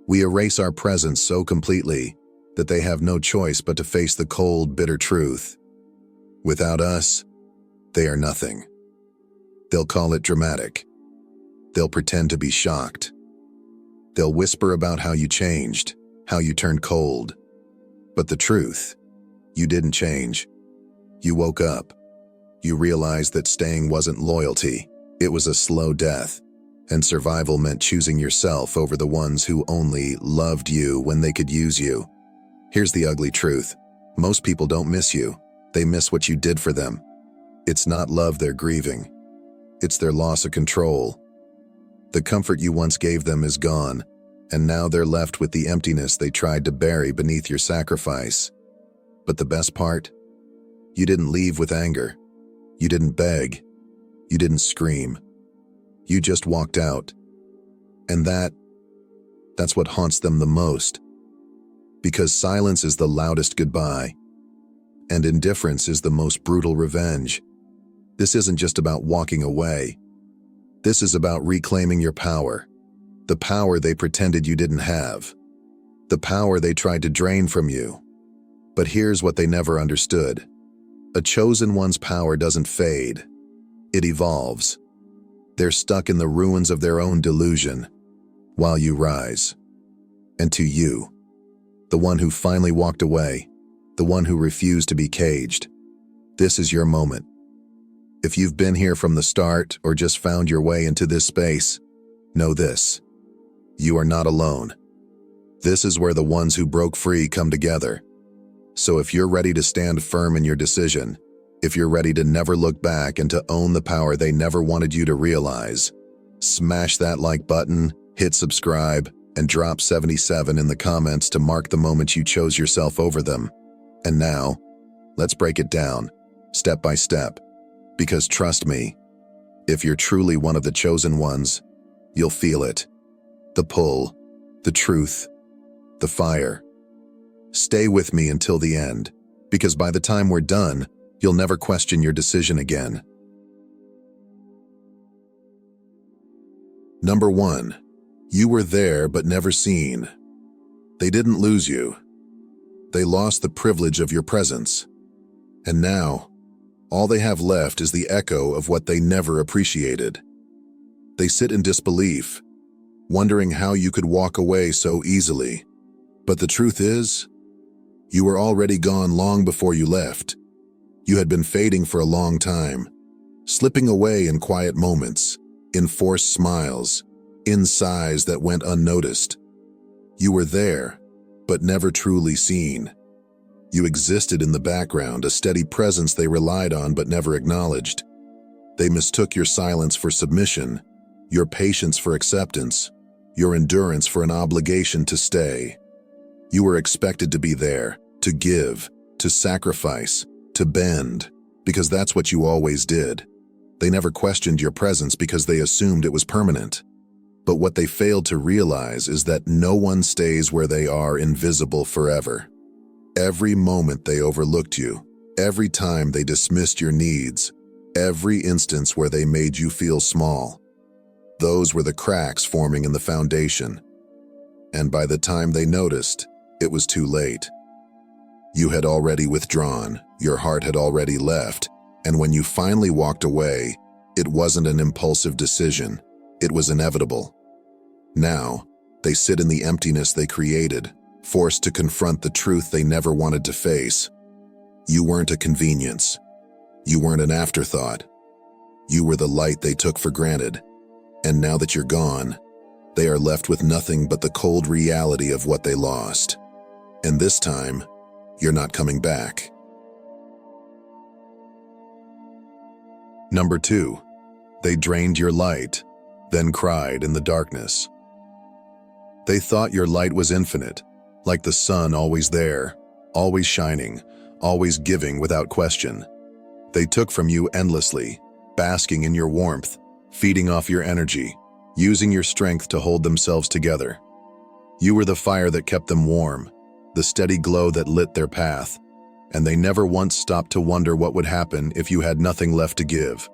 We erase our presence so completely that they have no choice but to face the cold, bitter truth. Without us, they are nothing. They'll call it dramatic. They'll pretend to be shocked. They'll whisper about how you changed, how you turned cold. But the truth, you didn't change. You woke up. You realized that staying wasn't loyalty. It was a slow death. And survival meant choosing yourself over the ones who only loved you when they could use you. Here's the ugly truth. Most people don't miss you. They miss what you did for them. It's not love they're grieving. It's their loss of control. The comfort you once gave them is gone, and now they're left with the emptiness they tried to bury beneath your sacrifice. But the best part? You didn't leave with anger. You didn't beg. You didn't scream. You just walked out. And That's what haunts them the most. Because silence is the loudest goodbye, and indifference is the most brutal revenge. This isn't just about walking away. This is about reclaiming your power. The power they pretended you didn't have. The power they tried to drain from you. But here's what they never understood. A chosen one's power doesn't fade. It evolves. They're stuck in the ruins of their own delusion, while you rise. And to you, the one who finally walked away, the one who refused to be caged, this is your moment. If you've been here from the start or just found your way into this space, know this: you are not alone. This is where the ones who broke free come together. So if you're ready to stand firm in your decision, if you're ready to never look back and to own the power they never wanted you to realize, smash that like button, hit subscribe, and drop 77 in the comments to mark the moment you chose yourself over them. And now, let's break it down, step by step. Because trust me, if you're truly one of the chosen ones, you'll feel it. The pull, the truth, the fire. Stay with me until the end, because by the time we're done, you'll never question your decision again. Number 1. You were there but never seen. They didn't lose you. They lost the privilege of your presence. And now, all they have left is the echo of what they never appreciated. They sit in disbelief, wondering how you could walk away so easily. But the truth is, you were already gone long before you left. You had been fading for a long time, slipping away in quiet moments, in forced smiles, in sighs that went unnoticed. You were there, but never truly seen. You existed in the background, a steady presence they relied on but never acknowledged. They mistook your silence for submission, your patience for acceptance, your endurance for an obligation to stay. You were expected to be there, to give, to sacrifice, to bend, because that's what you always did. They never questioned your presence because they assumed it was permanent. But what they failed to realize is that no one stays where they are invisible forever. Every moment they overlooked you, every time they dismissed your needs, every instance where they made you feel small, those were the cracks forming in the foundation. And by the time they noticed, it was too late. You had already withdrawn, your heart had already left, and when you finally walked away, it wasn't an impulsive decision, it was inevitable. Now, they sit in the emptiness they created, forced to confront the truth they never wanted to face. You weren't a convenience. You weren't an afterthought. You were the light they took for granted. And now that you're gone, they are left with nothing but the cold reality of what they lost. And this time, you're not coming back. Number 2, they drained your light, then cried in the darkness. They thought your light was infinite, like the sun always there, always shining, always giving without question. They took from you endlessly, basking in your warmth, feeding off your energy, using your strength to hold themselves together. You were the fire that kept them warm, the steady glow that lit their path, and they never once stopped to wonder what would happen if you had nothing left to give.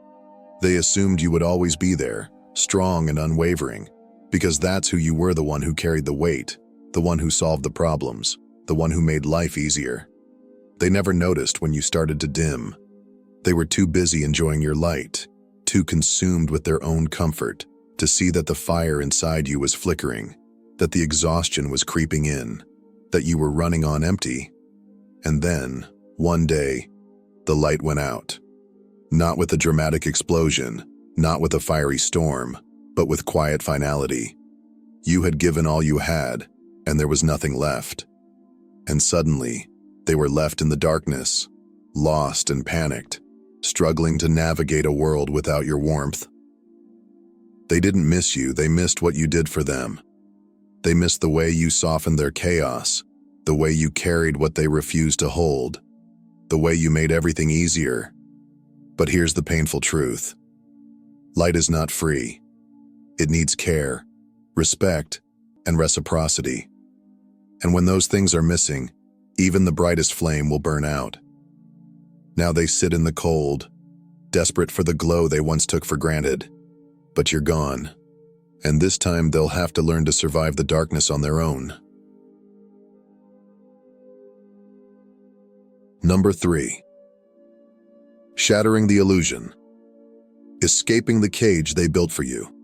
They assumed you would always be there, strong and unwavering, because that's who you were, the one who carried the weight, the one who solved the problems, the one who made life easier. They never noticed when you started to dim. They were too busy enjoying your light, too consumed with their own comfort, to see that the fire inside you was flickering, that the exhaustion was creeping in, that you were running on empty. And then, one day, the light went out. Not with a dramatic explosion, not with a fiery storm, but with quiet finality. You had given all you had, and there was nothing left. And suddenly, they were left in the darkness, lost and panicked, struggling to navigate a world without your warmth. They didn't miss you, they missed what you did for them. They missed the way you softened their chaos, the way you carried what they refused to hold, the way you made everything easier. But here's the painful truth. Light is not free. It needs care, respect, and reciprocity. And when those things are missing, even the brightest flame will burn out. Now they sit in the cold, desperate for the glow they once took for granted. But you're gone, and this time they'll have to learn to survive the darkness on their own. Number 3. Shattering the illusion. Escaping the cage they built for you.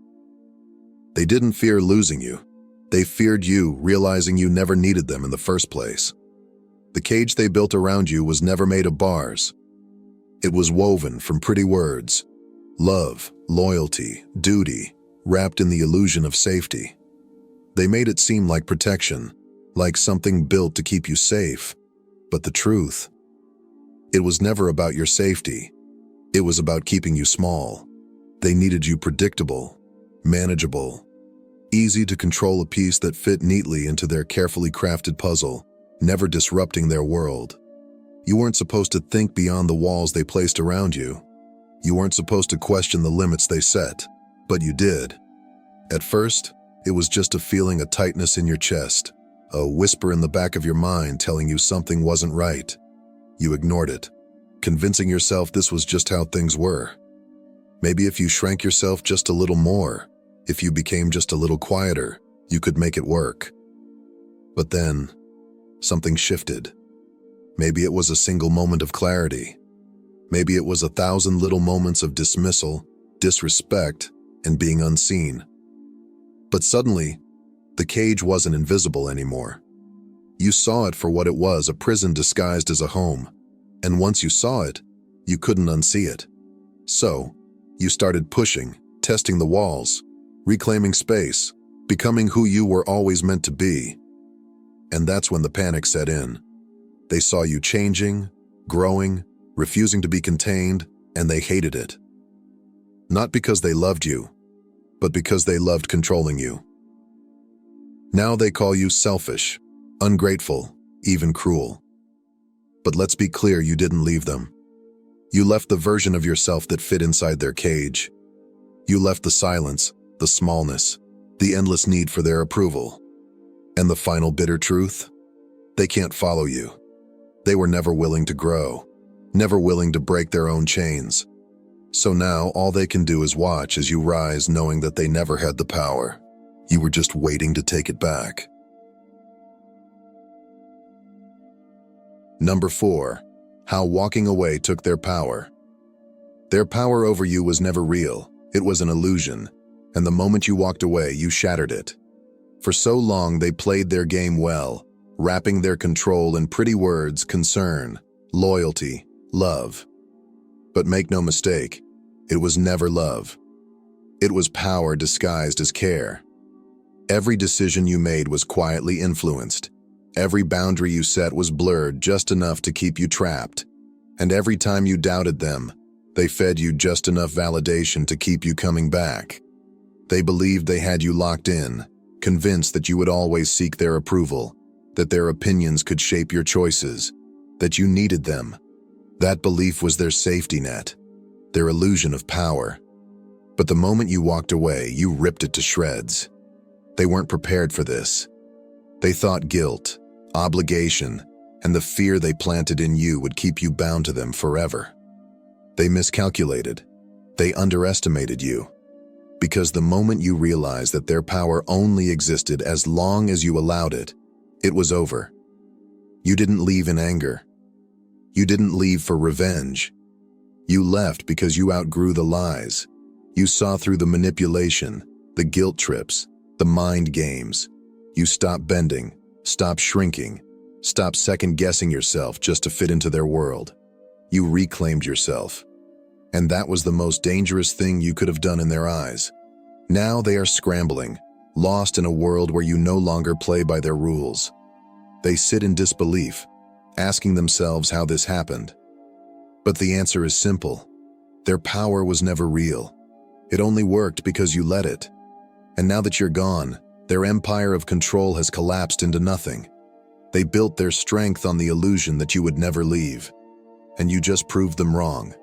They didn't fear losing you. They feared you, realizing you never needed them in the first place. The cage they built around you was never made of bars. It was woven from pretty words, love, loyalty, duty, wrapped in the illusion of safety. They made it seem like protection, like something built to keep you safe. But the truth, it was never about your safety. It was about keeping you small. They needed you predictable, manageable, easy to control, a piece that fit neatly into their carefully crafted puzzle, never disrupting their world. You weren't supposed to think beyond the walls they placed around you. You weren't supposed to question the limits they set, but you did. At first, it was just a feeling, a tightness in your chest, a whisper in the back of your mind telling you something wasn't right. You ignored it, convincing yourself this was just how things were. Maybe if you shrank yourself just a little more, if you became just a little quieter, you could make it work. But then, something shifted. Maybe it was a single moment of clarity. Maybe it was 1,000 little moments of dismissal, disrespect, and being unseen. But suddenly, the cage wasn't invisible anymore. You saw it for what it was, a prison disguised as a home. And once you saw it, you couldn't unsee it. So, you started pushing, testing the walls, reclaiming space, becoming who you were always meant to be. And that's when the panic set in. They saw you changing, growing, refusing to be contained, and they hated it. Not because they loved you, but because they loved controlling you. Now they call you selfish, ungrateful, even cruel. But let's be clear, you didn't leave them. You left the version of yourself that fit inside their cage. You left the silence, the smallness, the endless need for their approval. And the final bitter truth? They can't follow you. They were never willing to grow, never willing to break their own chains. So now all they can do is watch as you rise, knowing that they never had the power. You were just waiting to take it back. Number 4. How walking away took their power. Their power over you was never real. It was an illusion. And the moment you walked away, you shattered it. For so long, they played their game well, wrapping their control in pretty words: concern, loyalty, love. But make no mistake, it was never love. It was power disguised as care. Every decision you made was quietly influenced. Every boundary you set was blurred just enough to keep you trapped. And every time you doubted them, they fed you just enough validation to keep you coming back. They believed they had you locked in, convinced that you would always seek their approval, that their opinions could shape your choices, that you needed them. That belief was their safety net, their illusion of power. But the moment you walked away, you ripped it to shreds. They weren't prepared for this. They thought guilt, obligation, and the fear they planted in you would keep you bound to them forever. They miscalculated. They underestimated you. Because the moment you realized that their power only existed as long as you allowed it, it was over. You didn't leave in anger. You didn't leave for revenge. You left because you outgrew the lies. You saw through the manipulation, the guilt trips, the mind games. You stopped bending, stopped shrinking, stopped second-guessing yourself just to fit into their world. You reclaimed yourself. And that was the most dangerous thing you could have done in their eyes. Now they are scrambling, lost in a world where you no longer play by their rules. They sit in disbelief, asking themselves how this happened. But the answer is simple. Their power was never real. It only worked because you let it. And now that you're gone, their empire of control has collapsed into nothing. They built their strength on the illusion that you would never leave. And you just proved them wrong.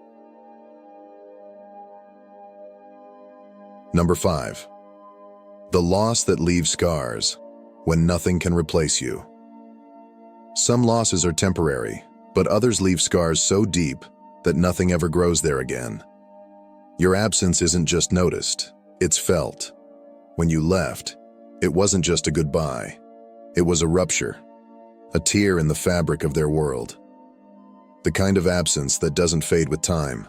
Number 5. The loss that leaves scars. when nothing can replace you. Some losses are temporary, but others leave scars so deep that nothing ever grows there again. Your absence isn't just noticed, it's felt. When you left, it wasn't just a goodbye. It was a rupture, a tear in the fabric of their world. The kind of absence that doesn't fade with time.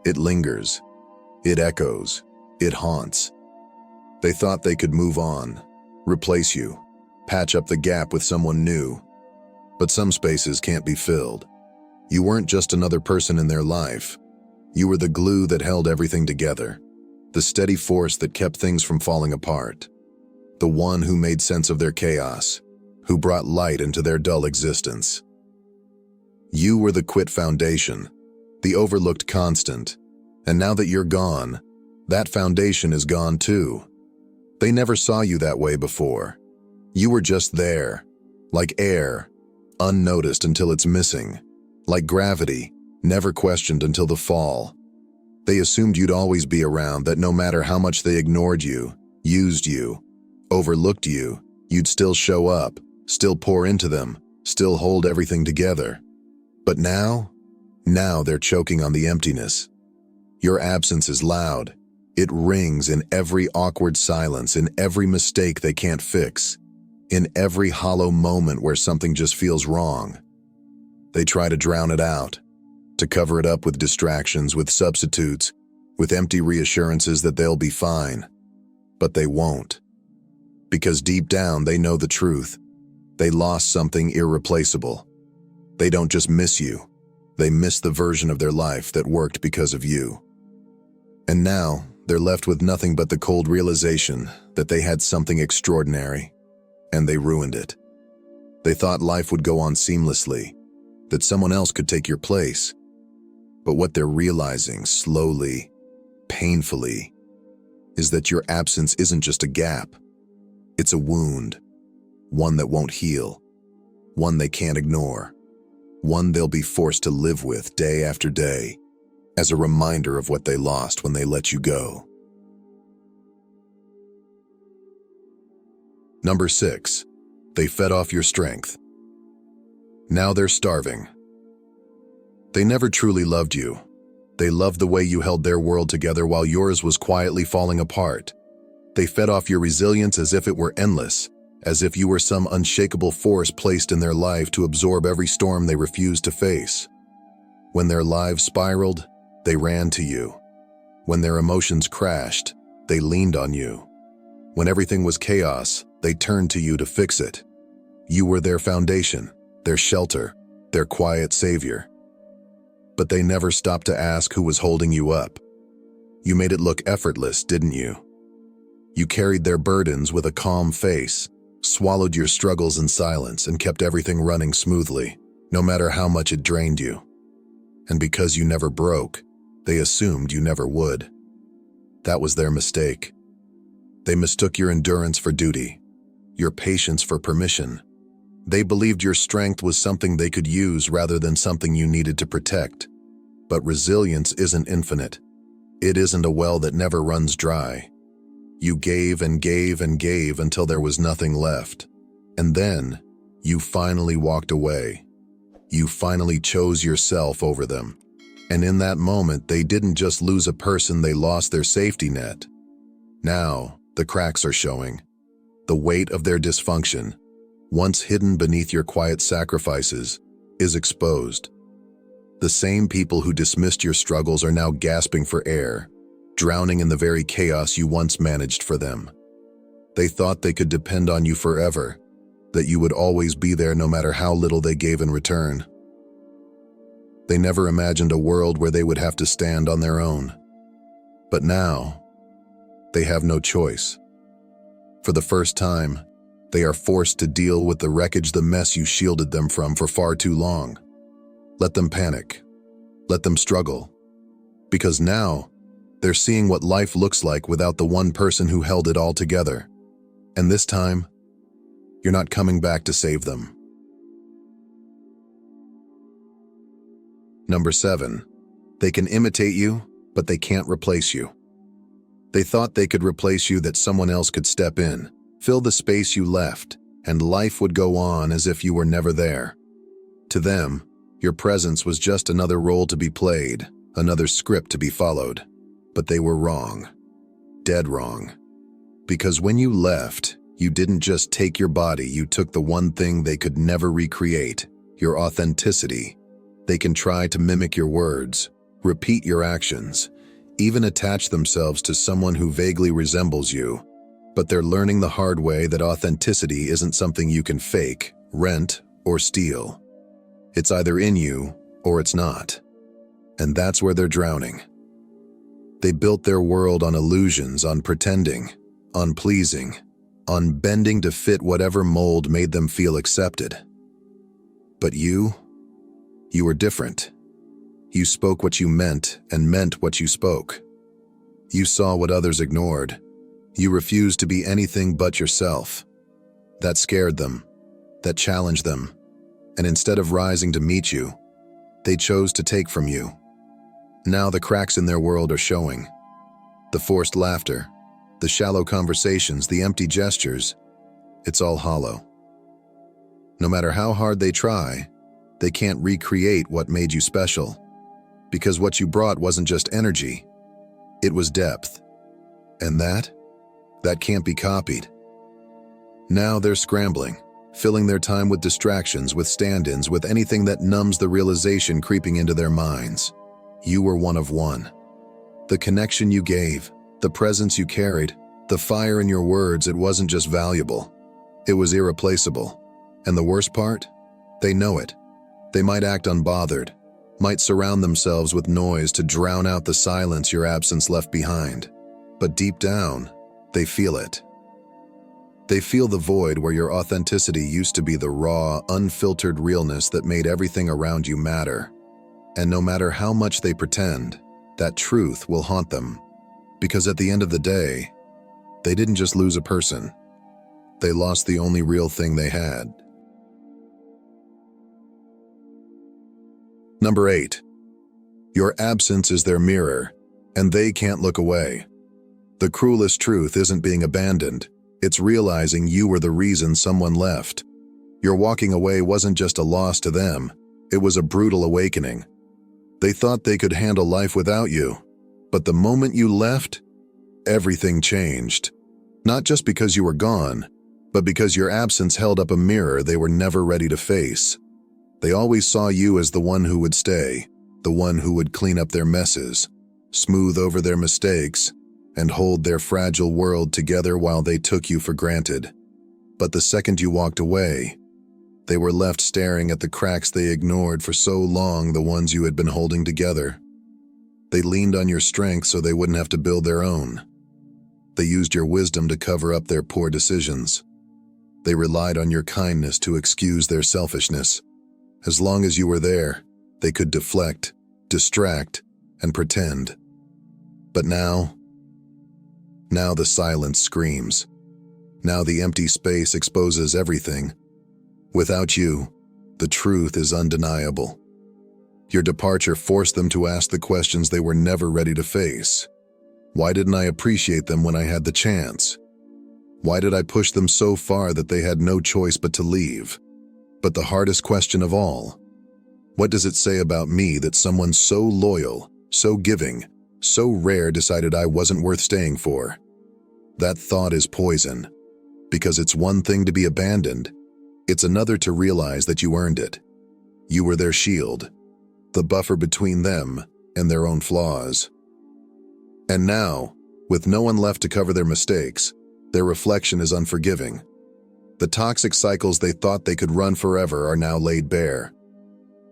It lingers, it echoes, it haunts. They thought they could move on, replace you, patch up the gap with someone new. But some spaces can't be filled. You weren't just another person in their life. You were the glue that held everything together, the steady force that kept things from falling apart, the one who made sense of their chaos, who brought light into their dull existence. You were the quit foundation, the overlooked constant, and now that you're gone, that foundation is gone too. They never saw you that way before. You were just there, like air, unnoticed until it's missing, like gravity, never questioned until the fall. They assumed you'd always be around, that no matter how much they ignored you, used you, overlooked you, you'd still show up, still pour into them, still hold everything together. But now they're choking on the emptiness. Your absence is loud. It rings in every awkward silence, in every mistake they can't fix, in every hollow moment where something just feels wrong. They try to drown it out, to cover it up with distractions, with substitutes, with empty reassurances that they'll be fine. But they won't. Because deep down they know the truth. They lost something irreplaceable. They don't just miss you. They miss the version of their life that worked because of you. And now they're left with nothing but the cold realization that they had something extraordinary, and they ruined it. They thought life would go on seamlessly, that someone else could take your place. But what they're realizing slowly, painfully, is that your absence isn't just a gap. It's a wound, one that won't heal, one they can't ignore, one they'll be forced to live with day after day, as a reminder of what they lost when they let you go. Number 6, they fed off your strength. Now they're starving. They never truly loved you. They loved the way you held their world together while yours was quietly falling apart. They fed off your resilience as if it were endless, as if you were some unshakable force placed in their life to absorb every storm they refused to face. When their lives spiraled, they ran to you. When their emotions crashed, they leaned on you. When everything was chaos, they turned to you to fix it. You were their foundation, their shelter, their quiet savior. But they never stopped to ask who was holding you up. You made it look effortless, didn't you? You carried their burdens with a calm face, swallowed your struggles in silence, and kept everything running smoothly, no matter how much it drained you. And because you never broke, they assumed you never would. That was their mistake. They mistook your endurance for duty, your patience for permission. They believed your strength was something they could use rather than something you needed to protect. But resilience isn't infinite. It isn't a well that never runs dry. You gave and gave and gave until there was nothing left. And then, you finally walked away. You finally chose yourself over them. And in that moment, they didn't just lose a person, they lost their safety net. Now, the cracks are showing. The weight of their dysfunction, once hidden beneath your quiet sacrifices, is exposed. The same people who dismissed your struggles are now gasping for air, drowning in the very chaos you once managed for them. They thought they could depend on you forever, that you would always be there no matter how little they gave in return. They never imagined a world where they would have to stand on their own. But now, they have no choice. For the first time, they are forced to deal with the wreckage, the mess you shielded them from for far too long. Let them panic. Let them struggle. Because now, they're seeing what life looks like without the one person who held it all together. And this time, you're not coming back to save them. Number 7, they can imitate you, but they can't replace you. They thought they could replace you, that someone else could step in, fill the space you left, and life would go on as if you were never there. To them, your presence was just another role to be played, another script to be followed. But they were wrong. Dead wrong. Because when you left, you didn't just take your body, you took the one thing they could never recreate, your authenticity. They can try to mimic your words, repeat your actions, even attach themselves to someone who vaguely resembles you. But they're learning the hard way that authenticity isn't something you can fake, rent, or steal. It's either in you or it's not. And that's where they're drowning. They built their world on illusions, on pretending, on pleasing, on bending to fit whatever mold made them feel accepted. But you were different. You spoke what you meant and meant what you spoke. You saw what others ignored. You refused to be anything but yourself. That scared them. That challenged them. And instead of rising to meet you, they chose to take from you. Now the cracks in their world are showing. The forced laughter, the shallow conversations, the empty gestures, it's all hollow. No matter how hard they try, they can't recreate what made you special. Because what you brought wasn't just energy, it was depth. And that can't be copied. Now they're scrambling, filling their time with distractions, with stand-ins, with anything that numbs the realization creeping into their minds. You were one of one. The connection you gave, the presence you carried, the fire in your words, it wasn't just valuable. It was irreplaceable. And the worst part? They know it. They might act unbothered, might surround themselves with noise to drown out the silence your absence left behind. But deep down, they feel it. They feel the void where your authenticity used to be, the raw, unfiltered realness that made everything around you matter. And no matter how much they pretend, that truth will haunt them. Because at the end of the day, they didn't just lose a person. They lost the only real thing they had. Number 8. Your absence is their mirror, and they can't look away. The cruelest truth isn't being abandoned. It's realizing you were the reason someone left. Your walking away wasn't just a loss to them. It was a brutal awakening. They thought they could handle life without you. But the moment you left, everything changed. Not just because you were gone, but because your absence held up a mirror they were never ready to face. They always saw you as the one who would stay, the one who would clean up their messes, smooth over their mistakes, and hold their fragile world together while they took you for granted. But the second you walked away, they were left staring at the cracks they ignored for so long, the ones you had been holding together. They leaned on your strength so they wouldn't have to build their own. They used your wisdom to cover up their poor decisions. They relied on your kindness to excuse their selfishness. As long as you were there, they could deflect, distract, and pretend. But now the silence screams. Now the empty space exposes everything. Without you, the truth is undeniable. Your departure forced them to ask the questions they were never ready to face. Why didn't I appreciate them when I had the chance? Why did I push them so far that they had no choice but to leave? But the hardest question of all, what does it say about me that someone so loyal, so giving, so rare decided I wasn't worth staying for? That thought is poison, because it's one thing to be abandoned. It's another to realize that you earned it. You were their shield, the buffer between them and their own flaws. And now, with no one left to cover their mistakes, their reflection is unforgiving. The toxic cycles they thought they could run forever are now laid bare.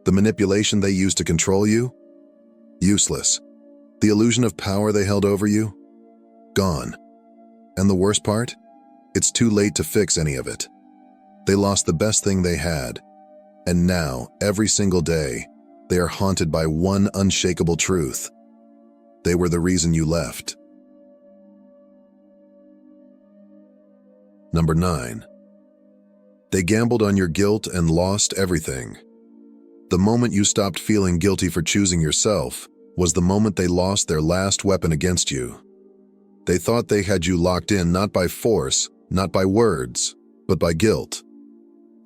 The manipulation they used to control you? Useless. The illusion of power they held over you? Gone. And the worst part? It's too late to fix any of it. They lost the best thing they had. And now, every single day, they are haunted by one unshakable truth. They were the reason you left. Number 9. They gambled on your guilt and lost everything. The moment you stopped feeling guilty for choosing yourself was the moment they lost their last weapon against you. They thought they had you locked in not by force, not by words, but by guilt.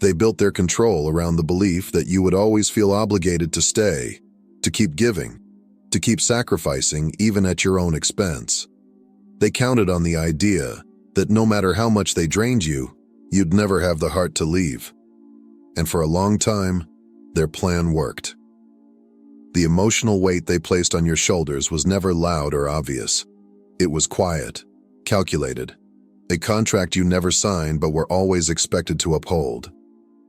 They built their control around the belief that you would always feel obligated to stay, to keep giving, to keep sacrificing even at your own expense. They counted on the idea that no matter how much they drained you, you'd never have the heart to leave. And for a long time, their plan worked. The emotional weight they placed on your shoulders was never loud or obvious. It was quiet, calculated, a contract you never signed but were always expected to uphold.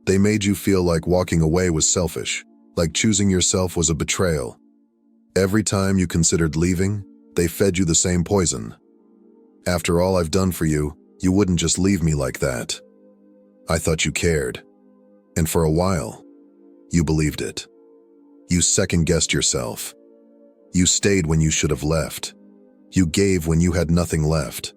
They made you feel like walking away was selfish, like choosing yourself was a betrayal. Every time you considered leaving, they fed you the same poison. After all I've done for you, you wouldn't just leave me like that. I thought you cared. And for a while, you believed it. You second-guessed yourself. You stayed when you should have left. You gave when you had nothing left.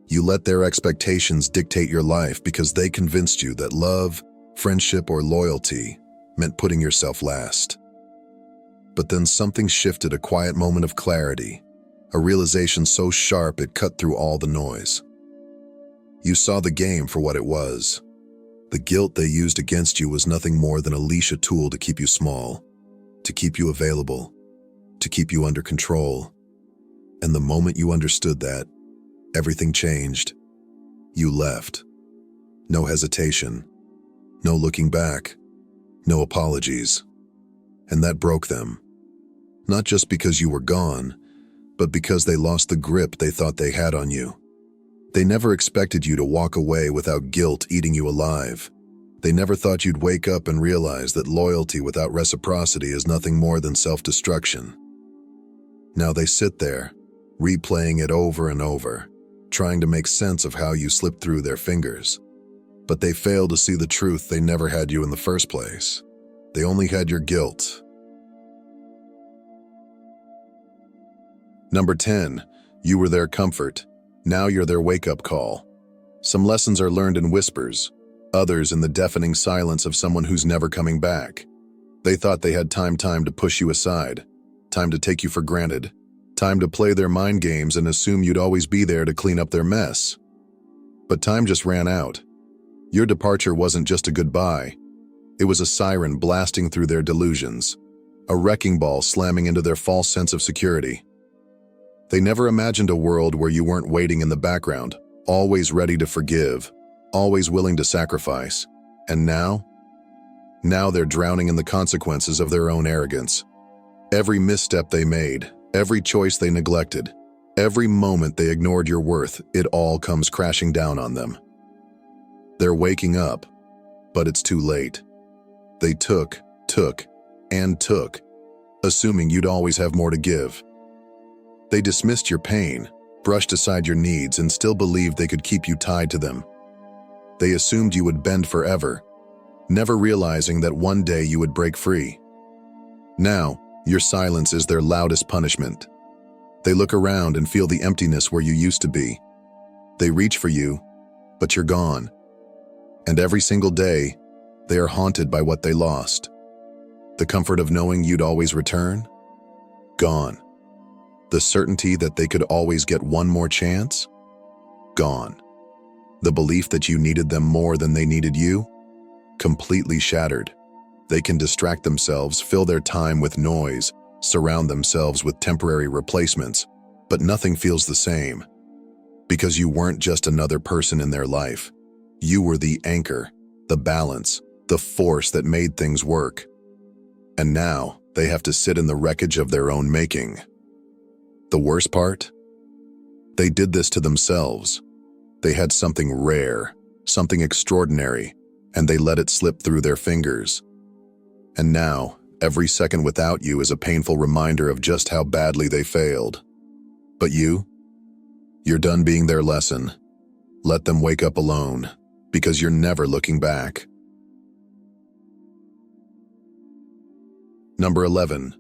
You let their expectations dictate your life because they convinced you that love, friendship, or loyalty meant putting yourself last. But then something shifted, a quiet moment of clarity, a realization so sharp it cut through all the noise. You saw the game for what it was. The guilt they used against you was nothing more than a leash, a tool to keep you small, to keep you available, to keep you under control. And the moment you understood that, everything changed. You left. No hesitation, no looking back, no apologies. And that broke them. Not just because you were gone, but because they lost the grip they thought they had on you. They never expected you to walk away without guilt eating you alive. They never thought you'd wake up and realize that loyalty without reciprocity is nothing more than self-destruction. Now they sit there, replaying it over and over, trying to make sense of how you slipped through their fingers. But they fail to see the truth: they never had you in the first place. They only had your guilt. Number 10, you were their comfort. Now you're their wake-up call. Some lessons are learned in whispers, others in the deafening silence of someone who's never coming back. They thought they had time to push you aside, time to take you for granted, time to play their mind games and assume you'd always be there to clean up their mess. But time just ran out. Your departure wasn't just a goodbye. It was a siren blasting through their delusions, a wrecking ball slamming into their false sense of security. They never imagined a world where you weren't waiting in the background, always ready to forgive, always willing to sacrifice. And now they're drowning in the consequences of their own arrogance. Every misstep they made, every choice they neglected, every moment they ignored your worth, it all comes crashing down on them. They're waking up, but it's too late. They took, assuming you'd always have more to give. They dismissed your pain, brushed aside your needs, and still believed they could keep you tied to them. They assumed you would bend forever, never realizing that one day you would break free. Now, your silence is their loudest punishment. They look around and feel the emptiness where you used to be. They reach for you, but you're gone. And every single day, they are haunted by what they lost. The comfort of knowing you'd always return? Gone. The certainty that they could always get one more chance? Gone. The belief that you needed them more than they needed you? Completely shattered. They can distract themselves, fill their time with noise, surround themselves with temporary replacements, but nothing feels the same. Because you weren't just another person in their life. You were the anchor, the balance, the force that made things work. And now they have to sit in the wreckage of their own making. The worst part? They did this to themselves. They had something rare, something extraordinary, and they let it slip through their fingers. And now, every second without you is a painful reminder of just how badly they failed. But you're done being their lesson. Let them wake up alone, because you're never looking back. Number 11,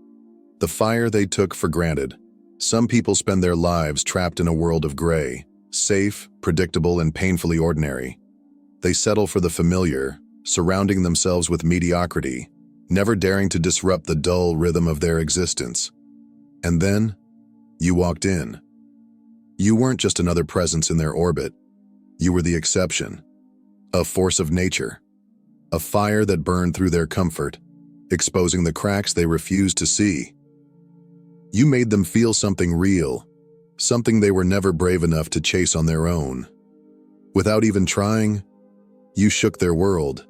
the fire they took for granted. Some people spend their lives trapped in a world of gray, safe, predictable, and painfully ordinary. They settle for the familiar, surrounding themselves with mediocrity, never daring to disrupt the dull rhythm of their existence. And then, you walked in. You weren't just another presence in their orbit. You were the exception, a force of nature. a fire that burned through their comfort, exposing the cracks they refused to see. You made them feel something real, something they were never brave enough to chase on their own. Without even trying, you shook their world.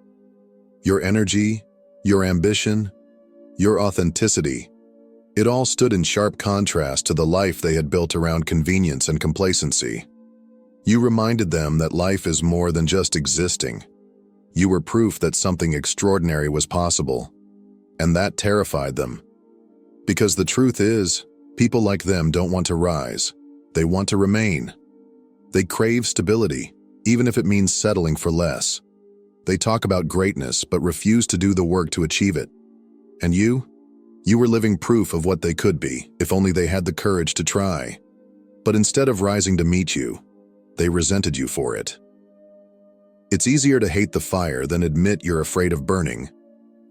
Your energy, your ambition, your authenticity, it all stood in sharp contrast to the life they had built around convenience and complacency. You reminded them that life is more than just existing. You were proof that something extraordinary was possible, and that terrified them. Because the truth is, people like them don't want to rise. They want to remain. They crave stability, even if it means settling for less. They talk about greatness but refuse to do the work to achieve it. And you were living proof of what they could be, if only they had the courage to try. But instead of rising to meet you, they resented you for it. It's easier to hate the fire than admit you're afraid of burning.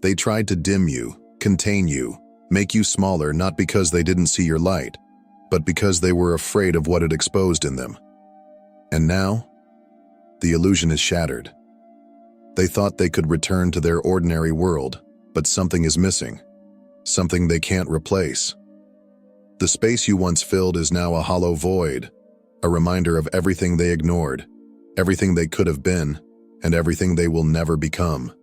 They tried to dim you, contain you, make you smaller, not because they didn't see your light, but because they were afraid of what it exposed in them. And now, the illusion is shattered. They thought they could return to their ordinary world, but something is missing, something they can't replace. The space you once filled is now a hollow void, a reminder of everything they ignored, everything they could have been, and everything they will never become.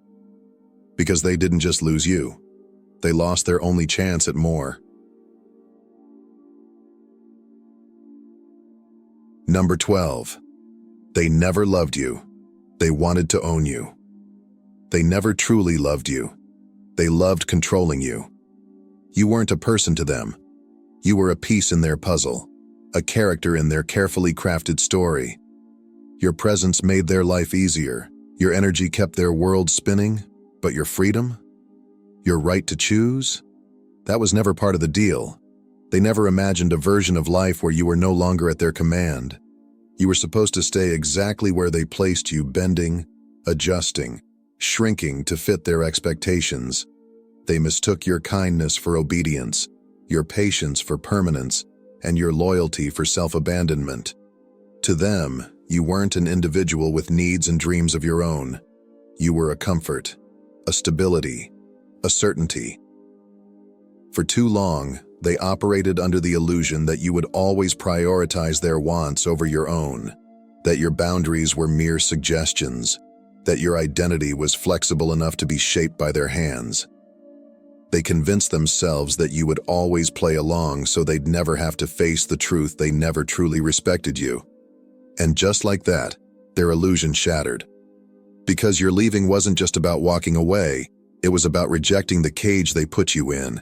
Because they didn't just lose you, they lost their only chance at more. Number 12. They never loved you. They wanted to own you. They never truly loved you. They loved controlling you. You weren't a person to them. You were a piece in their puzzle, a character in their carefully crafted story. Your presence made their life easier. Your energy kept their world spinning, but your freedom? Your right to choose? That was never part of the deal. They never imagined a version of life where you were no longer at their command. You were supposed to stay exactly where they placed you, bending, adjusting, shrinking to fit their expectations. They mistook your kindness for obedience, your patience for permanence, and your loyalty for self-abandonment. To them, you weren't an individual with needs and dreams of your own. You were a comfort, a stability, a certainty. For too long, they operated under the illusion that you would always prioritize their wants over your own, that your boundaries were mere suggestions, that your identity was flexible enough to be shaped by their hands. They convinced themselves that you would always play along so they'd never have to face the truth they never truly respected you. And just like that, their illusion shattered. Because your leaving wasn't just about walking away, it was about rejecting the cage they put you in.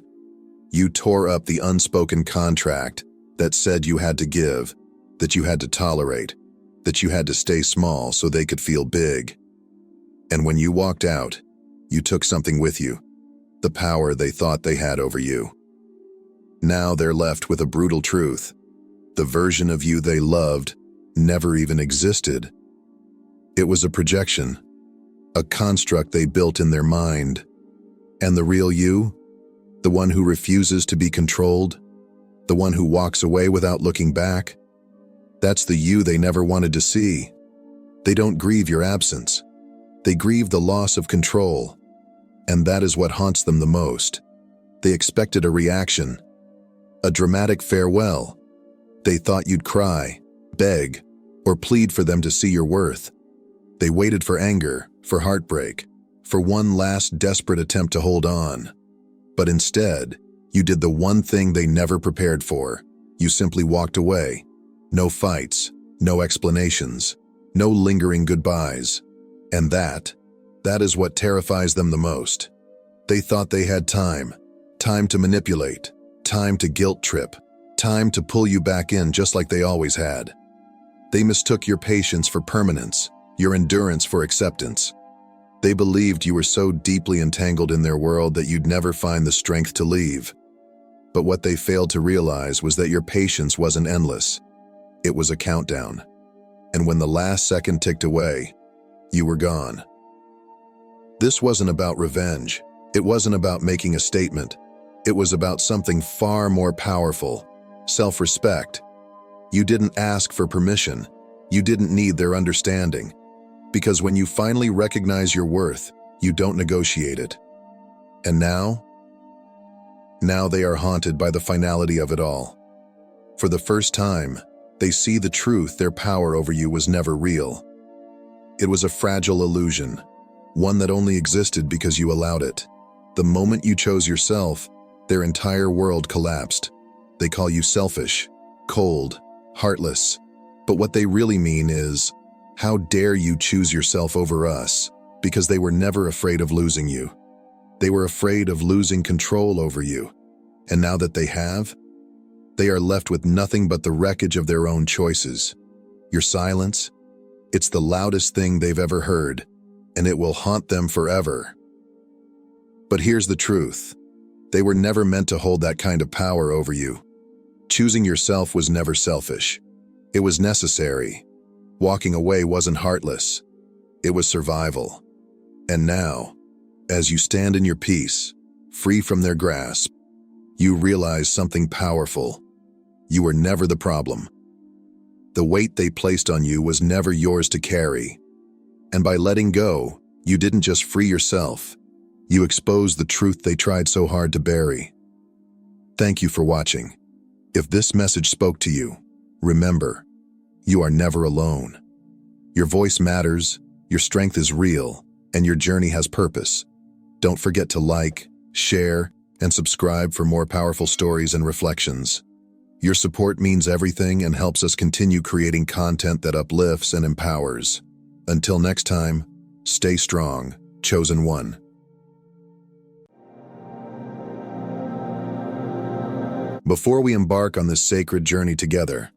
You tore up the unspoken contract that said you had to give, that you had to tolerate, that you had to stay small so they could feel big. And when you walked out, you took something with you, the power they thought they had over you. Now they're left with a brutal truth. The version of you they loved never even existed. It was a projection, a construct they built in their mind. And the real you, the one who refuses to be controlled, the one who walks away without looking back, that's the you they never wanted to see. They don't grieve your absence. They grieve the loss of control. And that is what haunts them the most. They expected a reaction, a dramatic farewell. They thought you'd cry, beg, or plead for them to see your worth. They waited for anger, for heartbreak, for one last desperate attempt to hold on. But instead, you did the one thing they never prepared for. You simply walked away. No fights, no explanations, no lingering goodbyes. And that is what terrifies them the most. They thought they had time to manipulate, time to guilt trip, time to pull you back in just like they always had. They mistook your patience for permanence, your endurance for acceptance. They believed you were so deeply entangled in their world that you'd never find the strength to leave. But what they failed to realize was that your patience wasn't endless. It was a countdown. And when the last second ticked away, you were gone. This wasn't about revenge. It wasn't about making a statement. It was about something far more powerful, self-respect. You didn't ask for permission. You didn't need their understanding. Because when you finally recognize your worth, You don't negotiate it. And now? Now they are haunted by the finality of it all. For the first time, they see the truth their power over you was never real. It was a fragile illusion, one that only existed because you allowed it. The moment you chose yourself, their entire world collapsed. They call you selfish, cold, heartless. But what they really mean is, how dare you choose yourself over us? Because they were never afraid of losing you. They were afraid of losing control over you. And now that they have, they are left with nothing but the wreckage of their own choices. Your silence, it's the loudest thing they've ever heard, and it will haunt them forever. But here's the truth. They were never meant to hold that kind of power over you. Choosing yourself was never selfish. It was necessary. Walking away wasn't heartless. It was survival. And now, as you stand in your peace, free from their grasp, you realize something powerful. You were never the problem. The weight they placed on you was never yours to carry. And by letting go, you didn't just free yourself. You exposed the truth they tried so hard to bury. Thank you for watching. If this message spoke to you, remember, you are never alone. Your voice matters, your strength is real, and your journey has purpose. Don't forget to like, share, and subscribe for more powerful stories and reflections. Your support means everything and helps us continue creating content that uplifts and empowers. Until next time, stay strong, Chosen One. Before we embark on this sacred journey together,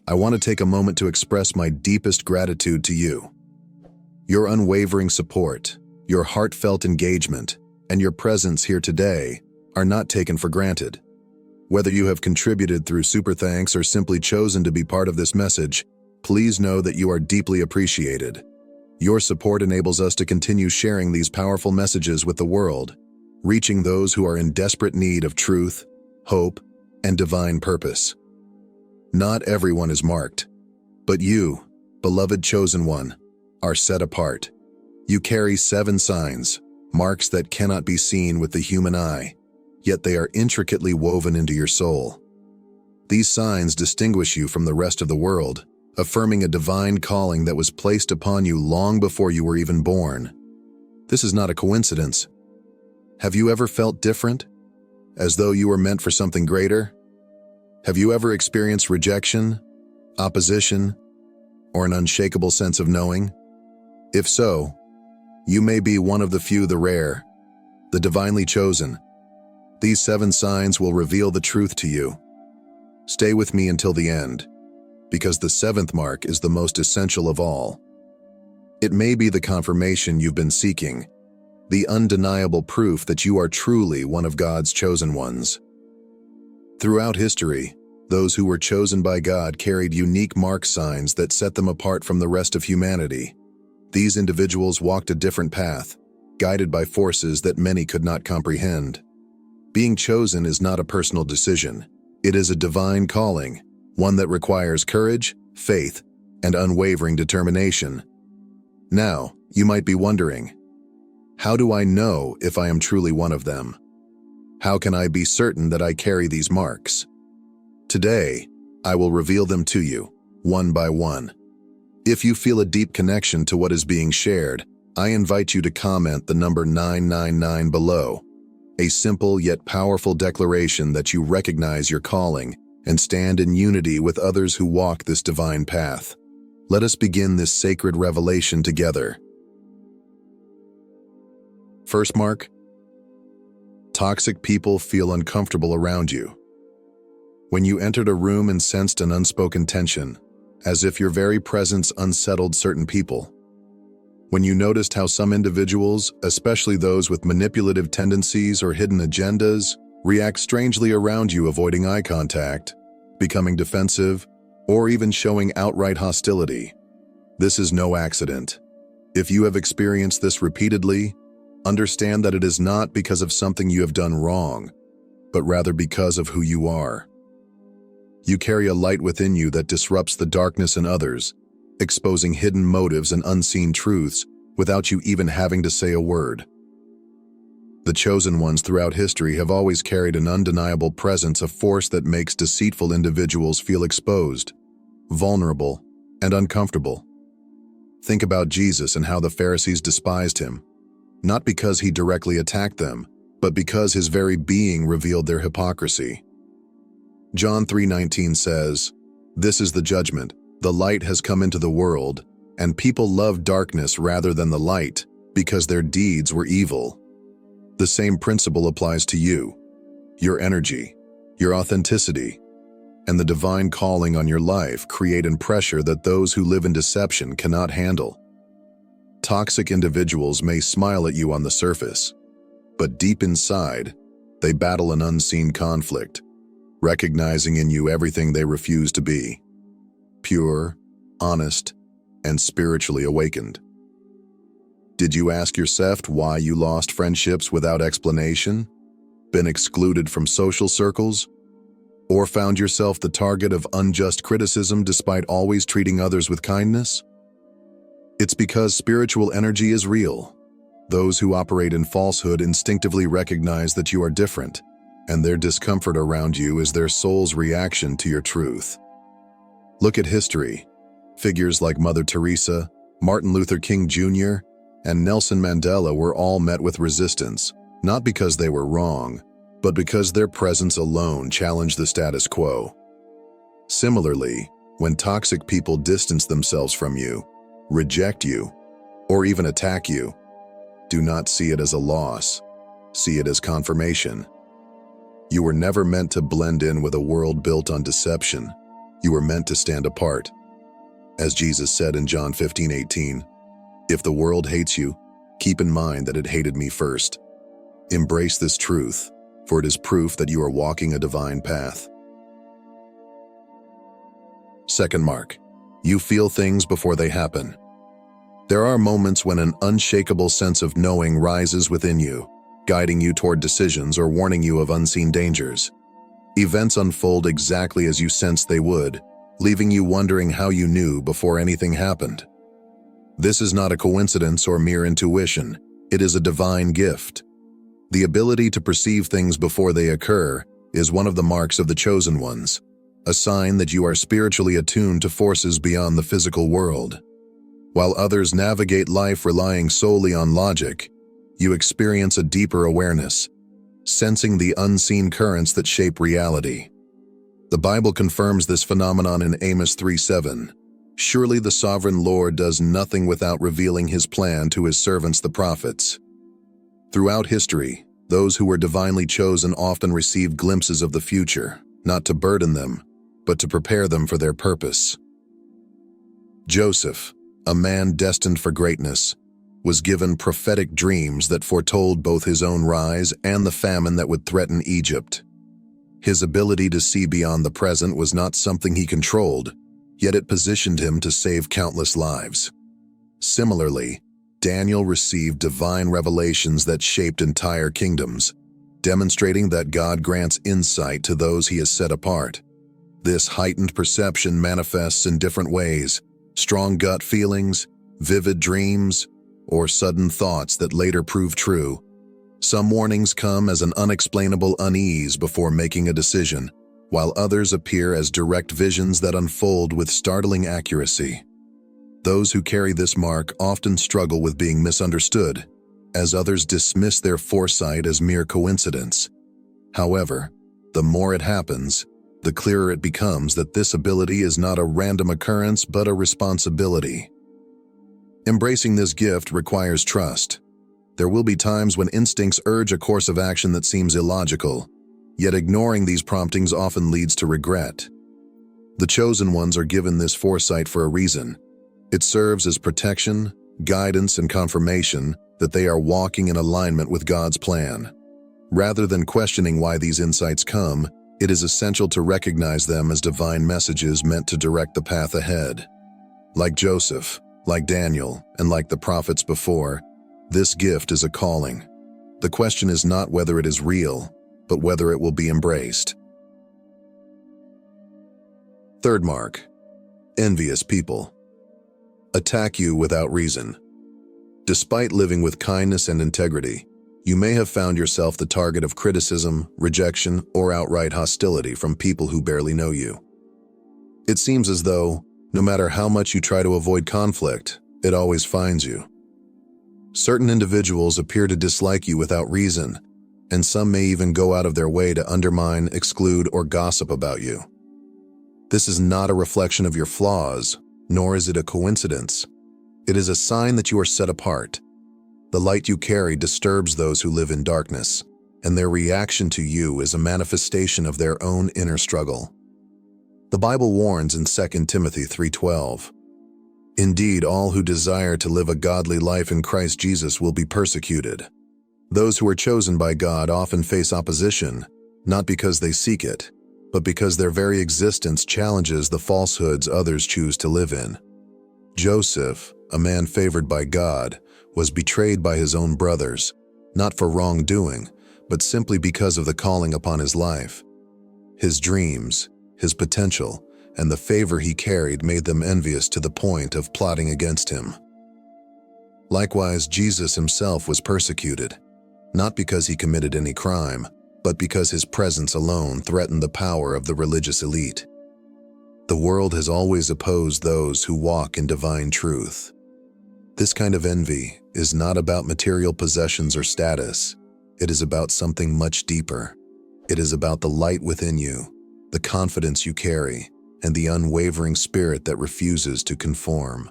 I want to take a moment to express my deepest gratitude to you. Your unwavering support, your heartfelt engagement, and your presence here today are not taken for granted. Whether you have contributed through super thanks or simply chosen to be part of this message, please know that you are deeply appreciated. Your support enables us to continue sharing these powerful messages with the world, reaching those who are in desperate need of truth, hope, and divine purpose. Not everyone is marked, but you, beloved Chosen One, are set apart. You carry 7 signs, marks that cannot be seen with the human eye, yet they are intricately woven into your soul. These signs distinguish you from the rest of the world, affirming a divine calling that was placed upon you long before you were even born. This is not a coincidence. Have you ever felt different? As though you were meant for something greater? Have you ever experienced rejection, opposition, or an unshakable sense of knowing? If so, you may be one of the few, the rare, the divinely chosen. These 7 signs will reveal the truth to you. Stay with me until the end, because the 7th mark is the most essential of all. It may be the confirmation you've been seeking, the undeniable proof that you are truly one of God's chosen ones. Throughout history, those who were chosen by God carried unique mark signs that set them apart from the rest of humanity. These individuals walked a different path, guided by forces that many could not comprehend. Being chosen is not a personal decision. It is a divine calling, one that requires courage, faith, and unwavering determination. Now, you might be wondering, how do I know if I am truly one of them? How can I be certain that I carry these marks? Today, I will reveal them to you, one by one. If you feel a deep connection to what is being shared, I invite you to comment the number 999 below. A simple yet powerful declaration that you recognize your calling and stand in unity with others who walk this divine path. Let us begin this sacred revelation together. First mark: toxic people feel uncomfortable around you. When you entered a room and sensed an unspoken tension, as if your very presence unsettled certain people. When you noticed how some individuals, especially those with manipulative tendencies or hidden agendas, react strangely around you, avoiding eye contact, becoming defensive, or even showing outright hostility. This is no accident. If you have experienced this repeatedly, understand that it is not because of something you have done wrong, but rather because of who you are. You carry a light within you that disrupts the darkness in others, exposing hidden motives and unseen truths without you even having to say a word. The chosen ones throughout history have always carried an undeniable presence, a force that makes deceitful individuals feel exposed, vulnerable, and uncomfortable. Think about Jesus and how the Pharisees despised him, not because he directly attacked them, but because his very being revealed their hypocrisy. John 3:19 says, "This is the judgment. The light has come into the world, and people love darkness rather than the light, because their deeds were evil." The same principle applies to you. Your energy, your authenticity, and the divine calling on your life create a pressure that those who live in deception cannot handle. Toxic individuals may smile at you on the surface, but deep inside, they battle an unseen conflict, recognizing in you everything they refuse to be: pure, honest, and spiritually awakened. Did you ask yourself why you lost friendships without explanation, been excluded from social circles, or found yourself the target of unjust criticism despite always treating others with kindness? It's because spiritual energy is real. Those who operate in falsehood instinctively recognize that you are different, and their discomfort around you is their soul's reaction to your truth. Look at history. Figures like Mother Teresa, Martin Luther King Jr., and Nelson Mandela were all met with resistance, not because they were wrong, but because their presence alone challenged the status quo. Similarly, when toxic people distance themselves from you, reject you, or even attack you, do not see it as a loss. See it as confirmation. You were never meant to blend in with a world built on deception. You were meant to stand apart. As Jesus said in John 15:18, "If the world hates you, keep in mind that it hated me first." Embrace this truth, for it is proof that you are walking a divine path. Second mark, you feel things before they happen. There are moments when an unshakable sense of knowing rises within you, guiding you toward decisions or warning you of unseen dangers. Events unfold exactly as you sensed they would, leaving you wondering how you knew before anything happened. This is not a coincidence or mere intuition. It is a divine gift. The ability to perceive things before they occur is one of the marks of the chosen ones, a sign that you are spiritually attuned to forces beyond the physical world. While others navigate life relying solely on logic, you experience a deeper awareness, sensing the unseen currents that shape reality. The Bible confirms this phenomenon in Amos 3:7. "Surely the sovereign Lord does nothing without revealing his plan to his servants the prophets." Throughout history, those who were divinely chosen often received glimpses of the future, not to burden them, but to prepare them for their purpose. Joseph, a man destined for greatness, was given prophetic dreams that foretold both his own rise and the famine that would threaten Egypt. His ability to see beyond the present was not something he controlled, yet it positioned him to save countless lives. Similarly, Daniel received divine revelations that shaped entire kingdoms, demonstrating that God grants insight to those he has set apart. This heightened perception manifests in different ways: strong gut feelings, vivid dreams, or sudden thoughts that later prove true. Some warnings come as an unexplainable unease before making a decision, while others appear as direct visions that unfold with startling accuracy. Those who carry this mark often struggle with being misunderstood, as others dismiss their foresight as mere coincidence. However, the more it happens, the clearer it becomes that this ability is not a random occurrence but a responsibility. Embracing this gift requires trust. There will be times when instincts urge a course of action that seems illogical, yet ignoring these promptings often leads to regret. The chosen ones are given this foresight for a reason. It serves as protection, guidance, and confirmation that they are walking in alignment with God's plan. Rather than questioning why these insights come, it is essential to recognize them as divine messages meant to direct the path ahead. Like Joseph, like Daniel, and like the prophets before, this gift is a calling. The question is not whether it is real, but whether it will be embraced. Third mark, envious people. Attack you without reason. Despite living with kindness and integrity, you may have found yourself the target of criticism, rejection, or outright hostility from people who barely know you. It seems as though, no matter how much you try to avoid conflict, it always finds you. Certain individuals appear to dislike you without reason, and some may even go out of their way to undermine, exclude, or gossip about you. This is not a reflection of your flaws, nor is it a coincidence. It is a sign that you are set apart. The light you carry disturbs those who live in darkness, and their reaction to you is a manifestation of their own inner struggle. The Bible warns in 2 Timothy 3:12, "Indeed, all who desire to live a godly life in Christ Jesus will be persecuted." Those who are chosen by God often face opposition, not because they seek it, but because their very existence challenges the falsehoods others choose to live in. Joseph, a man favored by God, was betrayed by his own brothers, not for wrongdoing, but simply because of the calling upon his life. His dreams, his potential, and the favor he carried made them envious to the point of plotting against him. Likewise, Jesus himself was persecuted, not because he committed any crime, but because his presence alone threatened the power of the religious elite. The world has always opposed those who walk in divine truth. This kind of envy is not about material possessions or status. It is about something much deeper. It is about the light within you, the confidence you carry, and the unwavering spirit that refuses to conform.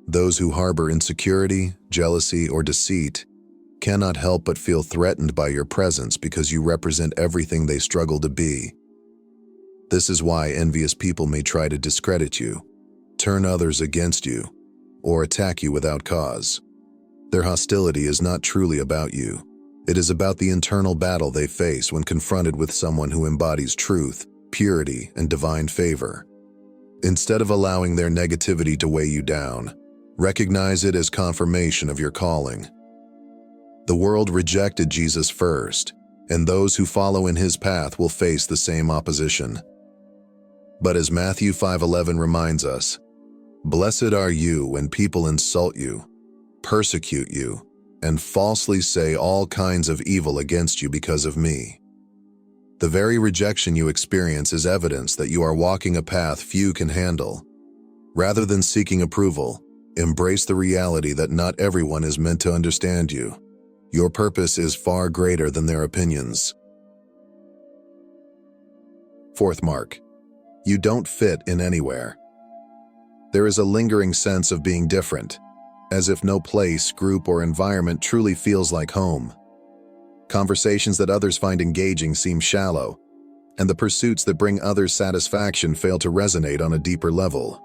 Those who harbor insecurity, jealousy, or deceit cannot help but feel threatened by your presence because you represent everything they struggle to be. This is why envious people may try to discredit you, turn others against you, or attack you without cause. Their hostility is not truly about you. It is about the internal battle they face when confronted with someone who embodies truth, purity, and divine favor. Instead of allowing their negativity to weigh you down, recognize it as confirmation of your calling. The world rejected Jesus first, and those who follow in his path will face the same opposition. But as Matthew 5:11 reminds us, "Blessed are you when people insult you, persecute you, and falsely say all kinds of evil against you because of me." The very rejection you experience is evidence that you are walking a path few can handle. Rather than seeking approval, embrace the reality that not everyone is meant to understand you. Your purpose is far greater than their opinions. Fourth mark, you don't fit in anywhere. There is a lingering sense of being different, as if no place, group, or environment truly feels like home. Conversations that others find engaging seem shallow, and the pursuits that bring others satisfaction fail to resonate on a deeper level.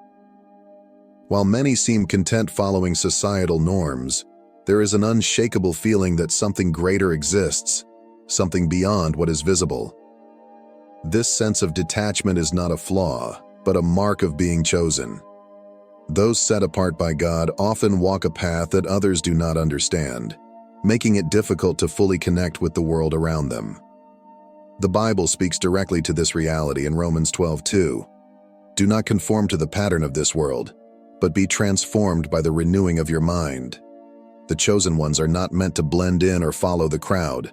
While many seem content following societal norms, there is an unshakable feeling that something greater exists, something beyond what is visible. This sense of detachment is not a flaw, but a mark of being chosen. Those set apart by God often walk a path that others do not understand, making it difficult to fully connect with the world around them. The Bible speaks directly to this reality in Romans 12:2. "Do not conform to the pattern of this world, but be transformed by the renewing of your mind." The chosen ones are not meant to blend in or follow the crowd.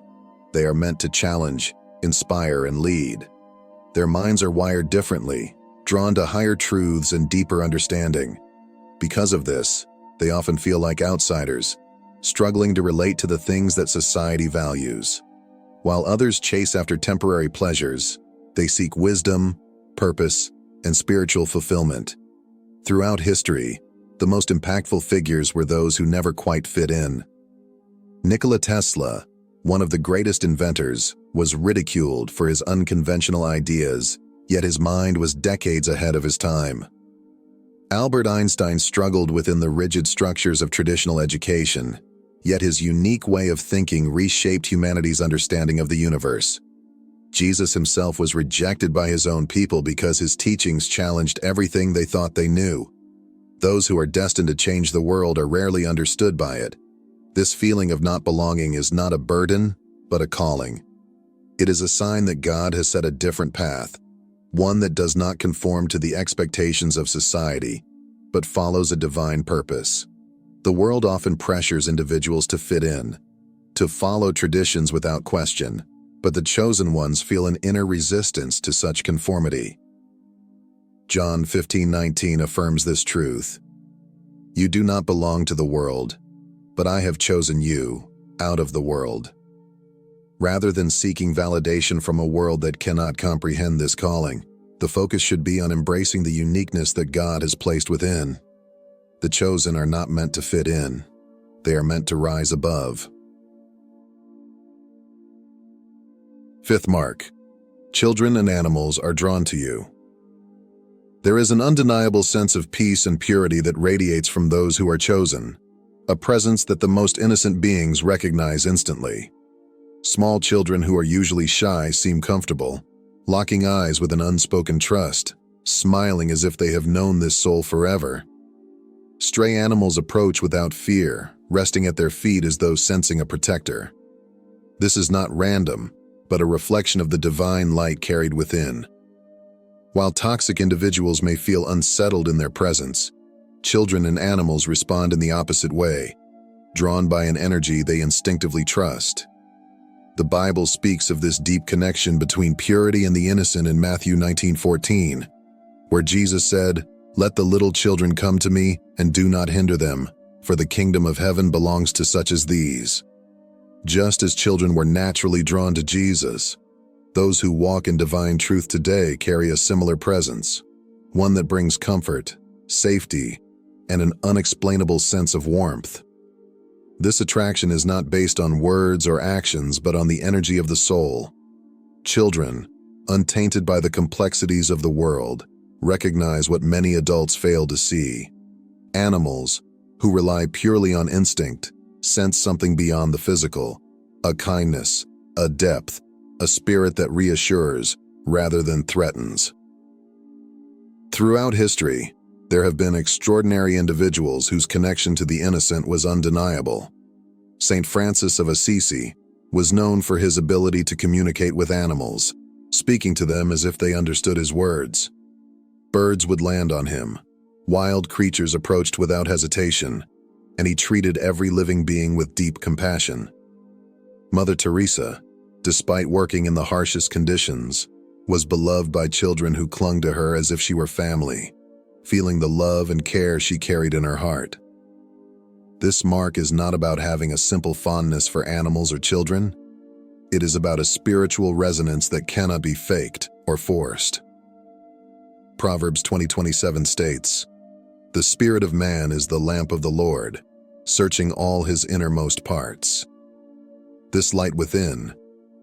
They are meant to challenge, inspire, and lead. Their minds are wired differently, drawn to higher truths and deeper understanding. Because of this, they often feel like outsiders, struggling to relate to the things that society values. While others chase after temporary pleasures, they seek wisdom, purpose, and spiritual fulfillment. Throughout history, the most impactful figures were those who never quite fit in. Nikola Tesla, one of the greatest inventors, was ridiculed for his unconventional ideas, yet his mind was decades ahead of his time. Albert Einstein struggled within the rigid structures of traditional education, yet his unique way of thinking reshaped humanity's understanding of the universe. Jesus himself was rejected by his own people because his teachings challenged everything they thought they knew. Those who are destined to change the world are rarely understood by it. This feeling of not belonging is not a burden, but a calling. It is a sign that God has set a different path, one that does not conform to the expectations of society, but follows a divine purpose. The world often pressures individuals to fit in, to follow traditions without question, but the chosen ones feel an inner resistance to such conformity. John 15:19 affirms this truth. You do not belong to the world, but I have chosen you out of the world. Rather than seeking validation from a world that cannot comprehend this calling, the focus should be on embracing the uniqueness that God has placed within. The chosen are not meant to fit in. They are meant to rise above. Fifth mark. Children and animals are drawn to you. There is an undeniable sense of peace and purity that radiates from those who are chosen, a presence that the most innocent beings recognize instantly. Small children who are usually shy seem comfortable, locking eyes with an unspoken trust, smiling as if they have known this soul forever. Stray animals approach without fear, resting at their feet as though sensing a protector. This is not random, but a reflection of the divine light carried within. While toxic individuals may feel unsettled in their presence, children and animals respond in the opposite way, drawn by an energy they instinctively trust. The Bible speaks of this deep connection between purity and the innocent in Matthew 19:14, where Jesus said, "Let the little children come to me, and do not hinder them, for the kingdom of heaven belongs to such as these." Just as children were naturally drawn to Jesus, those who walk in divine truth today carry a similar presence, one that brings comfort, safety, and an unexplainable sense of warmth. This attraction is not based on words or actions, but on the energy of the soul. Children, untainted by the complexities of the world, recognize what many adults fail to see. Animals, who rely purely on instinct, sense something beyond the physical, a kindness, a depth, a spirit that reassures rather than threatens. Throughout history, there have been extraordinary individuals whose connection to the innocent was undeniable. Saint Francis of Assisi was known for his ability to communicate with animals, speaking to them as if they understood his words. Birds would land on him, wild creatures approached without hesitation, and he treated every living being with deep compassion. Mother Teresa, despite working in the harshest conditions, was beloved by children who clung to her as if she were family, feeling the love and care she carried in her heart. This mark is not about having a simple fondness for animals or children. It is about a spiritual resonance that cannot be faked or forced. Proverbs 20:27 states, "The spirit of man is the lamp of the Lord, searching all his innermost parts." This light within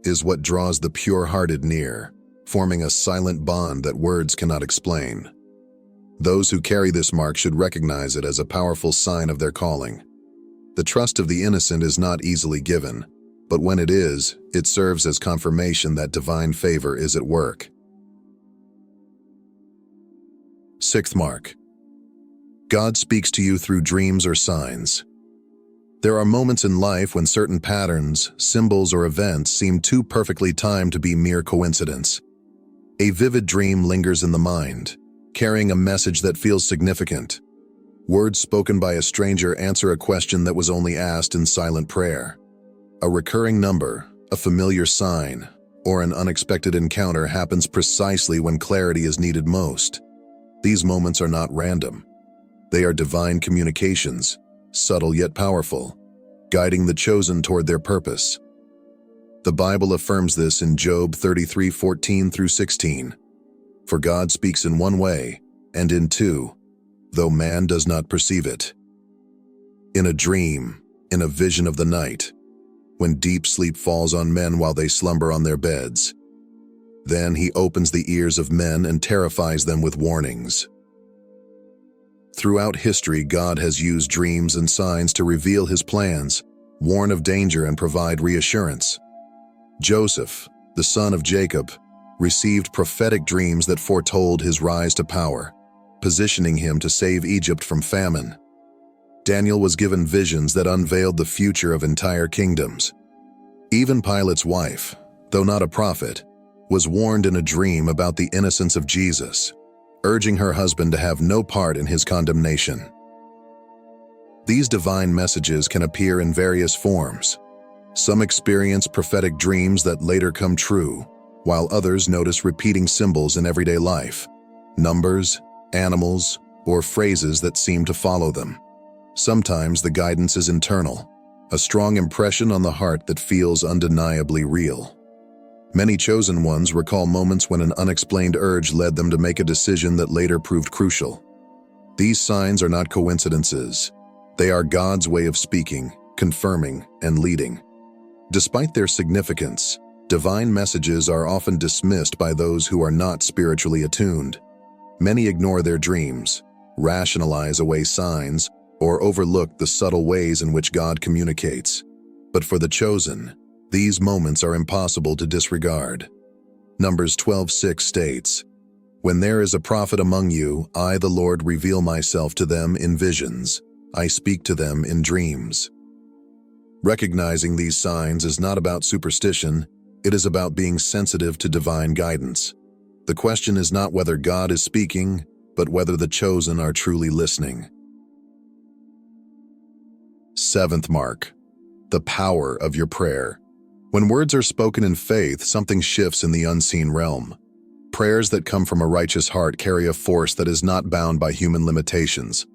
is what draws the pure-hearted near, forming a silent bond that words cannot explain. Those who carry this mark should recognize it as a powerful sign of their calling. The trust of the innocent is not easily given, but when it is, it serves as confirmation that divine favor is at work. Sixth mark. God speaks to you through dreams or signs. There are moments in life when certain patterns, symbols, or events seem too perfectly timed to be mere coincidence. A vivid dream lingers in the mind, carrying a message that feels significant. Words spoken by a stranger answer a question that was only asked in silent prayer. A recurring number, a familiar sign, or an unexpected encounter happens precisely when clarity is needed most. These moments are not random. They are divine communications, subtle yet powerful, guiding the chosen toward their purpose. The Bible affirms this in Job 33:14-16. For God speaks in one way, and in two, though man does not perceive it. In a dream, in a vision of the night, when deep sleep falls on men while they slumber on their beds. Then he opens the ears of men and terrifies them with warnings. Throughout history, God has used dreams and signs to reveal his plans, warn of danger, and provide reassurance. Joseph, the son of Jacob, received prophetic dreams that foretold his rise to power, positioning him to save Egypt from famine. Daniel was given visions that unveiled the future of entire kingdoms. Even Pilate's wife, though not a prophet, was warned in a dream about the innocence of Jesus, urging her husband to have no part in his condemnation. These divine messages can appear in various forms. Some experience prophetic dreams that later come true, while others notice repeating symbols in everyday life, numbers, animals, or phrases that seem to follow them. Sometimes the guidance is internal, a strong impression on the heart that feels undeniably real. Many chosen ones recall moments when an unexplained urge led them to make a decision that later proved crucial. These signs are not coincidences. They are God's way of speaking, confirming, and leading. Despite their significance, divine messages are often dismissed by those who are not spiritually attuned. Many ignore their dreams, rationalize away signs, or overlook the subtle ways in which God communicates. But for the chosen, these moments are impossible to disregard. Numbers 12:6 states, "When there is a prophet among you, I, the Lord, reveal myself to them in visions. I speak to them in dreams." Recognizing these signs is not about superstition, it is about being sensitive to divine guidance. The question is not whether God is speaking, but whether the chosen are truly listening. Seventh mark, the power of your prayer. When words are spoken in faith, something shifts in the unseen realm. Prayers that come from a righteous heart carry a force that is not bound by human limitations.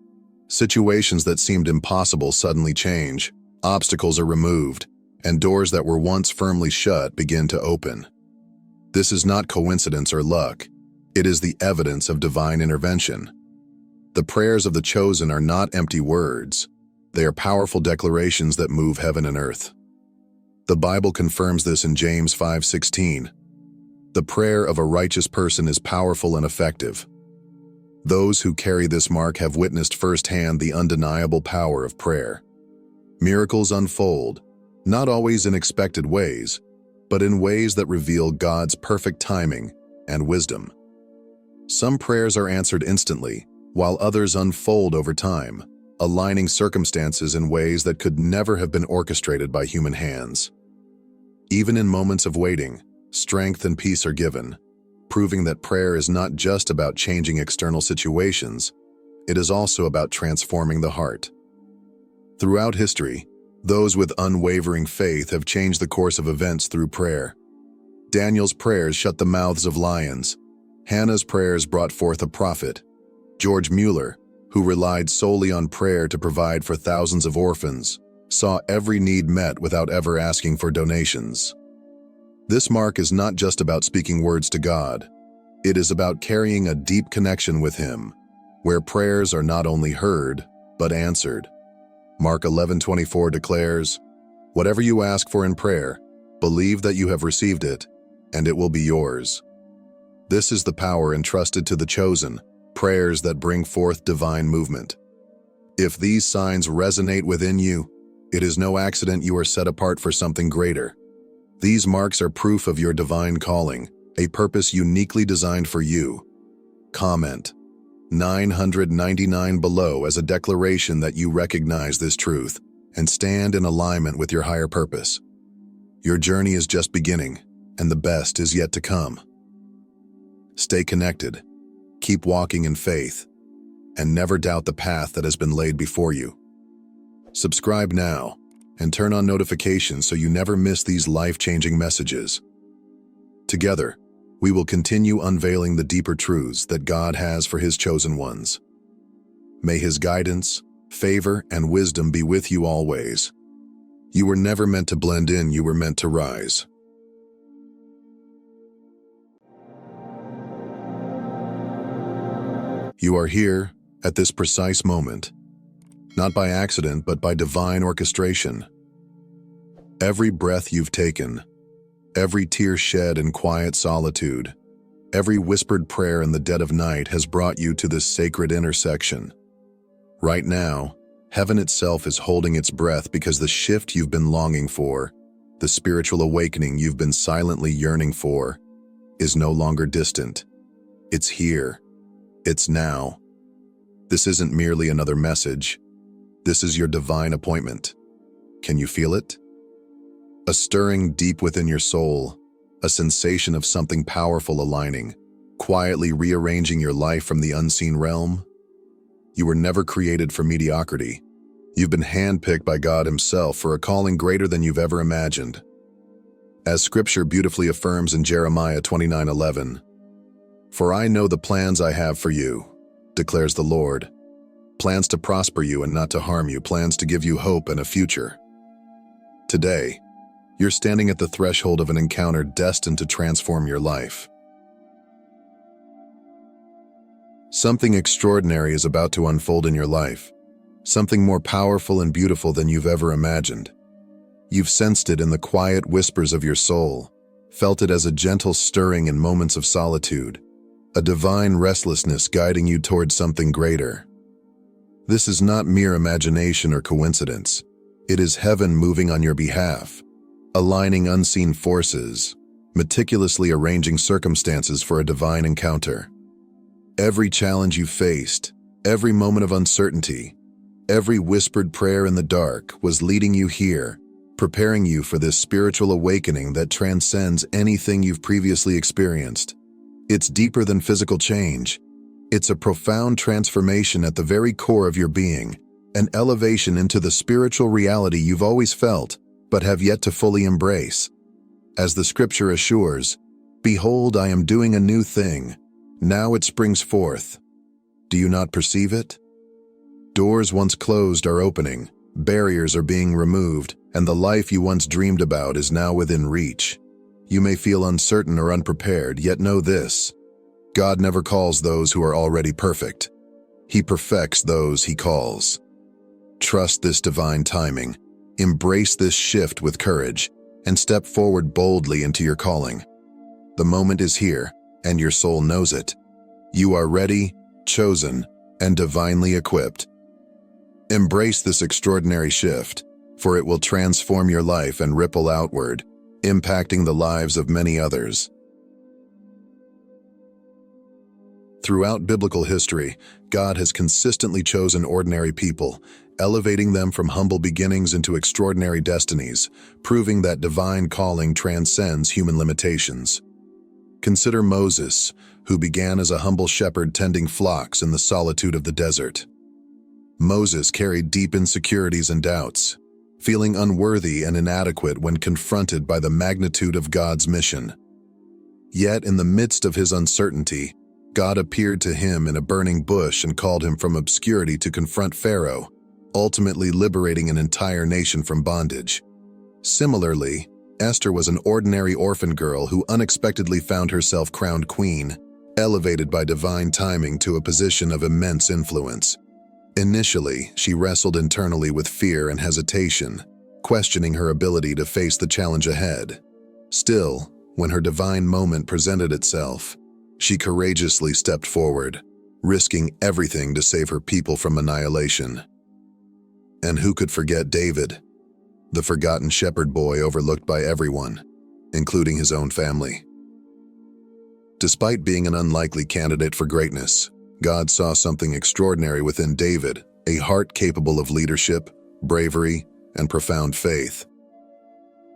Situations that seemed impossible suddenly change, obstacles are removed, and doors that were once firmly shut begin to open. This is not coincidence or luck. It is the evidence of divine intervention. The prayers of the chosen are not empty words. They are powerful declarations that move heaven and earth. The Bible confirms this in James 5:16. The prayer of a righteous person is powerful and effective. Those who carry this mark have witnessed firsthand the undeniable power of prayer. Miracles unfold, not always in expected ways, but in ways that reveal God's perfect timing and wisdom. Some prayers are answered instantly, while others unfold over time, aligning circumstances in ways that could never have been orchestrated by human hands. Even in moments of waiting, strength and peace are given, proving that prayer is not just about changing external situations, it is also about transforming the heart. Throughout history, those with unwavering faith have changed the course of events through prayer. Daniel's prayers shut the mouths of lions. Hannah's prayers brought forth a prophet. George Mueller, who relied solely on prayer to provide for thousands of orphans, saw every need met without ever asking for donations. This mark is not just about speaking words to God. It is about carrying a deep connection with Him, where prayers are not only heard, but answered. Mark 11:24 declares, "Whatever you ask for in prayer, believe that you have received it, and it will be yours." This is the power entrusted to the chosen, prayers that bring forth divine movement. If these signs resonate within you, it is no accident you are set apart for something greater. These marks are proof of your divine calling, a purpose uniquely designed for you. Comment 999 below as a declaration that you recognize this truth and stand in alignment with your higher purpose. Your journey is just beginning, and the best is yet to come. Stay connected, keep walking in faith, and never doubt the path that has been laid before you. Subscribe now and turn on notifications so you never miss these life-changing messages. Together, we will continue unveiling the deeper truths that God has for His chosen ones. May His guidance, favor, and wisdom be with you always. You were never meant to blend in, you were meant to rise. You are here, at this precise moment, not by accident, but by divine orchestration. Every breath you've taken, every tear shed in quiet solitude, every whispered prayer in the dead of night has brought you to this sacred intersection. Right now, heaven itself is holding its breath because the shift you've been longing for, the spiritual awakening you've been silently yearning for, is no longer distant. It's here. It's now. This isn't merely another message. This is your divine appointment. Can you feel it? A stirring deep within your soul, a sensation of something powerful aligning, quietly rearranging your life from the unseen realm. You were never created for mediocrity. You've been handpicked by God Himself for a calling greater than you've ever imagined. As Scripture beautifully affirms in Jeremiah 29:11, "For I know the plans I have for you, declares the Lord, plans to prosper you and not to harm you, plans to give you hope and a future." Today, you're standing at the threshold of an encounter destined to transform your life. Something extraordinary is about to unfold in your life, something more powerful and beautiful than you've ever imagined. You've sensed it in the quiet whispers of your soul, felt it as a gentle stirring in moments of solitude, a divine restlessness guiding you towards something greater. This is not mere imagination or coincidence. It is heaven moving on your behalf, aligning unseen forces, meticulously arranging circumstances for a divine encounter. Every challenge you faced, every moment of uncertainty, every whispered prayer in the dark was leading you here, preparing you for this spiritual awakening that transcends anything you've previously experienced. It's deeper than physical change. It's a profound transformation at the very core of your being, an elevation into the spiritual reality you've always felt, but have yet to fully embrace. As the Scripture assures, "Behold, I am doing a new thing. Now it springs forth. Do you not perceive it?" Doors once closed are opening, barriers are being removed, and the life you once dreamed about is now within reach. You may feel uncertain or unprepared, yet know this: God never calls those who are already perfect. He perfects those He calls. Trust this divine timing, embrace this shift with courage, and step forward boldly into your calling. The moment is here, and your soul knows it. You are ready, chosen, and divinely equipped. Embrace this extraordinary shift, for it will transform your life and ripple outward, impacting the lives of many others. Throughout biblical history, God has consistently chosen ordinary people, elevating them from humble beginnings into extraordinary destinies, proving that divine calling transcends human limitations. Consider Moses, who began as a humble shepherd tending flocks in the solitude of the desert. Moses carried deep insecurities and doubts, feeling unworthy and inadequate when confronted by the magnitude of God's mission. Yet, in the midst of his uncertainty, God appeared to him in a burning bush and called him from obscurity to confront Pharaoh, ultimately liberating an entire nation from bondage. Similarly, Esther was an ordinary orphan girl who unexpectedly found herself crowned queen, elevated by divine timing to a position of immense influence. Initially, she wrestled internally with fear and hesitation, questioning her ability to face the challenge ahead. Still, when her divine moment presented itself, she courageously stepped forward, risking everything to save her people from annihilation. And who could forget David, the forgotten shepherd boy overlooked by everyone, including his own family? Despite being an unlikely candidate for greatness, God saw something extraordinary within David, a heart capable of leadership, bravery, and profound faith.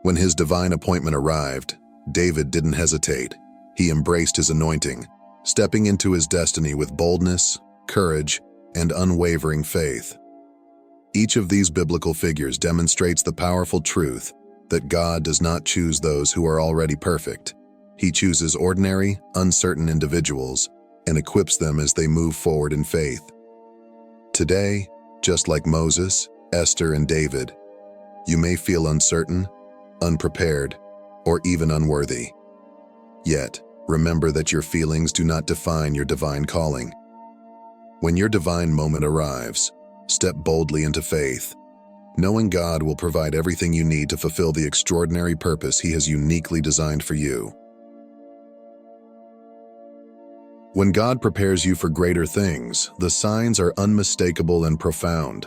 When his divine appointment arrived, David didn't hesitate. He embraced his anointing, stepping into his destiny with boldness, courage, and unwavering faith. Each of these biblical figures demonstrates the powerful truth that God does not choose those who are already perfect. He chooses ordinary, uncertain individuals and equips them as they move forward in faith. Today, just like Moses, Esther, and David, you may feel uncertain, unprepared, or even unworthy. Yet, remember that your feelings do not define your divine calling. When your divine moment arrives, step boldly into faith, knowing God will provide everything you need to fulfill the extraordinary purpose He has uniquely designed for you. When God prepares you for greater things, the signs are unmistakable and profound.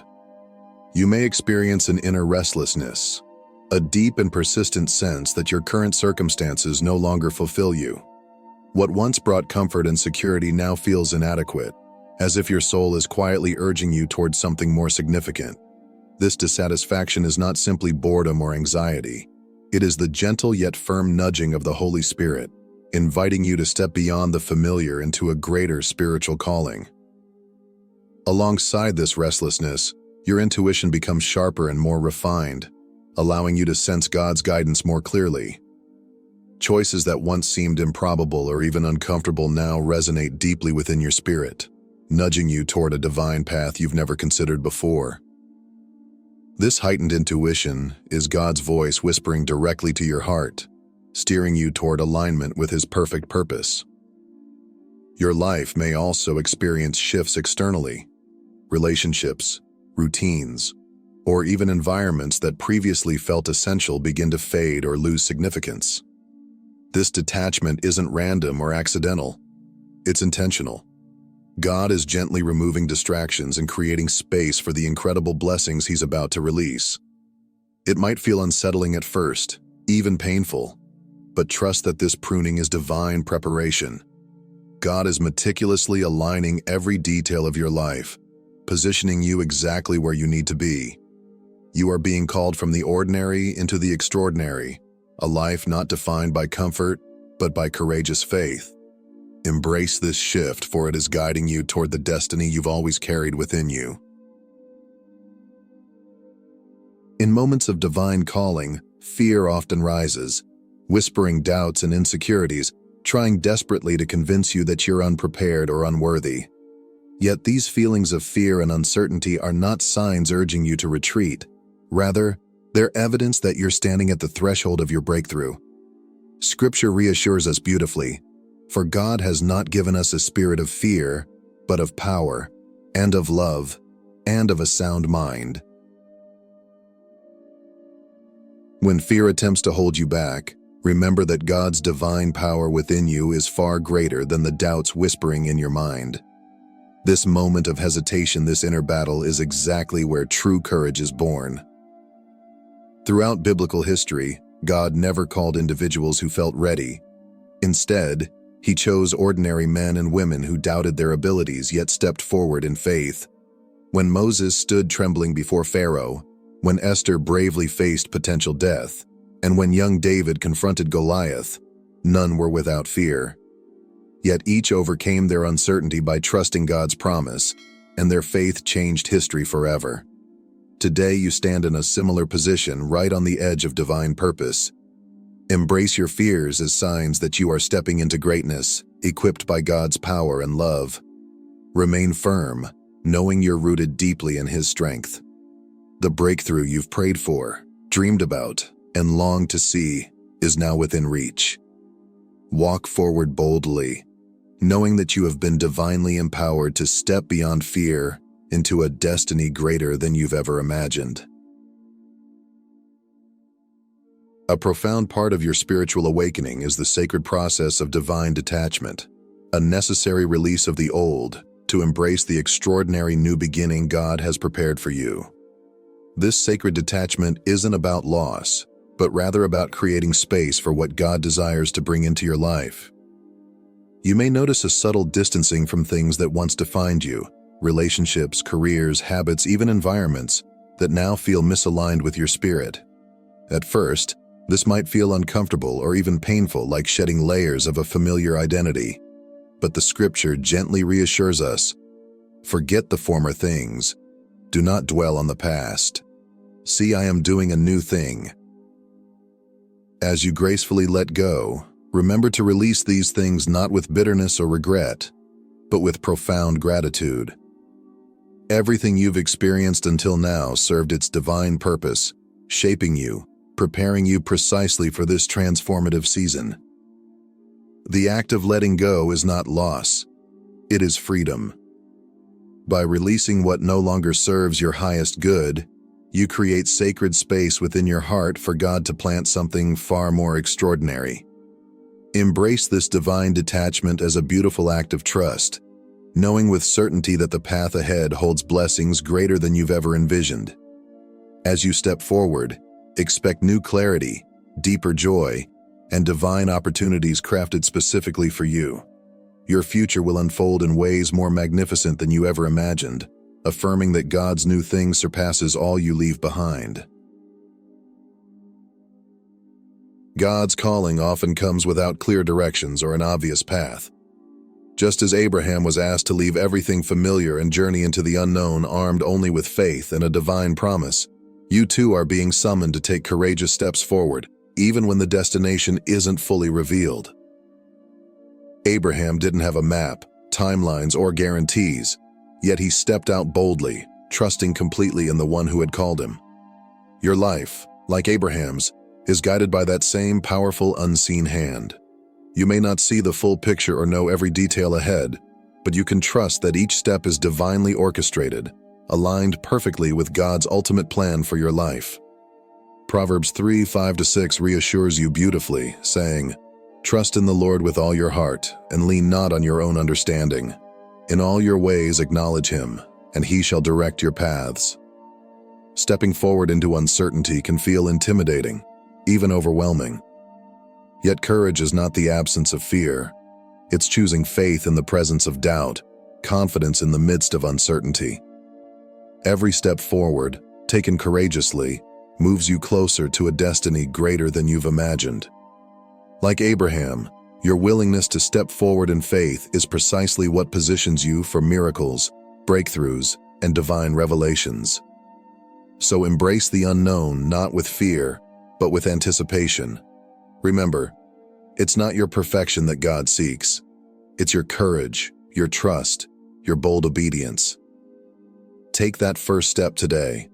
You may experience an inner restlessness, a deep and persistent sense that your current circumstances no longer fulfill you. What once brought comfort and security now feels inadequate, as if your soul is quietly urging you towards something more significant. This dissatisfaction is not simply boredom or anxiety. It is the gentle yet firm nudging of the Holy Spirit, inviting you to step beyond the familiar into a greater spiritual calling. Alongside this restlessness, Your intuition becomes sharper and more refined, allowing you to sense God's guidance more clearly. Choices that once seemed improbable or even uncomfortable now resonate deeply within your spirit, nudging you toward a divine path you've never considered before. This heightened intuition is God's voice whispering directly to your heart, steering you toward alignment with His perfect purpose. Your life may also experience shifts externally: relationships, routines, or even environments that previously felt essential begin to fade or lose significance. This detachment isn't random or accidental. It's intentional. God is gently removing distractions and creating space for the incredible blessings He's about to release. It might feel unsettling at first, even painful, but trust that this pruning is divine preparation. God is meticulously aligning every detail of your life, positioning you exactly where you need to be. You are being called from the ordinary into the extraordinary, a life not defined by comfort, but by courageous faith. Embrace this shift, for it is guiding you toward the destiny you've always carried within you. In moments of divine calling, fear often rises, whispering doubts and insecurities, trying desperately to convince you that you're unprepared or unworthy. Yet these feelings of fear and uncertainty are not signs urging you to retreat. Rather, they're evidence that you're standing at the threshold of your breakthrough. Scripture reassures us beautifully, for God has not given us a spirit of fear, but of power, and of love, and of a sound mind. When fear attempts to hold you back, remember that God's divine power within you is far greater than the doubts whispering in your mind. This moment of hesitation, this inner battle, is exactly where true courage is born. Throughout biblical history, God never called individuals who felt ready. Instead, He chose ordinary men and women who doubted their abilities yet stepped forward in faith. When Moses stood trembling before Pharaoh, when Esther bravely faced potential death, and when young David confronted Goliath, none were without fear. Yet each overcame their uncertainty by trusting God's promise, and their faith changed history forever. Today you stand in a similar position, right on the edge of divine purpose. Embrace your fears as signs that you are stepping into greatness, equipped by God's power and love. Remain firm, knowing you're rooted deeply in His strength. The breakthrough you've prayed for, dreamed about, and longed to see is now within reach. Walk forward boldly, knowing that you have been divinely empowered to step beyond fear into a destiny greater than you've ever imagined. A profound part of your spiritual awakening is the sacred process of divine detachment, a necessary release of the old to embrace the extraordinary new beginning God has prepared for you. This sacred detachment isn't about loss, but rather about creating space for what God desires to bring into your life. You may notice a subtle distancing from things that once defined you: relationships, careers, habits, even environments that now feel misaligned with your spirit. At first, this might feel uncomfortable or even painful, like shedding layers of a familiar identity. But the Scripture gently reassures us, "Forget the former things. Do not dwell on the past. See, I am doing a new thing." As you gracefully let go, remember to release these things not with bitterness or regret, but with profound gratitude. Everything you've experienced until now served its divine purpose, shaping you, preparing you precisely for this transformative season. The act of letting go is not loss, it is freedom. By releasing what no longer serves your highest good, you create sacred space within your heart for God to plant something far more extraordinary. Embrace this divine detachment as a beautiful act of trust, knowing with certainty that the path ahead holds blessings greater than you've ever envisioned. As you step forward, expect new clarity, deeper joy, and divine opportunities crafted specifically for you. Your future will unfold in ways more magnificent than you ever imagined, affirming that God's new thing surpasses all you leave behind. God's calling often comes without clear directions or an obvious path. Just as Abraham was asked to leave everything familiar and journey into the unknown armed only with faith and a divine promise, you too are being summoned to take courageous steps forward, even when the destination isn't fully revealed. Abraham didn't have a map, timelines, or guarantees, yet he stepped out boldly, trusting completely in the one who had called him. Your life, like Abraham's, is guided by that same powerful unseen hand. You may not see the full picture or know every detail ahead, but you can trust that each step is divinely orchestrated, aligned perfectly with God's ultimate plan for your life. Proverbs 3:5-6 reassures you beautifully, saying, "Trust in the Lord with all your heart, and lean not on your own understanding. In all your ways acknowledge him, and he shall direct your paths." Stepping forward into uncertainty can feel intimidating, even overwhelming. Yet courage is not the absence of fear. It's choosing faith in the presence of doubt, confidence in the midst of uncertainty. Every step forward, taken courageously, moves you closer to a destiny greater than you've imagined. Like Abraham, your willingness to step forward in faith is precisely what positions you for miracles, breakthroughs, and divine revelations. So embrace the unknown not with fear, but with anticipation. Remember, it's not your perfection that God seeks. It's your courage, your trust, your bold obedience. Take that first step today,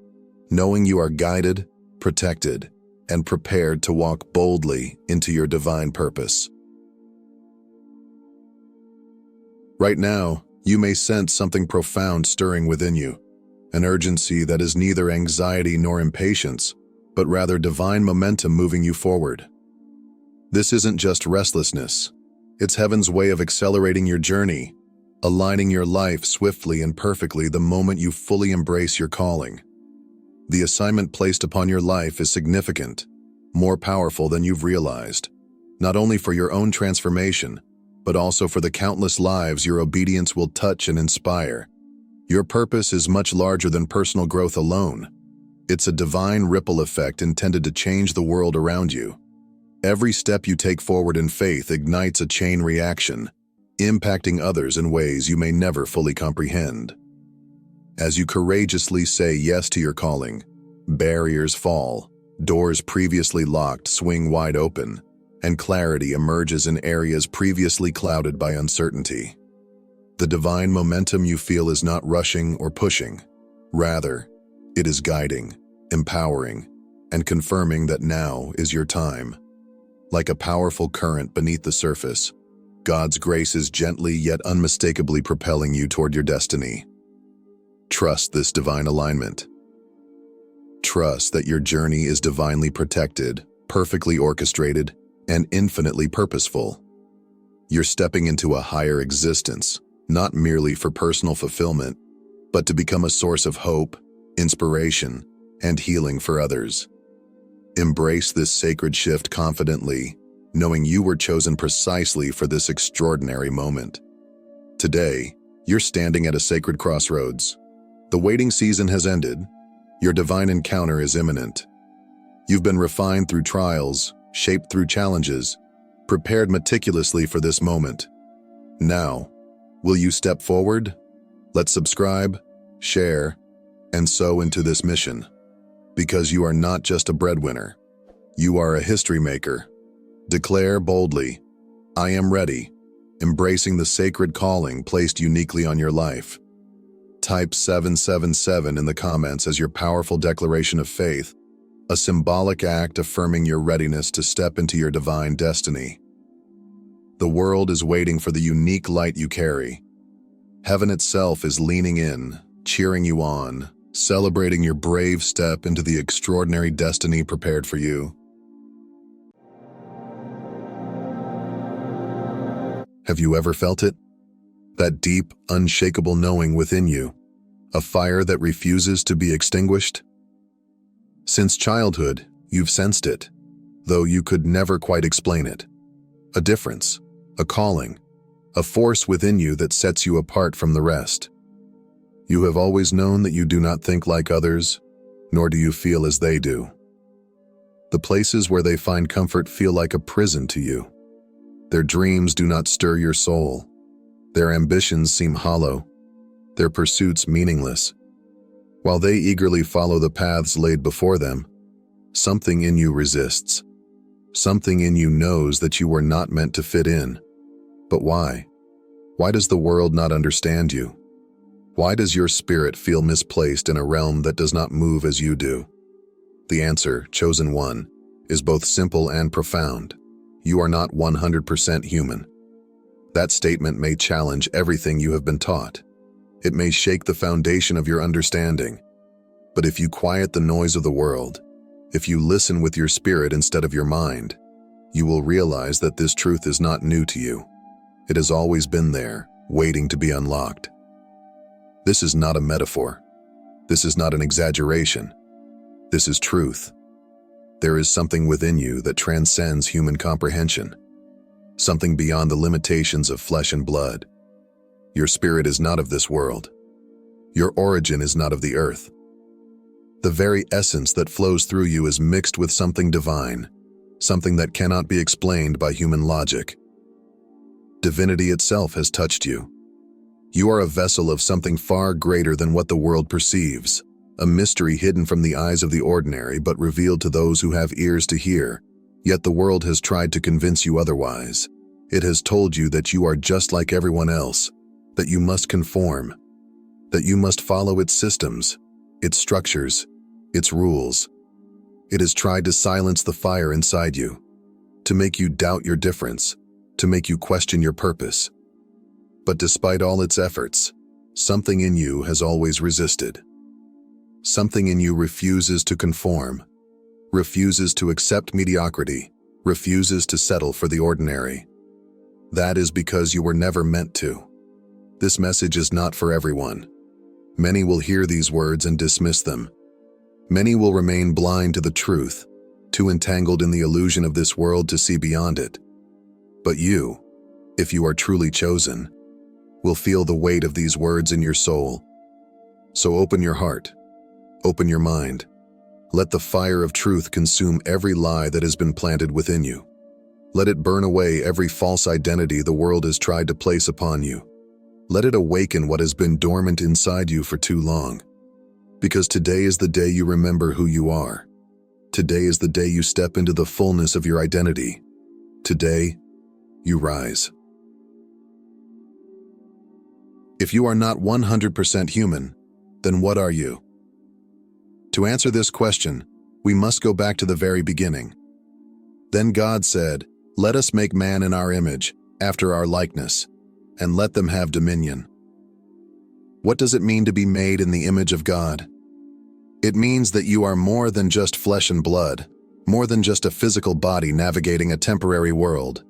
knowing you are guided, protected, and prepared to walk boldly into your divine purpose. Right now, you may sense something profound stirring within you, an urgency that is neither anxiety nor impatience, but rather divine momentum moving you forward. This isn't just restlessness. It's heaven's way of accelerating your journey, aligning your life swiftly and perfectly the moment you fully embrace your calling. The assignment placed upon your life is significant, more powerful than you've realized, not only for your own transformation, but also for the countless lives your obedience will touch and inspire. Your purpose is much larger than personal growth alone. It's a divine ripple effect intended to change the world around you. Every step you take forward in faith ignites a chain reaction, impacting others in ways you may never fully comprehend. As you courageously say yes to your calling, barriers fall, doors previously locked swing wide open, and clarity emerges in areas previously clouded by uncertainty. The divine momentum you feel is not rushing or pushing. Rather, it is guiding, empowering, and confirming that now is your time. Like a powerful current beneath the surface, God's grace is gently yet unmistakably propelling you toward your destiny. Trust this divine alignment. Trust that your journey is divinely protected, perfectly orchestrated, and infinitely purposeful. You're stepping into a higher existence, not merely for personal fulfillment, but to become a source of hope, inspiration, and healing for others. Embrace this sacred shift confidently, knowing you were chosen precisely for this extraordinary moment. Today, you're standing at a sacred crossroads. The waiting season has ended. Your divine encounter is imminent. You've been refined through trials, shaped through challenges, prepared meticulously for this moment. Now, will you step forward? Let's subscribe, share, and sow into this mission. Because you are not just a breadwinner. You are a history maker. Declare boldly, "I am ready," embracing the sacred calling placed uniquely on your life. Type 777 in the comments as your powerful declaration of faith, a symbolic act affirming your readiness to step into your divine destiny. The world is waiting for the unique light you carry. Heaven itself is leaning in, cheering you on, celebrating your brave step into the extraordinary destiny prepared for you. Have you ever felt it? That deep, unshakable knowing within you, a fire that refuses to be extinguished? Since childhood, you've sensed it, though you could never quite explain it. A difference, a calling, a force within you that sets you apart from the rest. You have always known that you do not think like others, nor do you feel as they do. The places where they find comfort feel like a prison to you. Their dreams do not stir your soul. Their ambitions seem hollow, their pursuits meaningless. While they eagerly follow the paths laid before them, something in you resists. Something in you knows that you were not meant to fit in. But why? Why does the world not understand you? Why does your spirit feel misplaced in a realm that does not move as you do? The answer, chosen one, is both simple and profound. You are not 100% human. That statement may challenge everything you have been taught. It may shake the foundation of your understanding. But if you quiet the noise of the world, if you listen with your spirit instead of your mind, you will realize that this truth is not new to you. It has always been there, waiting to be unlocked. This is not a metaphor. This is not an exaggeration. This is truth. There is something within you that transcends human comprehension, something beyond the limitations of flesh and blood. Your spirit is not of this world. Your origin is not of the earth. The very essence that flows through you is mixed with something divine, something that cannot be explained by human logic. Divinity itself has touched you. You are a vessel of something far greater than what the world perceives, a mystery hidden from the eyes of the ordinary but revealed to those who have ears to hear. Yet the world has tried to convince you otherwise. It has told you that you are just like everyone else, that you must conform, that you must follow its systems, its structures, its rules. It has tried to silence the fire inside you, to make you doubt your difference, to make you question your purpose. But despite all its efforts, something in you has always resisted. Something in you refuses to conform, refuses to accept mediocrity, refuses to settle for the ordinary. That is because you were never meant to. This message is not for everyone. Many will hear these words and dismiss them. Many will remain blind to the truth, too entangled in the illusion of this world to see beyond it. But you, if you are truly chosen, will feel the weight of these words in your soul. So open your heart, open your mind. Let the fire of truth consume every lie that has been planted within you. Let it burn away every false identity the world has tried to place upon you. Let it awaken what has been dormant inside you for too long. Because today is the day you remember who you are. Today is the day you step into the fullness of your identity. Today, you rise. If you are not 100% human, then what are you? To answer this question, we must go back to the very beginning. Then God said, "Let us make man in our image, after our likeness, and let them have dominion." What does it mean to be made in the image of God? It means that you are more than just flesh and blood, more than just a physical body navigating a temporary world.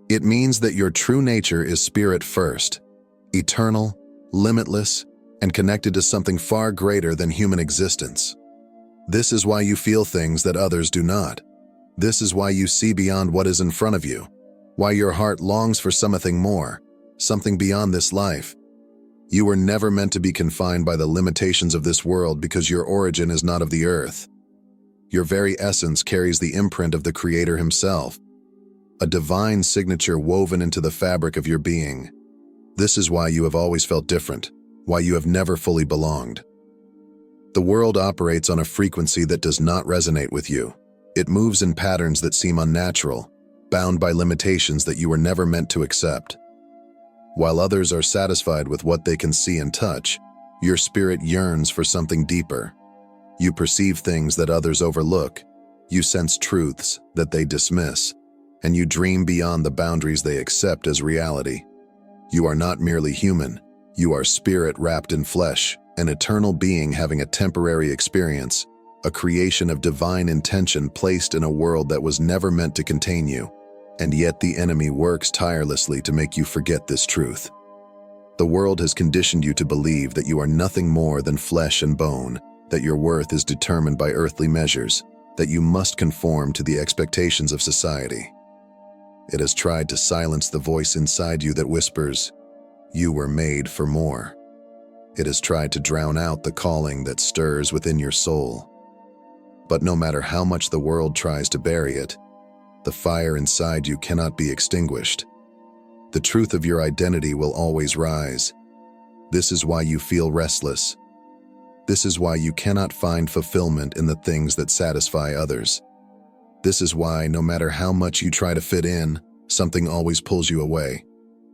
It means that your true nature is spirit first, eternal, limitless, and connected to something far greater than human existence. This is why you feel things that others do not. This is why you see beyond what is in front of you, why your heart longs for something more, something beyond this life. You were never meant to be confined by the limitations of this world because your origin is not of the earth. Your very essence carries the imprint of the Creator Himself, a divine signature woven into the fabric of your being. This is why you have always felt different, why you have never fully belonged. The world operates on a frequency that does not resonate with you. It moves in patterns that seem unnatural, bound by limitations that you were never meant to accept. While others are satisfied with what they can see and touch, your spirit yearns for something deeper. You perceive things that others overlook, you sense truths that they dismiss, and you dream beyond the boundaries they accept as reality. You are not merely human, you are spirit wrapped in flesh, an eternal being having a temporary experience, a creation of divine intention placed in a world that was never meant to contain you. And yet the enemy works tirelessly to make you forget this truth. The world has conditioned you to believe that you are nothing more than flesh and bone, that your worth is determined by earthly measures, that you must conform to the expectations of society. It has tried to silence the voice inside you that whispers, "You were made for more." It has tried to drown out the calling that stirs within your soul. But no matter how much the world tries to bury it, the fire inside you cannot be extinguished. The truth of your identity will always rise. This is why you feel restless. This is why you cannot find fulfillment in the things that satisfy others. This is why, no matter how much you try to fit in, something always pulls you away.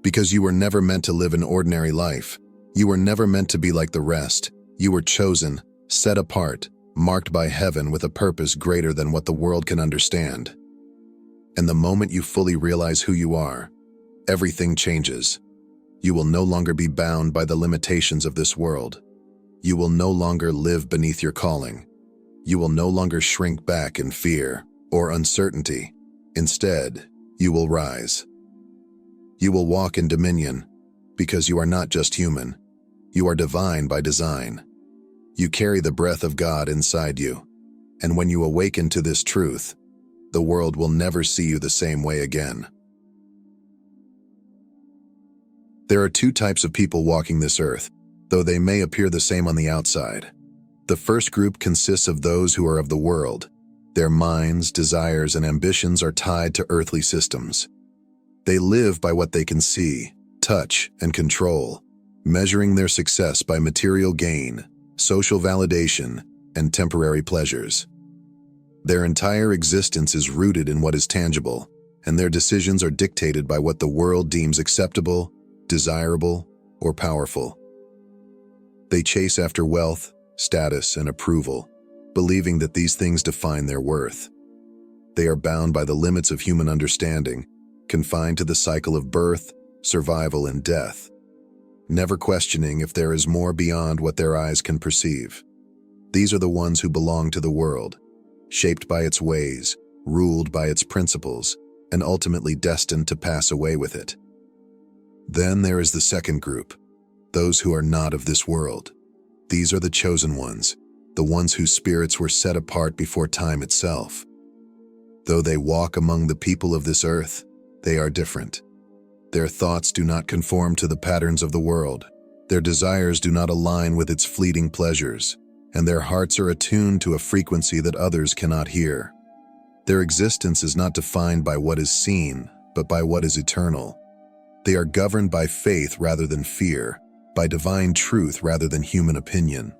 Because you were never meant to live an ordinary life. You were never meant to be like the rest. You were chosen, set apart, marked by heaven with a purpose greater than what the world can understand. And the moment you fully realize who you are, everything changes. You will no longer be bound by the limitations of this world. You will no longer live beneath your calling. You will no longer shrink back in fear or uncertainty. Instead, you will rise. You will walk in dominion, because you are not just human. You are divine by design. You carry the breath of God inside you, and when you awaken to this truth, the world will never see you the same way again. There are two types of people walking this earth, though they may appear the same on the outside. The first group consists of those who are of the world. Their minds, desires, and ambitions are tied to earthly systems. They live by what they can see, touch, and control, measuring their success by material gain, social validation, and temporary pleasures. Their entire existence is rooted in what is tangible, and their decisions are dictated by what the world deems acceptable, desirable, or powerful. They chase after wealth, status, and approval, believing that these things define their worth. They are bound by the limits of human understanding, confined to the cycle of birth, survival, and death, never questioning if there is more beyond what their eyes can perceive. These are the ones who belong to the world, shaped by its ways, ruled by its principles, and ultimately destined to pass away with it. Then there is the second group, those who are not of this world. These are the chosen ones, the ones whose spirits were set apart before time itself. Though they walk among the people of this earth, they are different. Their thoughts do not conform to the patterns of the world. Their desires do not align with its fleeting pleasures, and their hearts are attuned to a frequency that others cannot hear. Their existence is not defined by what is seen, but by what is eternal. They are governed by faith rather than fear, by divine truth rather than human opinion.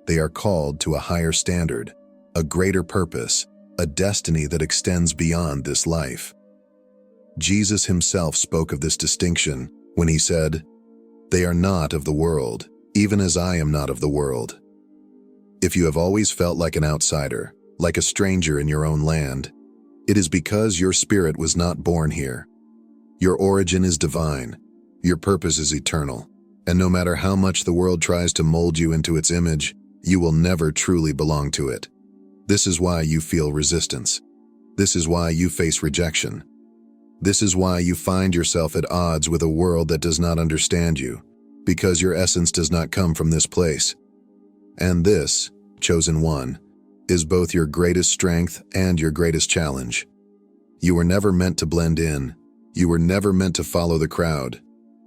They are called to a higher standard, a greater purpose, a destiny that extends beyond this life. Jesus himself spoke of this distinction when he said, "They are not of the world, even as I am not of the world." If you have always felt like an outsider, like a stranger in your own land, it is because your spirit was not born here. Your origin is divine, your purpose is eternal, and no matter how much the world tries to mold you into its image, you will never truly belong to it. This is why you feel resistance. This is why you face rejection. This is why you find yourself at odds with a world that does not understand you, because your essence does not come from this place. And this, chosen one, is both your greatest strength and your greatest challenge. You were never meant to blend in. You were never meant to follow the crowd.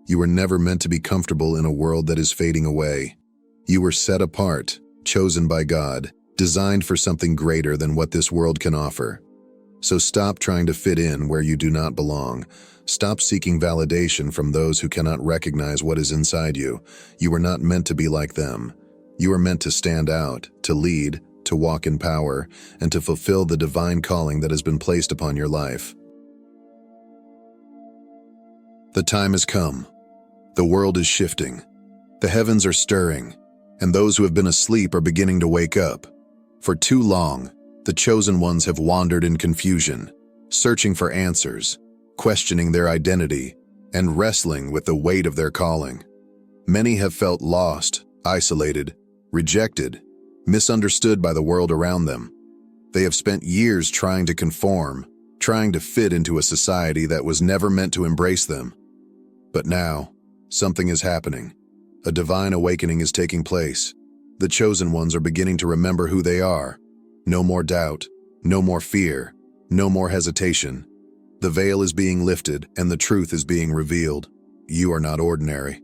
You were never meant to be comfortable in a world that is fading away. You were set apart, chosen by God, designed for something greater than what this world can offer. So stop trying to fit in where you do not belong. Stop seeking validation from those who cannot recognize what is inside you. You were not meant to be like them. You are meant to stand out, to lead, to walk in power, and to fulfill the divine calling that has been placed upon your life. The time has come. The world is shifting. The heavens are stirring, and those who have been asleep are beginning to wake up. For too long, the chosen ones have wandered in confusion, searching for answers, questioning their identity, and wrestling with the weight of their calling. Many have felt lost, isolated, rejected, misunderstood by the world around them. They have spent years trying to conform, trying to fit into a society that was never meant to embrace them. But now, something is happening. A divine awakening is taking place. The chosen ones are beginning to remember who they are. No more doubt, no more fear, no more hesitation. The veil is being lifted and the truth is being revealed. You are not ordinary.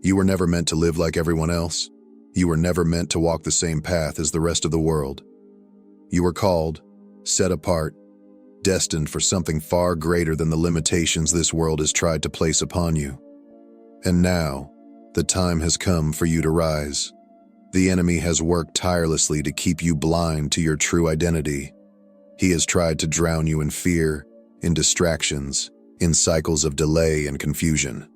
You were never meant to live like everyone else. You were never meant to walk the same path as the rest of the world. You were called, set apart, destined for something far greater than the limitations this world has tried to place upon you. And now, the time has come for you to rise. The enemy has worked tirelessly to keep you blind to your true identity. He has tried to drown you in fear, in distractions, in cycles of delay and confusion.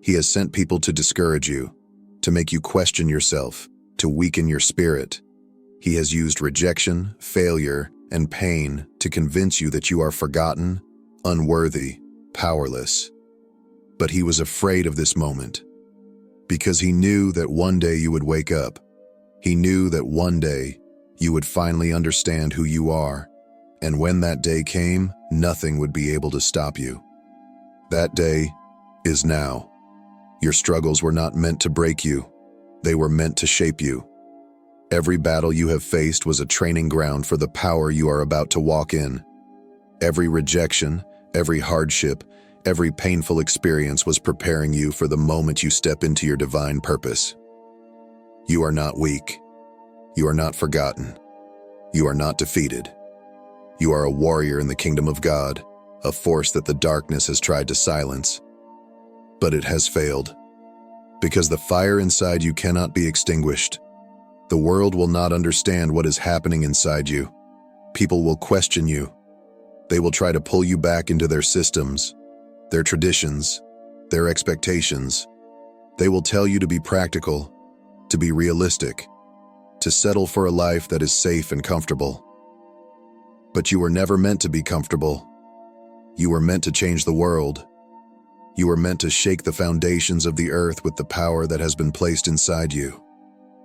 He has sent people to discourage you, to make you question yourself, to weaken your spirit. He has used rejection, failure, and pain to convince you that you are forgotten, unworthy, powerless. But he was afraid of this moment, because he knew that one day you would wake up. He knew that one day you would finally understand who you are, and when that day came, nothing would be able to stop you. That day is now. Your struggles were not meant to break you. They were meant to shape you. Every battle you have faced was a training ground for the power you are about to walk in. Every rejection, every hardship, every painful experience was preparing you for the moment you step into your divine purpose. You are not weak. You are not forgotten. You are not defeated. You are a warrior in the kingdom of God, a force that the darkness has tried to silence. But it has failed, because the fire inside you cannot be extinguished. The world will not understand what is happening inside you. People will question you. They will try to pull you back into their systems, their traditions, their expectations. They will tell you to be practical, to be realistic, to settle for a life that is safe and comfortable. But you were never meant to be comfortable. You were meant to change the world. You were meant to shake the foundations of the earth with the power that has been placed inside you.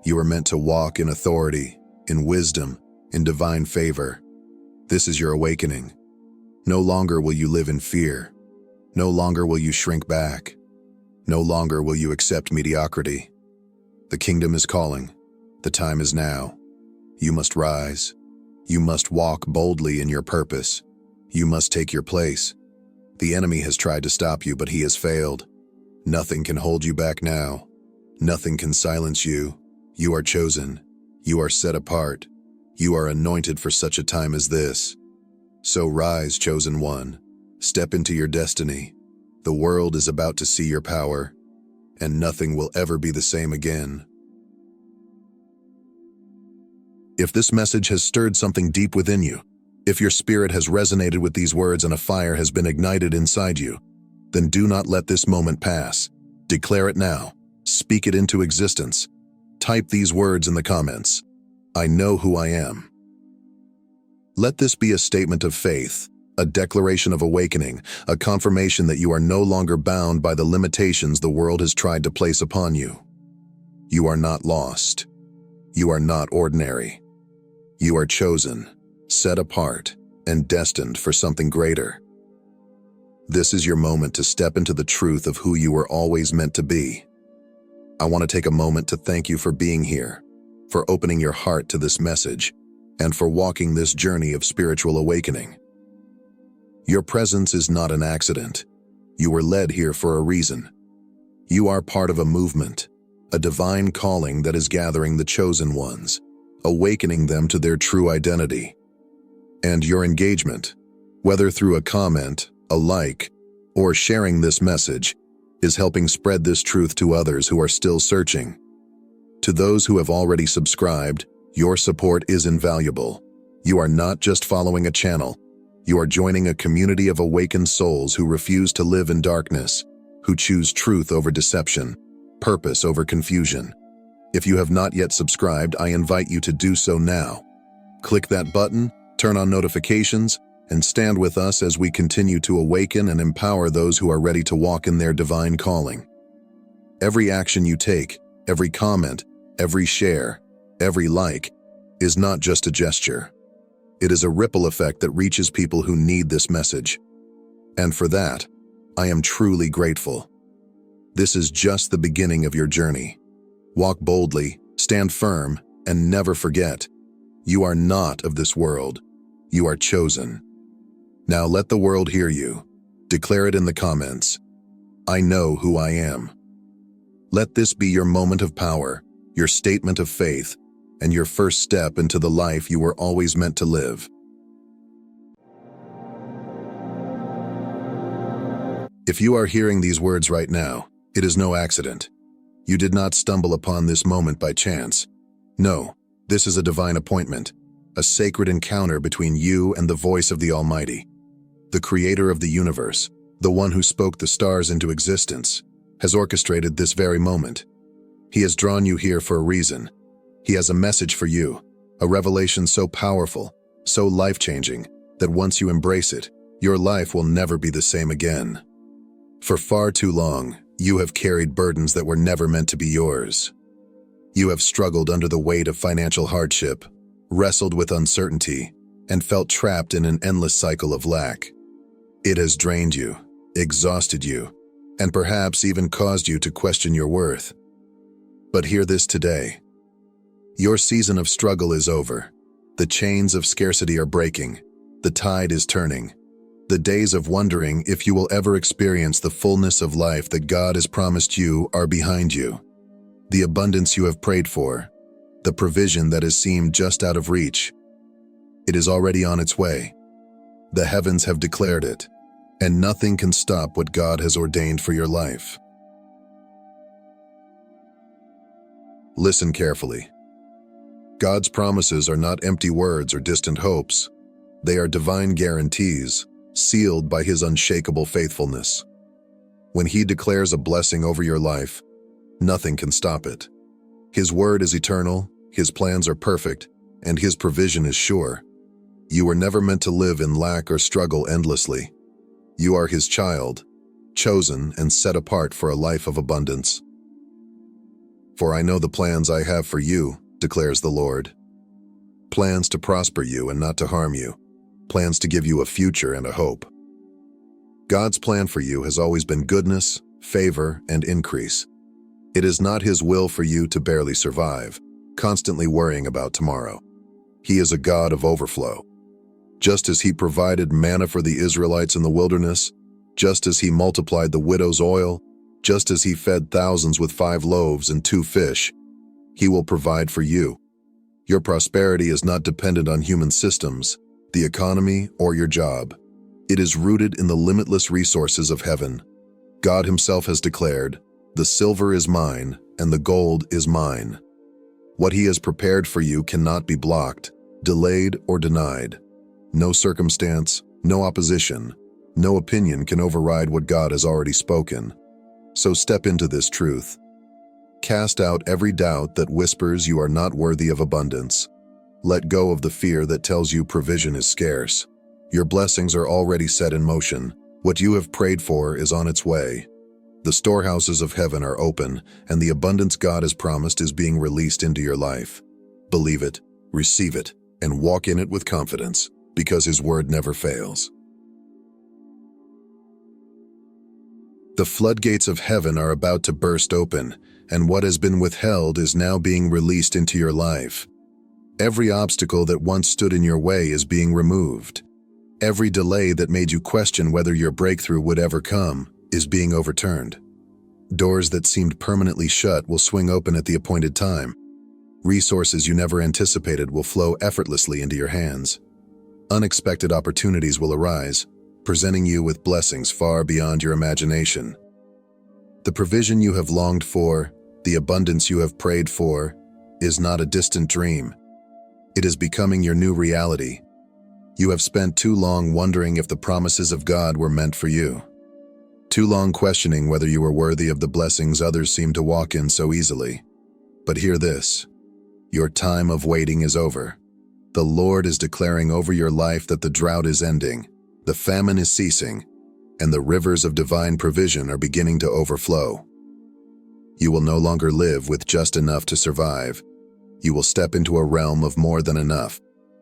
You were meant to walk in authority, in wisdom, in divine favor. This is your awakening. No longer will you live in fear. No longer will you shrink back. No longer will you accept mediocrity. The kingdom is calling. The time is now. You must rise. You must walk boldly in your purpose. You must take your place. The enemy has tried to stop you, but he has failed. Nothing can hold you back now. Nothing can silence you. You are chosen. You are set apart. You are anointed for such a time as this. So rise, chosen one. Step into your destiny. The world is about to see your power, and nothing will ever be the same again. If this message has stirred something deep within you, if your spirit has resonated with these words and a fire has been ignited inside you, then do not let this moment pass. Declare it now. Speak it into existence. Type these words in the comments. I know who I am. Let this be a statement of faith, a declaration of awakening, a confirmation that you are no longer bound by the limitations the world has tried to place upon you. You are not lost. You are not ordinary. You are chosen, set apart, and destined for something greater. This is your moment to step into the truth of who you were always meant to be. I want to take a moment to thank you for being here, for opening your heart to this message, and for walking this journey of spiritual awakening. Your presence is not an accident. You were led here for a reason. You are part of a movement, a divine calling that is gathering the chosen ones, awakening them to their true identity. And your engagement, whether through a comment, a like, or sharing this message, is helping spread this truth to others who are still searching. To those who have already subscribed, your support is invaluable. You are not just following a channel. You are joining a community of awakened souls who refuse to live in darkness, who choose truth over deception, purpose over confusion. If you have not yet subscribed, I invite you to do so now. Click that button, turn on notifications, and stand with us as we continue to awaken and empower those who are ready to walk in their divine calling. Every action you take, every comment, every share, every like, is not just a gesture. It is a ripple effect that reaches people who need this message. And for that, I am truly grateful. This is just the beginning of your journey. Walk boldly, stand firm, and never forget, you are not of this world. You are chosen. Now let the world hear you. Declare it in the comments. I know who I am. Let this be your moment of power, your statement of faith, and your first step into the life you were always meant to live. If you are hearing these words right now, it is no accident. You did not stumble upon this moment by chance. No, this is a divine appointment, a sacred encounter between you and the voice of the Almighty. The creator of the universe, the one who spoke the stars into existence, has orchestrated this very moment. He has drawn you here for a reason. He has a message for you, a revelation so powerful, so life-changing, that once you embrace it, your life will never be the same again. For far too long, you have carried burdens that were never meant to be yours. You have struggled under the weight of financial hardship, wrestled with uncertainty, and felt trapped in an endless cycle of lack. It has drained you, exhausted you, and perhaps even caused you to question your worth. But hear this today. Your season of struggle is over. The chains of scarcity are breaking. The tide is turning. The days of wondering if you will ever experience the fullness of life that God has promised you are behind you. The abundance you have prayed for, the provision that has seemed just out of reach, it is already on its way. The heavens have declared it, and nothing can stop what God has ordained for your life. Listen carefully. God's promises are not empty words or distant hopes. They are divine guarantees, sealed by His unshakable faithfulness. When He declares a blessing over your life, nothing can stop it. His word is eternal, His plans are perfect, and His provision is sure. You were never meant to live in lack or struggle endlessly. You are His child, chosen and set apart for a life of abundance. For I know the plans I have for you, declares the Lord. Plans to prosper you and not to harm you. Plans to give you a future and a hope. God's plan for you has always been goodness, favor, and increase. It is not His will for you to barely survive, constantly worrying about tomorrow. He is a God of overflow. Just as He provided manna for the Israelites in the wilderness, just as He multiplied the widow's oil, just as He fed thousands with 5 loaves and 2 fish, He will provide for you. Your prosperity is not dependent on human systems, the economy, or your job. It is rooted in the limitless resources of heaven. God Himself has declared, "The silver is mine, and the gold is mine." What He has prepared for you cannot be blocked, delayed, or denied. No circumstance, no opposition, no opinion can override what God has already spoken. So step into this truth. Cast out every doubt that whispers you are not worthy of abundance. Let go of the fear that tells you provision is scarce. Your blessings are already set in motion. What you have prayed for is on its way. The storehouses of heaven are open, and the abundance God has promised is being released into your life. Believe it, receive it, and walk in it with confidence, because His word never fails. The floodgates of heaven are about to burst open, and what has been withheld is now being released into your life. Every obstacle that once stood in your way is being removed. Every delay that made you question whether your breakthrough would ever come is being overturned. Doors that seemed permanently shut will swing open at the appointed time. Resources you never anticipated will flow effortlessly into your hands. Unexpected opportunities will arise, presenting you with blessings far beyond your imagination. The provision you have longed for, the abundance you have prayed for, is not a distant dream. It is becoming your new reality. You have spent too long wondering if the promises of God were meant for you. Too long questioning whether you were worthy of the blessings others seem to walk in so easily. But hear this. Your time of waiting is over. The Lord is declaring over your life that the drought is ending, the famine is ceasing, and the rivers of divine provision are beginning to overflow. You will no longer live with just enough to survive. You will step into a realm of more than enough,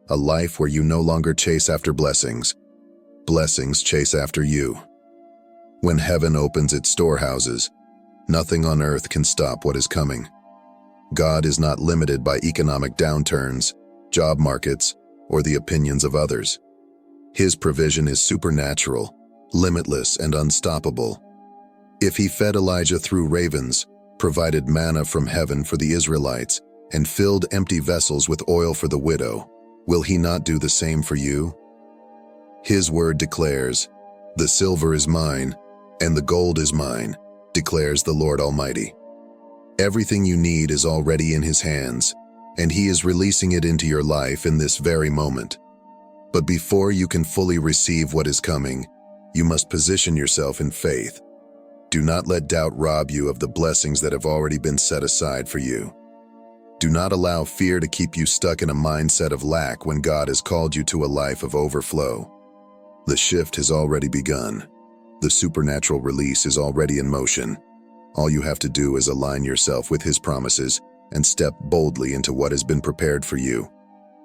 a life where you no longer chase after blessings. Blessings chase after you. When heaven opens its storehouses, nothing on earth can stop what is coming. God is not limited by economic downturns, job markets, or the opinions of others. His provision is supernatural, limitless, and unstoppable. If He fed Elijah through ravens, provided manna from heaven for the Israelites, and filled empty vessels with oil for the widow, will He not do the same for you? His word declares, "The silver is mine, and the gold is mine, declares the Lord Almighty. Everything you need is already in His hands, and He is releasing it into your life in this very moment. But before you can fully receive what is coming, you must position yourself in faith. Do not let doubt rob you of the blessings that have already been set aside for you. Do not allow fear to keep you stuck in a mindset of lack when God has called you to a life of overflow. The shift has already begun. The supernatural release is already in motion. All you have to do is align yourself with His promises and step boldly into what has been prepared for you.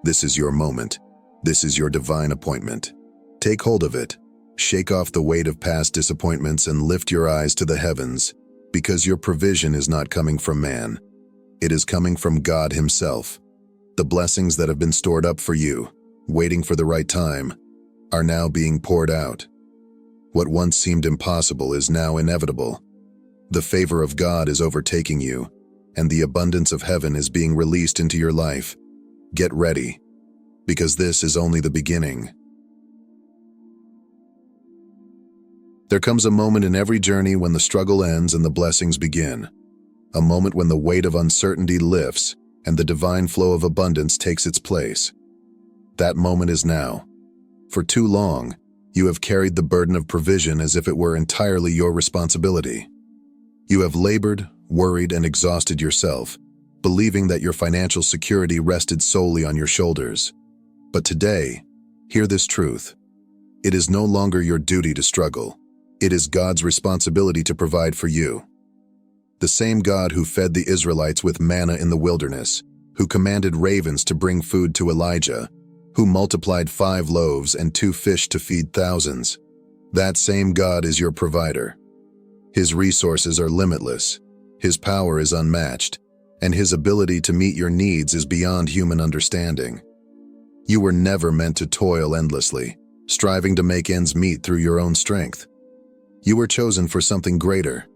This is your moment. This is your divine appointment. Take hold of it. Shake off the weight of past disappointments and lift your eyes to the heavens, because your provision is not coming from man. It is coming from God Himself. The blessings that have been stored up for you, waiting for the right time, are now being poured out. What once seemed impossible is now inevitable. The favor of God is overtaking you, and the abundance of heaven is being released into your life. Get ready, because this is only the beginning. There comes a moment in every journey when the struggle ends and the blessings begin. A moment when the weight of uncertainty lifts and the divine flow of abundance takes its place. That moment is now. For too long, you have carried the burden of provision as if it were entirely your responsibility. You have labored, worried, and exhausted yourself, believing that your financial security rested solely on your shoulders. But today, hear this truth. It is no longer your duty to struggle. It is God's responsibility to provide for you. The same God who fed the Israelites with manna in the wilderness, who commanded ravens to bring food to Elijah, who multiplied 5 loaves and 2 fish to feed thousands, that same God is your provider. His resources are limitless, His power is unmatched, and His ability to meet your needs is beyond human understanding. You were never meant to toil endlessly, striving to make ends meet through your own strength. You were chosen for something greater.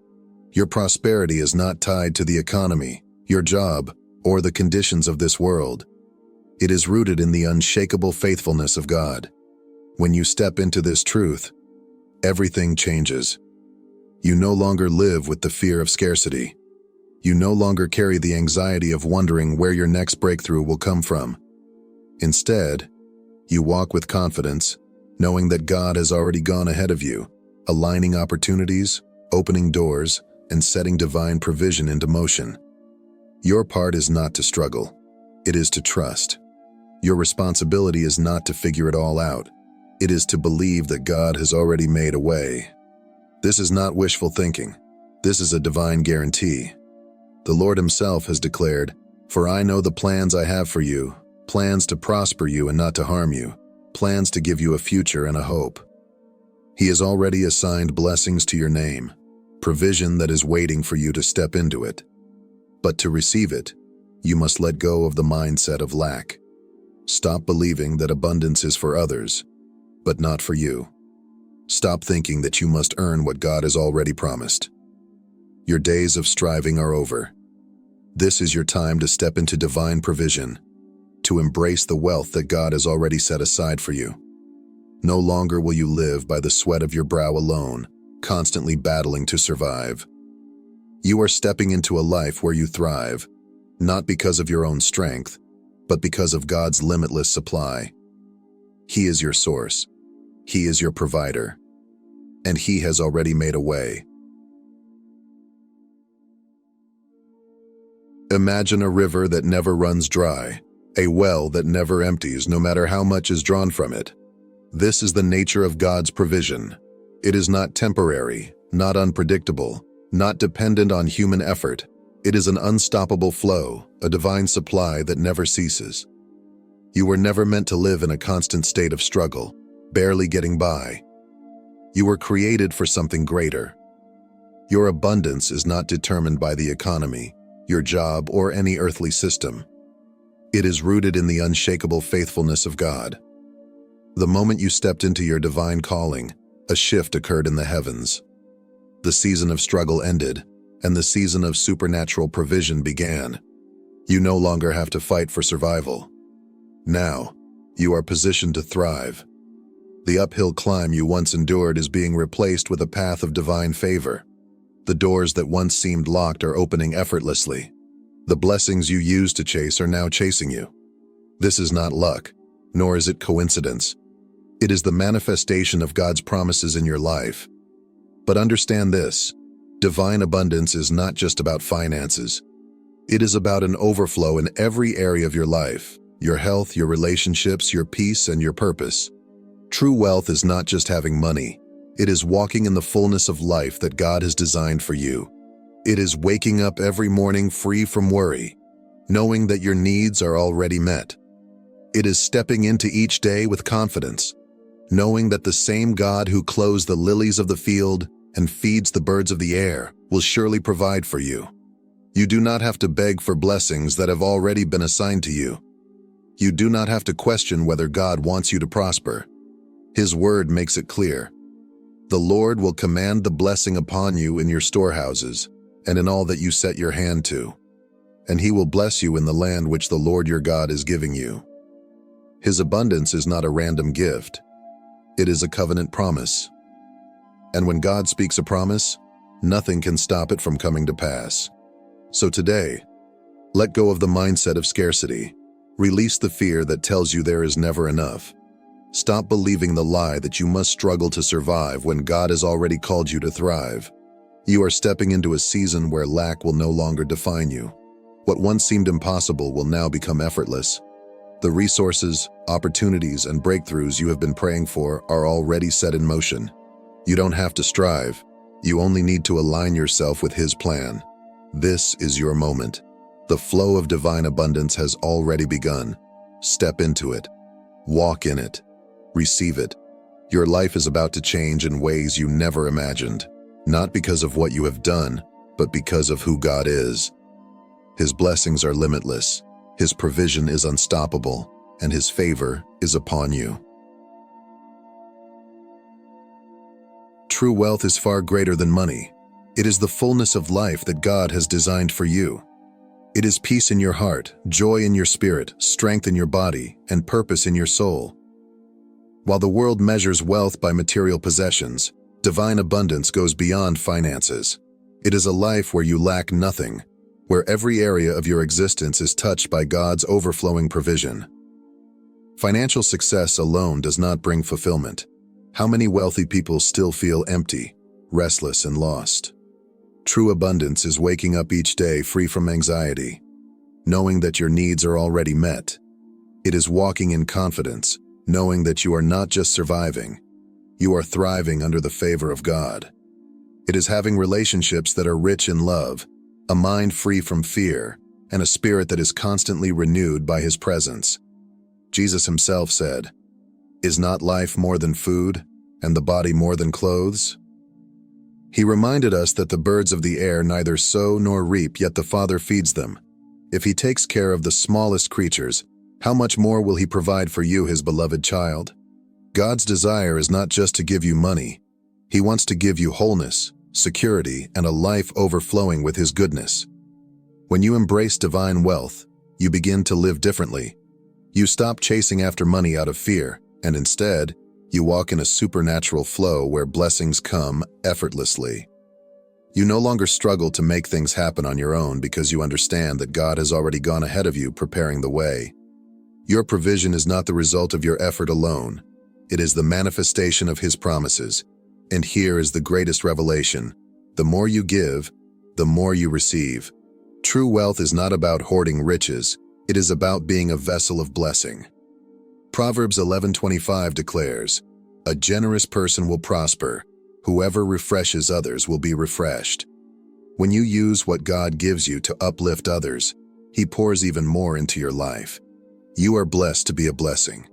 Your prosperity is not tied to the economy, your job, or the conditions of this world. It is rooted in the unshakable faithfulness of God. When you step into this truth, everything changes. You no longer live with the fear of scarcity. You no longer carry the anxiety of wondering where your next breakthrough will come from. Instead, you walk with confidence, knowing that God has already gone ahead of you, aligning opportunities, opening doors, and setting divine provision into motion. Your part is not to struggle. It is to trust. Your responsibility is not to figure it all out. It is to believe that God has already made a way. This is not wishful thinking. This is a divine guarantee. The Lord Himself has declared, "For I know the plans I have for you, plans to prosper you and not to harm you, plans to give you a future and a hope." He has already assigned blessings to your name, provision that is waiting for you to step into it. But to receive it, you must let go of the mindset of lack. Stop believing that abundance is for others, but not for you. Stop thinking that you must earn what God has already promised. Your days of striving are over. This is your time to step into divine provision, to embrace the wealth that God has already set aside for you. No longer will you live by the sweat of your brow alone, constantly battling to survive. You are stepping into a life where you thrive, not because of your own strength, but because of God's limitless supply. He is your source. He is your provider. And He has already made a way. Imagine a river that never runs dry, a well that never empties no matter how much is drawn from it. This is the nature of God's provision. It is not temporary, not unpredictable, not dependent on human effort. It is an unstoppable flow, a divine supply that never ceases. You were never meant to live in a constant state of struggle, barely getting by. You were created for something greater. Your abundance is not determined by the economy, your job, or any earthly system. It is rooted in the unshakable faithfulness of God. The moment you stepped into your divine calling, a shift occurred in the heavens. The season of struggle ended, and the season of supernatural provision began. You no longer have to fight for survival. Now, you are positioned to thrive. The uphill climb you once endured is being replaced with a path of divine favor. The doors that once seemed locked are opening effortlessly. The blessings you used to chase are now chasing you. This is not luck, nor is it coincidence. It is the manifestation of God's promises in your life. But understand this: divine abundance is not just about finances. It is about an overflow in every area of your life: your health, your relationships, your peace, and your purpose. True wealth is not just having money. It is walking in the fullness of life that God has designed for you. It is waking up every morning free from worry, knowing that your needs are already met. It is stepping into each day with confidence, knowing that the same God who clothes the lilies of the field and feeds the birds of the air will surely provide for you. You do not have to beg for blessings that have already been assigned to you. You do not have to question whether God wants you to prosper. His word makes it clear. The Lord will command the blessing upon you in your storehouses and in all that you set your hand to, and he will bless you in the land which the Lord your God is giving you. His abundance is not a random gift. It is a covenant promise. And when God speaks a promise, nothing can stop it from coming to pass. So today, let go of the mindset of scarcity. Release the fear that tells you there is never enough. Stop believing the lie that you must struggle to survive when God has already called you to thrive. You are stepping into a season where lack will no longer define you. What once seemed impossible will now become effortless. The resources, opportunities, and breakthroughs you have been praying for are already set in motion. You don't have to strive. You only need to align yourself with His plan. This is your moment. The flow of divine abundance has already begun. Step into it. Walk in it. Receive it. Your life is about to change in ways you never imagined, not because of what you have done, but because of who God is. His blessings are limitless, His provision is unstoppable, and His favor is upon you. True wealth is far greater than money. It is the fullness of life that God has designed for you. It is peace in your heart, joy in your spirit, strength in your body, and purpose in your soul. While the world measures wealth by material possessions, divine abundance goes beyond finances. It is a life where you lack nothing, where every area of your existence is touched by God's overflowing provision. Financial success alone does not bring fulfillment. How many wealthy people still feel empty, restless, and lost? True abundance is waking up each day free from anxiety, knowing that your needs are already met. It is walking in confidence, knowing that you are not just surviving, you are thriving under the favor of God. It is having relationships that are rich in love, a mind free from fear, and a spirit that is constantly renewed by His presence. Jesus Himself said, "Is not life more than food, and the body more than clothes?" He reminded us that the birds of the air neither sow nor reap, yet the Father feeds them. If He takes care of the smallest creatures, how much more will He provide for you, His beloved child? God's desire is not just to give you money. He wants to give you wholeness, security, and a life overflowing with His goodness. When you embrace divine wealth, you begin to live differently. You stop chasing after money out of fear, and instead, you walk in a supernatural flow where blessings come effortlessly. You no longer struggle to make things happen on your own because you understand that God has already gone ahead of you, preparing the way. Your provision is not the result of your effort alone. It is the manifestation of His promises. And here is the greatest revelation: the more you give, the more you receive. True wealth is not about hoarding riches. It is about being a vessel of blessing. Proverbs 11:25 declares, "A generous person will prosper. Whoever refreshes others will be refreshed." When you use what God gives you to uplift others, He pours even more into your life. You are blessed to be a blessing.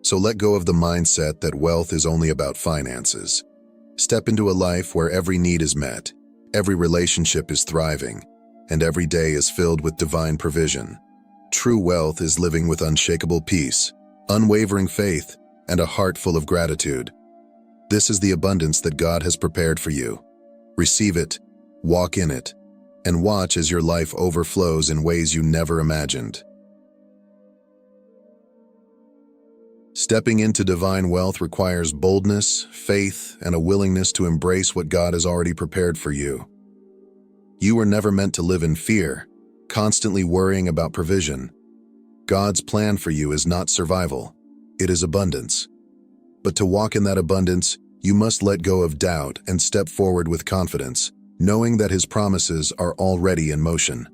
So let go of the mindset that wealth is only about finances. Step into a life where every need is met, every relationship is thriving, and every day is filled with divine provision. True wealth is living with unshakable peace, unwavering faith, and a heart full of gratitude. This is the abundance that God has prepared for you. Receive it, walk in it, and watch as your life overflows in ways you never imagined. Stepping into divine wealth requires boldness, faith, and a willingness to embrace what God has already prepared for you. You were never meant to live in fear, constantly worrying about provision. God's plan for you is not survival, it is abundance. But to walk in that abundance, you must let go of doubt and step forward with confidence, knowing that His promises are already in motion.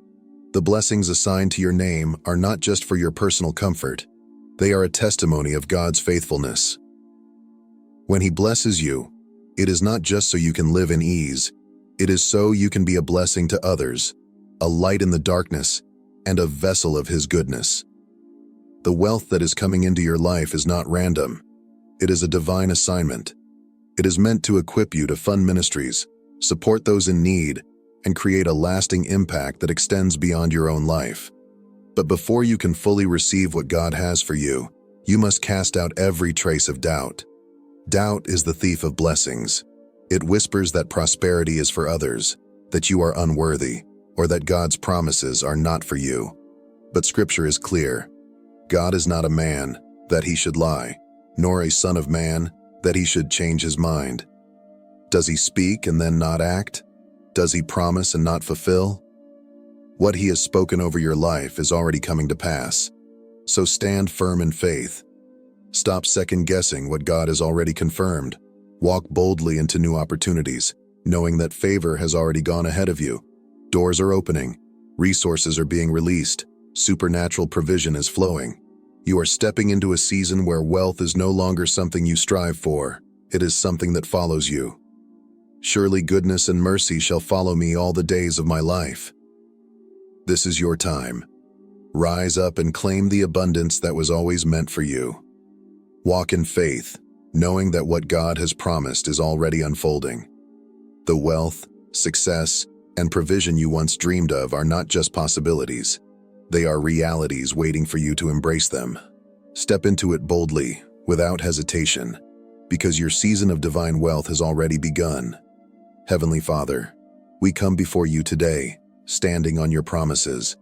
The blessings assigned to your name are not just for your personal comfort, they are a testimony of God's faithfulness. When He blesses you, it is not just so you can live in ease, it is so you can be a blessing to others, a light in the darkness, and a vessel of His goodness. The wealth that is coming into your life is not random. It is a divine assignment. It is meant to equip you to fund ministries, support those in need, and create a lasting impact that extends beyond your own life. But before you can fully receive what God has for you, you must cast out every trace of doubt. Doubt is the thief of blessings. It whispers that prosperity is for others, that you are unworthy, or that God's promises are not for you. But Scripture is clear. God is not a man, that He should lie, nor a son of man, that He should change His mind. Does He speak and then not act? Does He promise and not fulfill? What He has spoken over your life is already coming to pass. So stand firm in faith. Stop second-guessing what God has already confirmed. Walk boldly into new opportunities, knowing that favor has already gone ahead of you. Doors are opening, resources are being released, supernatural provision is flowing. You are stepping into a season where wealth is no longer something you strive for, it is something that follows you. Surely goodness and mercy shall follow me all the days of my life. This is your time. Rise up and claim the abundance that was always meant for you. Walk in faith, knowing that what God has promised is already unfolding. The wealth, success, and provision you once dreamed of are not just possibilities. They are realities waiting for you to embrace them. Step into it boldly, without hesitation, because your season of divine wealth has already begun. Heavenly Father, we come before you today, standing on your promises.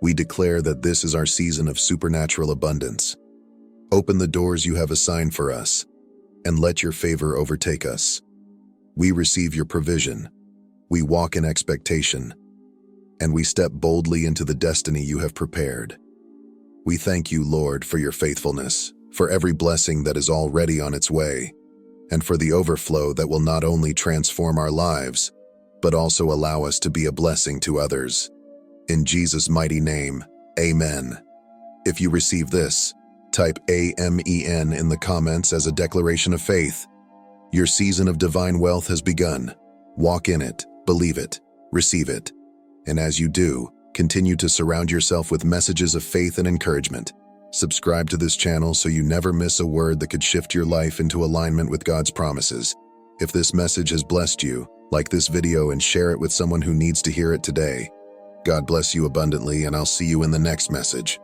We declare that this is our season of supernatural abundance. Open the doors you have assigned for us, and let your favor overtake us. We receive your provision. We walk in expectation, and we step boldly into the destiny you have prepared. We thank you, Lord, for your faithfulness, for every blessing that is already on its way, and for the overflow that will not only transform our lives, but also allow us to be a blessing to others. In Jesus' mighty name, amen. If you receive this, type AMEN in the comments as a declaration of faith. Your season of divine wealth has begun. Walk in it, believe it, receive it. And as you do, continue to surround yourself with messages of faith and encouragement. Subscribe to this channel so you never miss a word that could shift your life into alignment with God's promises. If this message has blessed you, like this video and share it with someone who needs to hear it today. God bless you abundantly, and I'll see you in the next message.